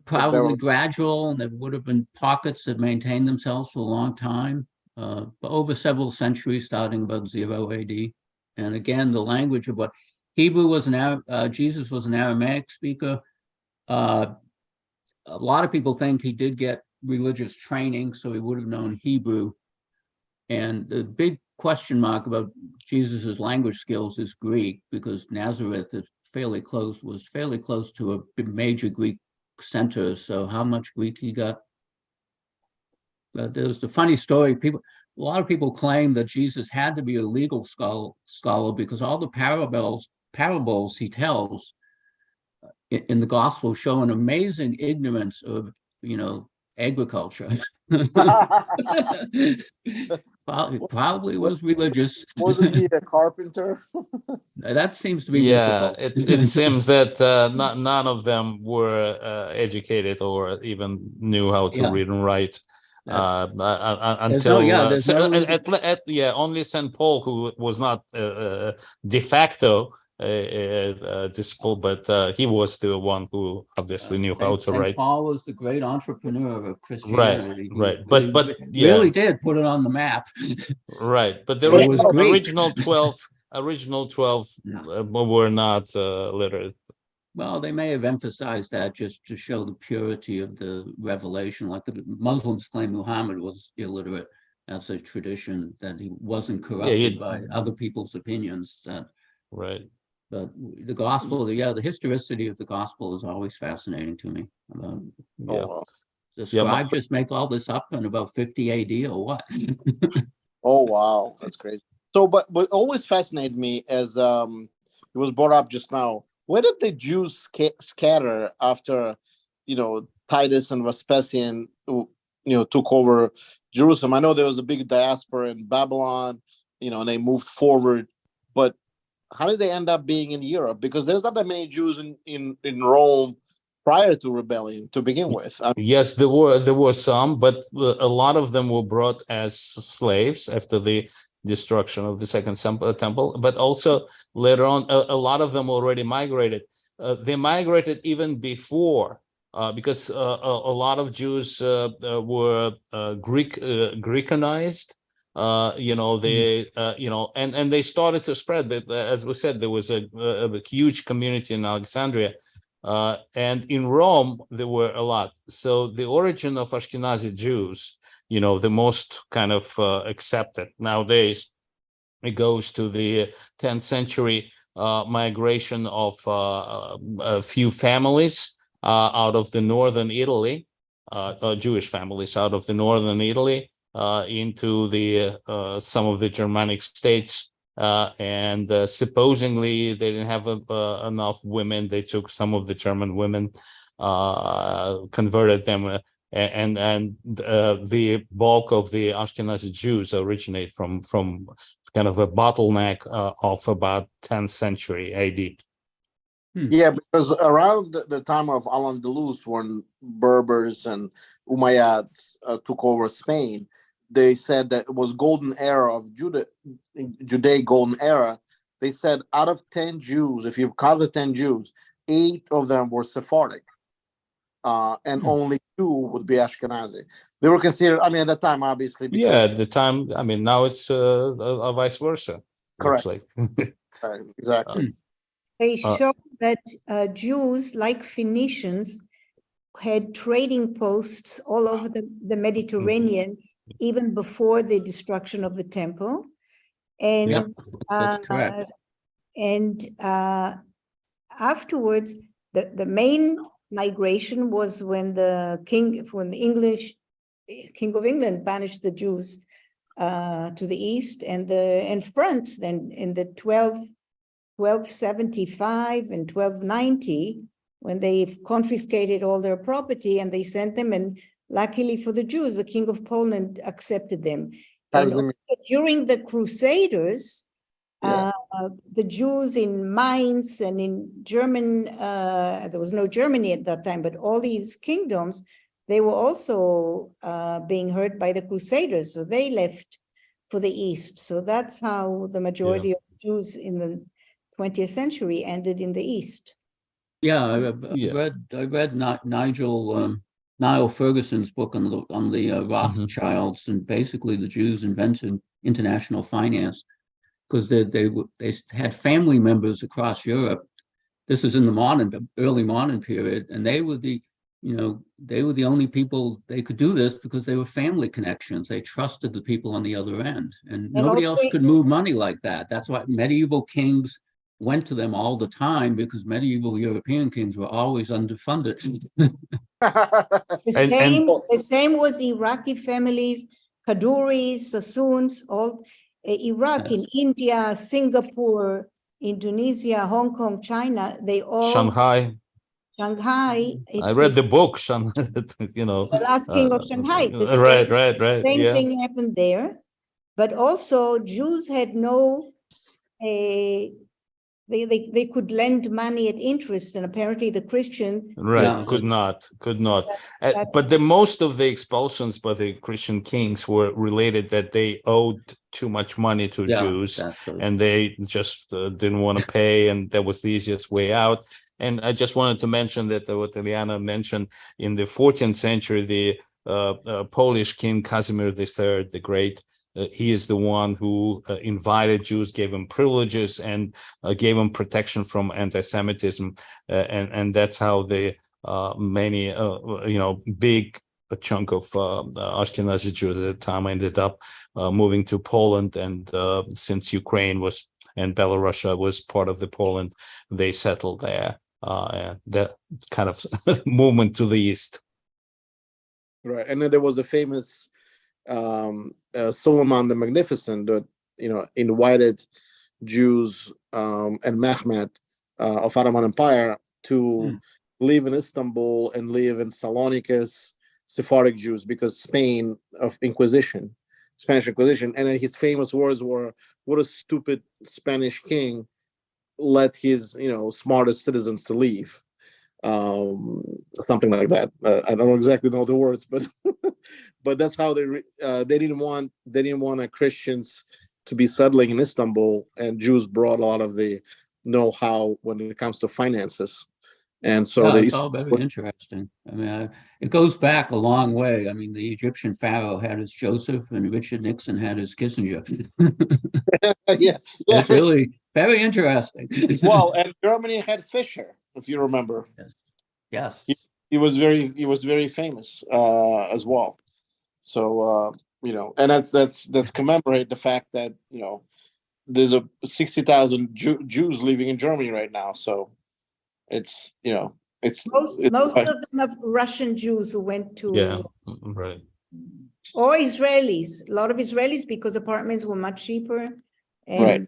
Speaker 1: probably gradual, and there would have been pockets that maintained themselves for a long time, but over several centuries, starting about 0 AD. And again, the language of what Hebrew was Jesus was an Aramaic speaker. A lot of people think he did get religious training, so he would have known Hebrew. And the big question mark about Jesus's language skills is Greek, because Nazareth is fairly close to a major Greek center. So how much Greek he got? There's the funny story. A lot of people claim that Jesus had to be a legal scholar because all the parables he tells in the gospel show an amazing ignorance of, agriculture. Probably was religious.
Speaker 4: Wasn't he a carpenter?
Speaker 1: That seems to be
Speaker 3: Yeah,
Speaker 1: difficult.
Speaker 3: it seems that none of them were educated or even knew how to
Speaker 1: Yeah.
Speaker 3: read and write.
Speaker 1: There's
Speaker 3: Until
Speaker 1: no-
Speaker 3: only St. Paul, who was not de facto disciple, but he was the one who obviously knew how to
Speaker 1: Saint
Speaker 3: write.
Speaker 1: Paul was the great entrepreneur of Christianity. He
Speaker 3: right. But
Speaker 1: really did put it on the map.
Speaker 3: Right, but the
Speaker 1: It was Greek.
Speaker 3: original 12 were not literate.
Speaker 1: Well, they may have emphasized that just to show the purity of the revelation. Like the Muslims claim Muhammad was illiterate. That's a tradition, that he wasn't corrupted by other people's opinions.
Speaker 3: Right.
Speaker 1: But the gospel, the historicity of the gospel is always fascinating to me.
Speaker 3: Yeah.
Speaker 1: The scribe just make all this up in about 50 AD or what?
Speaker 4: Oh wow, that's crazy. So, but what always fascinated me, as it was brought up just now, where did the Jews scatter after, Titus and Vespasian, took over Jerusalem? I know there was a big diaspora in Babylon, and they moved forward, but how did they end up being in Europe? Because there's not that many Jews in Rome prior to rebellion to begin with.
Speaker 3: Yes, there were some, but a lot of them were brought as slaves after the destruction of the second temple. But also later on, a lot of them already migrated. They migrated even before, because a lot of Jews were Greekanized. And they started to spread. But as we said, there was a huge community in Alexandria. And in Rome, there were a lot. So the origin of Ashkenazi Jews, the most kind of accepted nowadays, it goes to the 10th century migration of a few families out of the northern Italy, Jewish families out of the northern Italy into the some of the Germanic states. And supposedly they didn't have enough women. They took some of the German women, converted them, and the bulk of the Ashkenazi Jews originate from kind of a bottleneck of about 10th century AD.
Speaker 4: Yeah, because around the time of Al-Andalus, when Berbers and Umayyads took over Spain, they said that it was golden era of Judaic golden era. They said out of 10 Jews, if you count the 10 Jews, 8 of them were Sephardic, and only 2 would be Ashkenazi. They were considered, at the time, obviously.
Speaker 3: At the time, now it's vice versa.
Speaker 4: Correct.
Speaker 3: Like.
Speaker 4: Right, exactly.
Speaker 5: They show that Jews, like Phoenicians, had trading posts all over the Mediterranean, even before the destruction of the temple. And
Speaker 1: that's correct.
Speaker 5: Afterwards, the main migration was when the king of England banished the Jews to the east, and France then in the 1275 and 1290, when they confiscated all their property and they sent them, and luckily for the Jews, the King of Poland accepted them. And during the Crusaders, the Jews in Mainz and in German, there was no Germany at that time, but all these kingdoms, they were also being hurt by the Crusaders. So they left for the East. So that's how the majority of Jews in the 20th century ended in the East.
Speaker 1: Yeah, I read Niall Ferguson's book on the Rothschilds, and basically the Jews invented international finance because they had family members across Europe. This is in the early modern period, and they were the only people they could do this because they were family connections. They trusted the people on the other end, and nobody else could move money like that. That's why medieval kings went to them all the time because medieval European kings were always underfunded.
Speaker 5: The same was Iraqi families, Kaduris, Sassoons, all Iraq, in India, Singapore, Indonesia, Hong Kong, China, they all
Speaker 3: Shanghai.
Speaker 5: Shanghai.
Speaker 3: I read the book, Shanghai, you know.
Speaker 5: The Last King of Shanghai. The
Speaker 3: Right.
Speaker 5: same
Speaker 3: Yeah.
Speaker 5: thing happened there, but also Jews had no they could lend money at interest, and apparently the Christian
Speaker 3: Right,
Speaker 1: Yeah,
Speaker 3: could not.
Speaker 5: that's-
Speaker 3: But the most of the expulsions by the Christian kings were related that they owed too much money to
Speaker 1: yeah,
Speaker 3: Jews,
Speaker 1: that's the-
Speaker 3: and they just didn't want to pay, and that was the easiest way out. And I just wanted to mention that what Eliana mentioned, in the 14th century, the Polish king Casimir III, the Great, he is the one who invited Jews, gave them privileges, and gave them protection from anti-Semitism, and that's how the many big chunk of Ashkenazi Jews at the time ended up moving to Poland, and since Ukraine was and Belarus was part of the Poland, they settled there. And that kind of movement to the east.
Speaker 4: Right, and then there was the famous Solomon the Magnificent that invited Jews and Mehmed of Ottoman Empire to live in Istanbul and live in Salonikis, Sephardic Jews, because Spain of Spanish Inquisition, and then his famous words were, "What a stupid Spanish king let his smartest citizens to leave." Something like that. I don't exactly know the words, but but that's how they didn't want Christians to be settling in Istanbul, and Jews brought a lot of the know-how when it comes to finances, and so
Speaker 1: yeah, it's all very interesting. I mean, it goes back a long way. I mean, the Egyptian pharaoh had his Joseph, and Richard Nixon had his Kissinger.
Speaker 4: yeah,
Speaker 1: It's really very interesting.
Speaker 4: Well, and Germany had Fisher, if you remember.
Speaker 1: Yes.
Speaker 4: He was very famous as well. So and that's commemorate the fact that there's a 60,000 Jews living in Germany right now. So it's
Speaker 5: most of them are Russian Jews who went to
Speaker 3: Right.
Speaker 5: or Israelis. A lot of Israelis, because apartments were much cheaper, and
Speaker 4: right.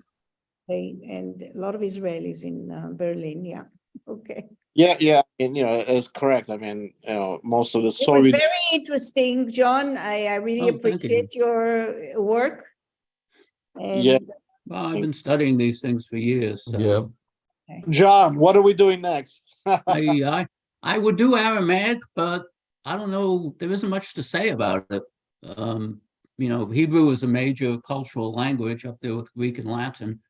Speaker 5: And a lot of Israelis in Berlin. Yeah. Okay.
Speaker 4: Yeah, and it's correct. I mean, most of the
Speaker 5: It was
Speaker 4: Soviet.
Speaker 5: very interesting, John. I really appreciate your work. And
Speaker 4: Yeah.
Speaker 1: Well, I've been studying these things for years. So
Speaker 3: Yeah.
Speaker 4: John, what are we doing next?
Speaker 1: I would do Aramaic, but I don't know. There isn't much to say about it. Hebrew is a major cultural language up there with Greek and Latin.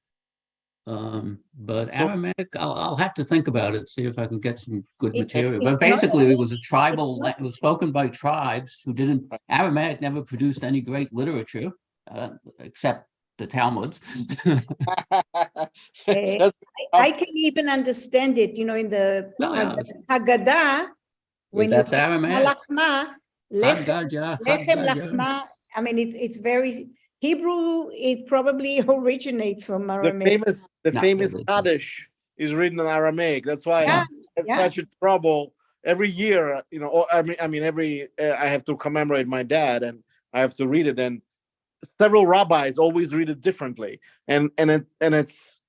Speaker 1: But Aramaic, I'll have to think about it, see if I can get some good material. But basically, it was a tribal, it was spoken by tribes who didn't, Aramaic never produced any great literature, except the Talmuds.
Speaker 5: I can even understand it, in the Haggadah, when
Speaker 1: that's Aramaic.
Speaker 5: Lechem lachma. I mean, it's very Hebrew. It probably originates from Aramaic.
Speaker 4: The famous Kaddish is written in Aramaic. That's why it's such a trouble every year. I have to commemorate my dad, and I have to read it. And several rabbis always read it differently, and it's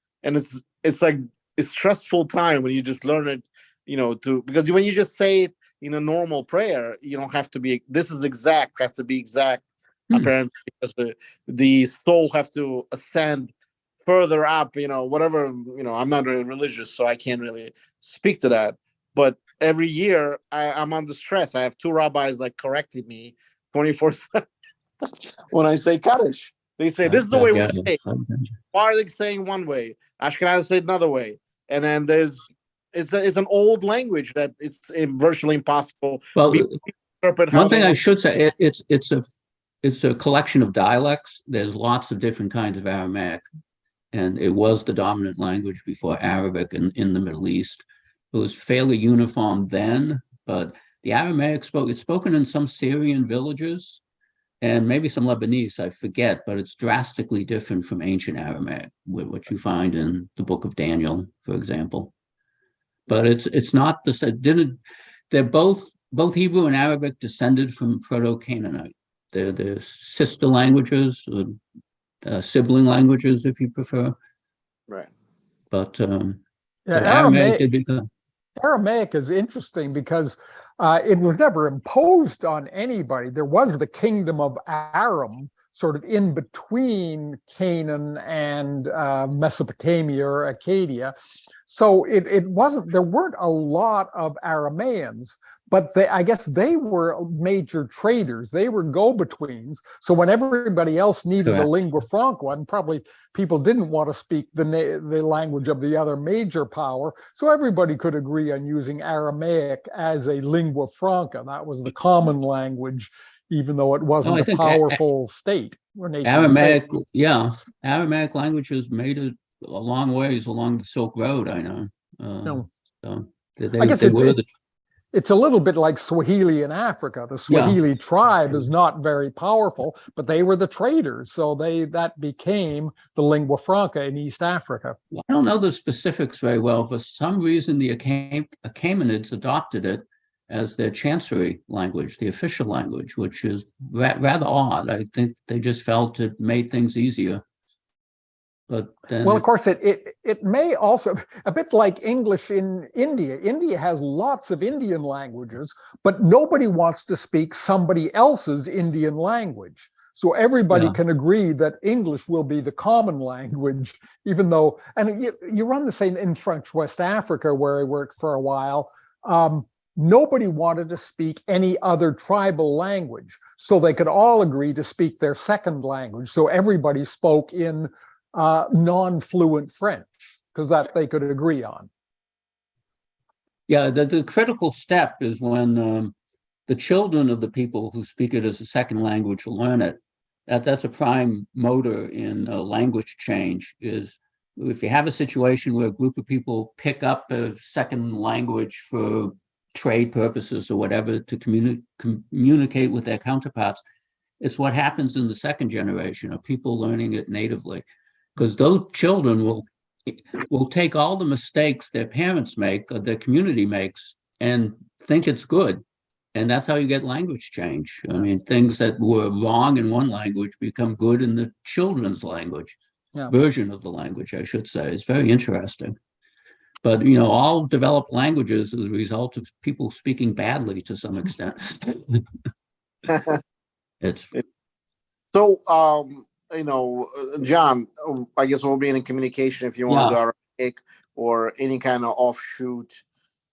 Speaker 4: like a stressful time when you just learn it, because when you just say it in a normal prayer, you don't have to be. This is exact. Have to be exact. Apparently, because the soul have to ascend further up. Whatever. I'm not really religious, so I can't really speak to that. But every year, I'm under stress. I have two rabbis correcting me 24/7 when I say Kaddish. They say this is the way we say it. Why are they saying one way? Ashkenazi say another way, and then it's an old language that it's virtually impossible.
Speaker 1: Well, one thing I should say, it's a collection of dialects. There's lots of different kinds of Aramaic, and it was the dominant language before Arabic in the Middle East. It was fairly uniform then, but the Aramaic it's spoken in some Syrian villages, and maybe some Lebanese, I forget, but it's drastically different from ancient Aramaic, what you find in the book of Daniel, for example. But it's not the same. They're both Hebrew and Arabic descended from Proto-Canaanite. They're sister languages, sibling languages, if you prefer.
Speaker 4: Right.
Speaker 1: But
Speaker 2: Yeah,
Speaker 1: Aramaic did become.
Speaker 2: Aramaic is interesting because it was never imposed on anybody. There was the kingdom of Aram sort of in between Canaan and Mesopotamia or Acadia. So it wasn't, there weren't a lot of Aramaeans, but I guess they were major traders. They were go-betweens. So when everybody else needed
Speaker 1: Correct.
Speaker 2: a lingua franca, and probably people didn't want to speak the language of the other major power, so everybody could agree on using Aramaic as a lingua franca. That was the common language, even though it wasn't
Speaker 1: I
Speaker 2: a
Speaker 1: think
Speaker 2: powerful state or nation
Speaker 1: Aramaic,
Speaker 2: state.
Speaker 1: yeah, Aramaic languages made it a long ways along the Silk Road, I know.
Speaker 2: No.
Speaker 1: So
Speaker 2: I guess
Speaker 1: they were
Speaker 2: it's a little bit like Swahili in Africa. The Swahili tribe is not very powerful, but they were the traders. So that became the lingua franca in East Africa.
Speaker 1: I don't know the specifics very well. For some reason, the Achaemenids adopted it as their chancery language, the official language, which is rather odd. I think they just felt it made things easier. But then,
Speaker 2: well, of course, it may also, a bit like English in India. India has lots of Indian languages, but nobody wants to speak somebody else's Indian language. So everybody can agree that English will be the common language, even though, and you run the same in French West Africa, where I worked for a while. Nobody wanted to speak any other tribal language, so they could all agree to speak their second language. So everybody spoke in non-fluent French, because that they could agree on.
Speaker 1: Yeah, the critical step is when the children of the people who speak it as a second language learn it. That's a prime motor in language change, is if you have a situation where a group of people pick up a second language for trade purposes or whatever to communicate with their counterparts, it's what happens in the second generation of people learning it natively. Because those children will take all the mistakes their parents make or their community makes and think it's good. And that's how you get language change. I mean, things that were wrong in one language become good in the children's language, version of the language, I should say. It's very interesting. But, all developed languages are the result of people speaking badly to some extent.
Speaker 4: So, John, I guess we'll be in communication if you want to go Aramaic or any kind of offshoot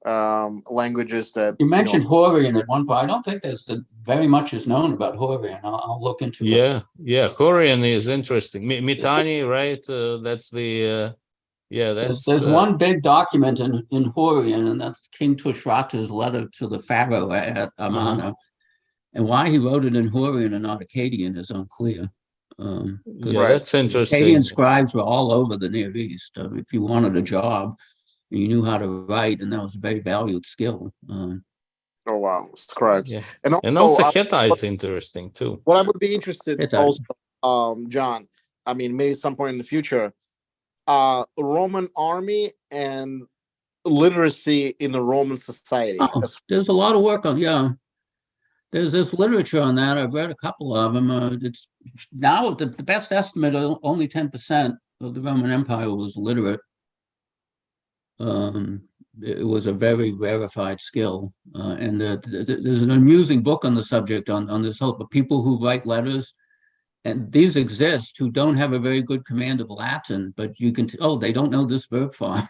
Speaker 4: languages that
Speaker 1: you mentioned. Hurrian at one point. I don't think there's very much is known about Hurrian. I'll look into it.
Speaker 3: Yeah, Hurrian is interesting. Mitanni, right? That's the
Speaker 1: there's one big document in Hurrian, and that's King Tushratta's letter to the pharaoh at Amarna. And why he wrote it in Hurrian and not Akkadian is unclear.
Speaker 3: That's interesting.
Speaker 1: Akkadian scribes were all over the Near East. If you wanted a job, you knew how to write, and that was a very valued skill.
Speaker 4: Oh wow, scribes.
Speaker 3: Yeah. And also Hittite, interesting too.
Speaker 4: What I would be interested also, John, I mean, maybe some point in the future, Roman army and literacy in the Roman society.
Speaker 1: There's a lot of work on, There's literature on that. I've read a couple of them. It's now the best estimate, only 10% of the Roman Empire was literate. It was a very rarefied skill. And there's an amusing book on the subject on this whole, but people who write letters, and these exist, who don't have a very good command of Latin, but you can, they don't know this verb form.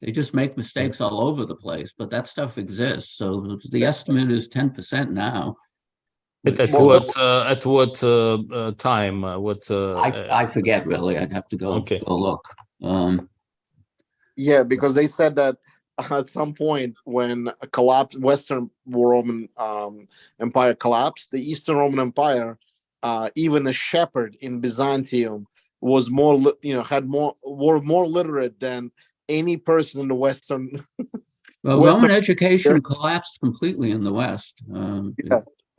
Speaker 1: They just make mistakes all over the place, but that stuff exists. So the estimate is 10% now.
Speaker 3: At what time?
Speaker 4: I
Speaker 1: forget really. I'd have to go look.
Speaker 4: Yeah, because they said that at some point when Western Roman Empire collapsed, the Eastern Roman Empire, even the shepherd in Byzantium was more literate than any person in the Western.
Speaker 1: Well, Roman education collapsed completely in the West.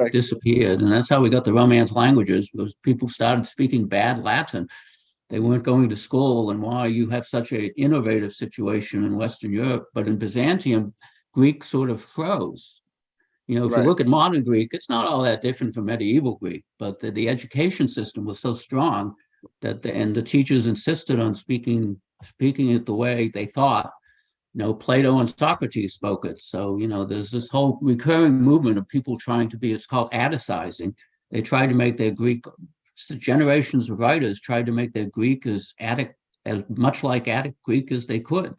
Speaker 4: Right.
Speaker 1: disappeared. And that's how we got the Romance languages, because people started speaking bad Latin. They weren't going to school, and why you have such an innovative situation in Western Europe. But in Byzantium, Greek sort of froze. You know, if you
Speaker 4: Right.
Speaker 1: look at modern Greek, it's not all that different from medieval Greek, but the education system was so strong that and the teachers insisted on speaking it the way they thought. You know, Plato and Socrates spoke it. So, you know, there's this whole recurring movement of people trying to be, it's called Atticizing. They try to make their Greek, generations of writers tried to make their Greek as much like Attic Greek as they could,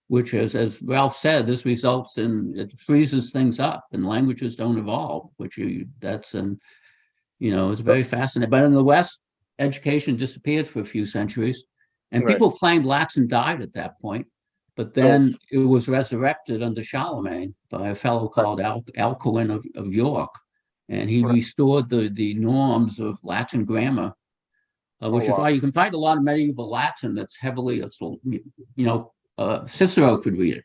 Speaker 1: which is, as Ralph said, this results in, it freezes things up and languages don't evolve, which that's, and, you know, it's very fascinating. But in the West, education disappeared for a few centuries, and
Speaker 4: Right.
Speaker 1: people claimed Latin died at that point. But then it was resurrected under Charlemagne by a fellow called Alcuin of York, and he
Speaker 4: Right.
Speaker 1: restored the norms of Latin grammar, which is
Speaker 4: wow.
Speaker 1: why you can find a lot of medieval Latin that's heavily, Cicero could read it,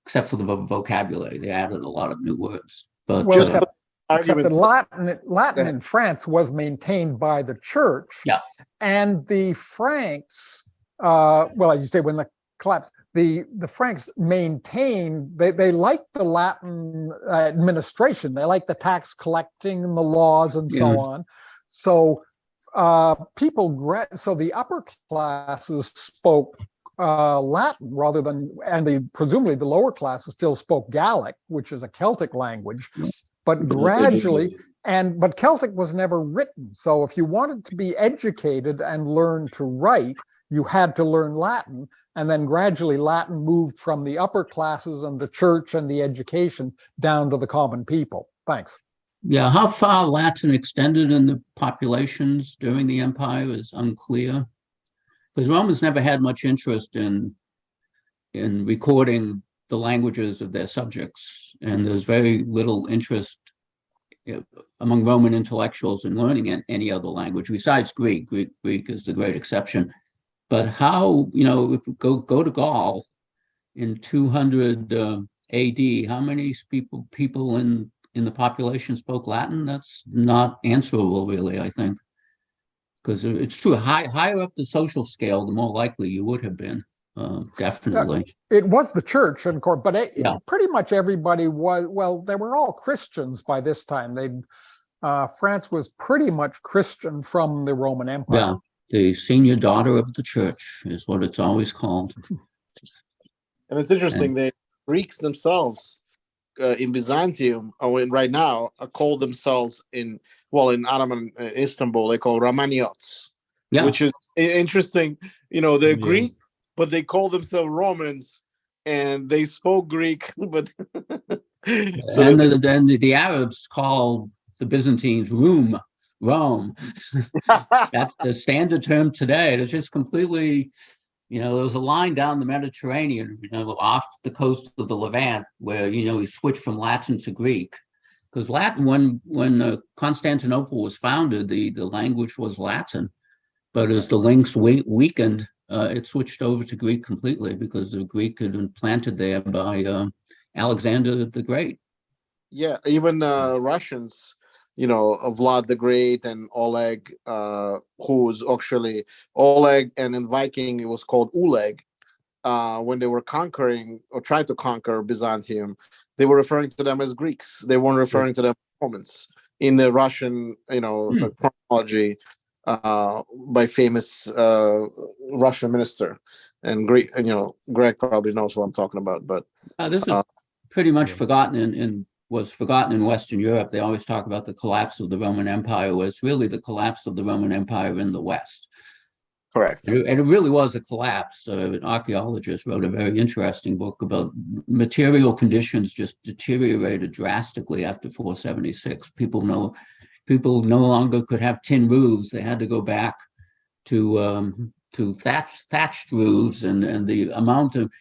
Speaker 1: except for the vocabulary. They added a lot of new words. But
Speaker 2: Well,
Speaker 4: Just
Speaker 2: except
Speaker 4: Arguments.
Speaker 2: that Latin
Speaker 4: ahead.
Speaker 2: in France was maintained by the church.
Speaker 1: Yeah.
Speaker 2: And the Franks, well, as you say, when the collapse, the Franks maintained, they liked the Latin administration. They liked the tax collecting and the laws and so
Speaker 1: Yeah.
Speaker 2: on. So so the upper classes spoke Latin rather than, and presumably the lower classes still spoke Gaelic, which is a Celtic language.
Speaker 1: Yeah.
Speaker 2: But gradually, but Celtic was never written. So if you wanted to be educated and learn to write, you had to learn Latin. And then gradually Latin moved from the upper classes and the church and the education down to the common people. Thanks.
Speaker 1: yeah, how far Latin extended in the populations during the empire is unclear, because Romans never had much interest in recording the languages of their subjects, and there's very little interest among Roman intellectuals in learning any other language besides Greek. Greek is the great exception. But how, you know, if we go to Gaul in 200 AD, how many people in the population spoke Latin? That's not answerable, really, I think, because it's true. Higher up the social scale, the more likely you would have been. Definitely.
Speaker 2: It was the church, and course, but
Speaker 1: Yeah.
Speaker 2: pretty much everybody was, well, they were all Christians by this time. France was pretty much Christian from the Roman Empire.
Speaker 1: Yeah, the senior daughter of the church is what it's always called.
Speaker 4: And it's interesting, the Greeks themselves in Byzantium, or right now, call themselves in Ottoman Istanbul, they call Romaniots,
Speaker 1: Yeah,
Speaker 4: which is interesting. You know, they're
Speaker 3: Yeah.
Speaker 4: Greek, but they call themselves Romans, and they spoke Greek, but so
Speaker 1: and then the Arabs call the Byzantines Rome. That's the standard term today. It's just completely, you know, there was a line down the Mediterranean, you know, off the coast of the Levant, where, you know, we switched from Latin to Greek. Because Latin, when Constantinople was founded, the language was Latin. But as the links weakened, it switched over to Greek completely, because the Greek had been planted there by Alexander the Great.
Speaker 4: Yeah, even Russians, you know, Vlad the Great and Oleg, who's actually Oleg, and in Viking it was called Oleg. When they were conquering or tried to conquer Byzantium, they were referring to them as Greeks. They weren't referring to them as Romans. In the Russian, you know, chronology, by famous Russian minister and Greek, you know, Greg probably knows what I'm talking about. But
Speaker 1: This is pretty much forgotten was forgotten in Western Europe. They always talk about the collapse of the Roman Empire, where it's really the collapse of the Roman Empire in the West.
Speaker 4: correct.
Speaker 1: And it really was a collapse. An archaeologist wrote a very interesting book about material conditions just deteriorated drastically after 476. People no longer could have tin roofs. They had to go back to thatched roofs, and the amount of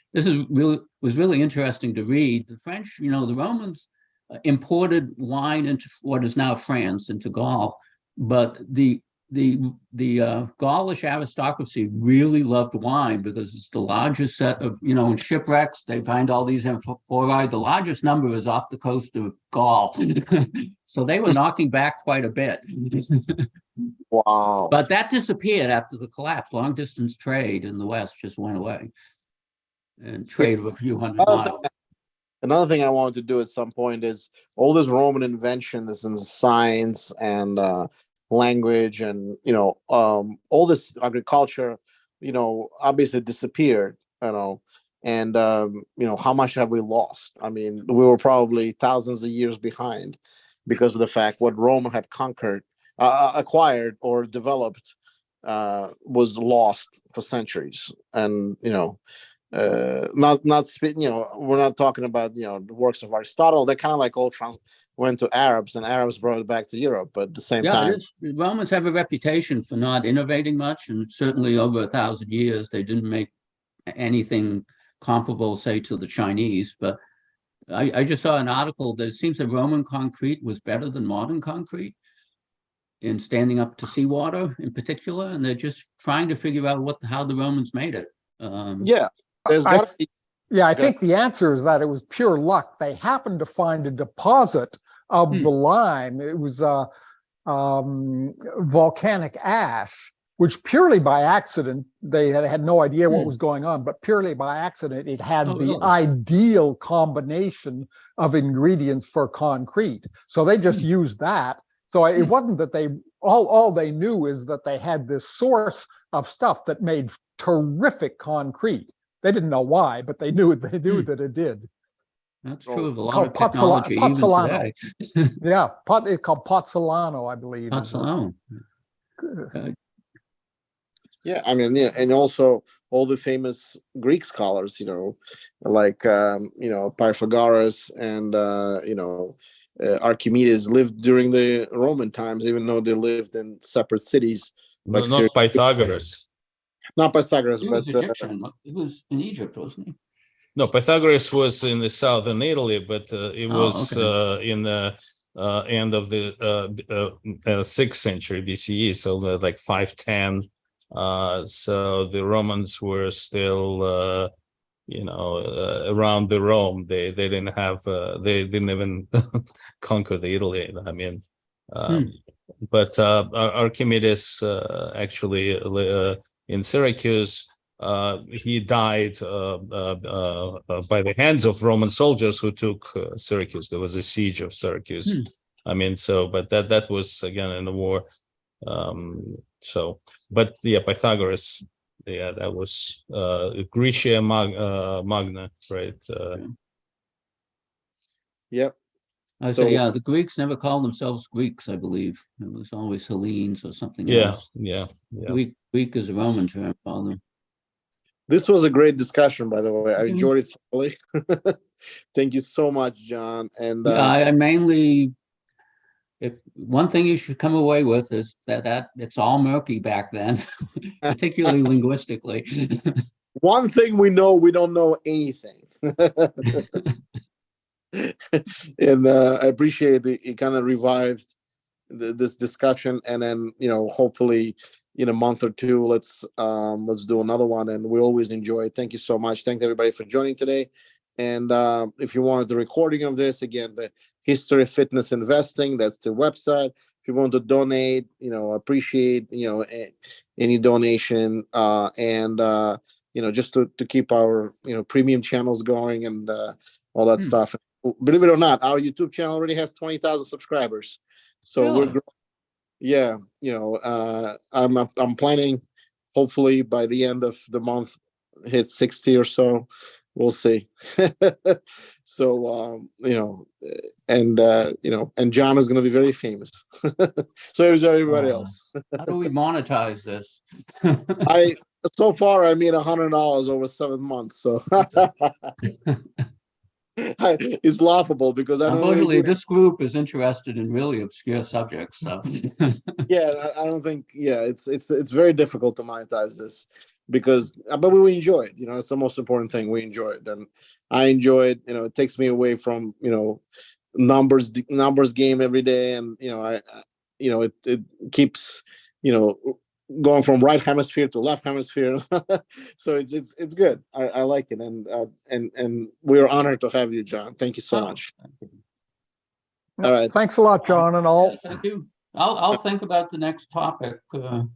Speaker 1: was really interesting to read. The French, you know, the Romans imported wine into what is now France, into Gaul, but the Gaulish aristocracy really loved wine because it's the largest set of, in shipwrecks, they find all these amphorae. The largest number is off the coast of Gaul. So they were knocking back quite a bit.
Speaker 4: Wow.
Speaker 1: But that disappeared after the collapse. Long distance trade in the West just went away. And trade of a few hundred miles.
Speaker 4: Another thing I wanted to do at some point is all this Roman inventions in science and language and all this agriculture, obviously disappeared. And how much have we lost? I mean, we were probably thousands of years behind because of the fact what Rome had conquered, acquired, or developed was lost for centuries. And we're not talking about the works of Aristotle. They kind of like all went to Arabs, and Arabs brought it back to Europe. But at the same time,
Speaker 1: the Romans have a reputation for not innovating much, and certainly over 1,000 years they didn't make anything comparable, say, to the Chinese. But I just saw an article that it seems that Roman concrete was better than modern concrete in standing up to seawater in particular, and they're just trying to figure out how the Romans made it.
Speaker 4: There's got to be.
Speaker 2: Yeah, I think the answer is that it was pure luck. They happened to find a deposit of the lime. It was volcanic ash, which purely by accident, they had no idea what was going on, but purely by accident, it had the ideal combination of ingredients for concrete. So they just used that. So it wasn't that all they knew is that they had this source of stuff that made terrific concrete. They didn't know why, but they knew that it did.
Speaker 1: That's true of a lot of technology even today.
Speaker 2: Yeah, it's called Pozzolano, I believe.
Speaker 1: Pozzolano.
Speaker 4: Yeah, I mean, and also all the famous Greek scholars, like Pythagoras and Archimedes lived during the Roman times, even though they lived in separate cities.
Speaker 3: Like not Pythagoras.
Speaker 4: Not Pythagoras,
Speaker 1: He
Speaker 4: but
Speaker 1: was Egyptian. He was in Egypt, wasn't he?
Speaker 3: No, Pythagoras was in the southern Italy, but it was in the end of the 6th century BCE, so like 510. So the Romans were still, around the Rome. They didn't have, they didn't even conquer the Italy. I mean, but Archimedes actually in Syracuse. He died by the hands of Roman soldiers who took Syracuse. There was a siege of Syracuse. I mean, but that was again in the war. Pythagoras, that was Graecia Magna, right?
Speaker 4: Yep.
Speaker 1: The Greeks never called themselves Greeks, I believe. It was always Hellenes or something else.
Speaker 3: Yeah.
Speaker 1: Greek is a Roman term for them.
Speaker 4: This was a great discussion, by the way. I enjoyed it thoroughly. Thank you so much, John. And
Speaker 1: I mainly, one thing you should come away with is that it's all murky back then, particularly linguistically.
Speaker 4: One thing we know, we don't know anything. And I appreciate it kind of revived this discussion, and then hopefully in a month or two let's do another one, and we always enjoy it. Thank you so much. Thanks everybody for joining today. And if you wanted the recording of this, again, the History of Fitness Investing, that's the website. If you want to donate, appreciate any donation, and just to keep our premium channels going and all that stuff. Believe it or not, our YouTube channel already has 20,000 subscribers. So
Speaker 1: really?
Speaker 4: We're growing. Yeah, I'm planning, hopefully by the end of the month, hit 60 or so. We'll see. So and John is going to be very famous. So is everybody else.
Speaker 1: How do we monetize this?
Speaker 4: So far I made $100 over 7 months. So it's laughable because I don't
Speaker 1: unfortunately this group is interested in really obscure subjects. So
Speaker 4: yeah, I don't think it's very difficult to monetize this because but we enjoy it. It's the most important thing. We enjoy it, and I enjoy it. It takes me away from numbers game every day, and it keeps going from right hemisphere to left hemisphere. So it's good. I like it, and we're honored to have you, John. Thank you so
Speaker 1: Oh,
Speaker 4: much.
Speaker 1: thank you.
Speaker 4: All right.
Speaker 2: Thanks a lot, John, and all.
Speaker 1: Thank you. I'll think about the next topic.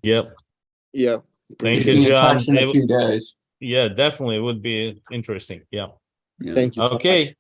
Speaker 3: Yep.
Speaker 4: Yeah.
Speaker 3: Thank
Speaker 1: Be
Speaker 3: you,
Speaker 1: in
Speaker 3: John.
Speaker 1: touch in a few days.
Speaker 3: Yeah, definitely would be interesting. Yeah.
Speaker 1: Yeah.
Speaker 4: Thank you. So much.
Speaker 3: Okay.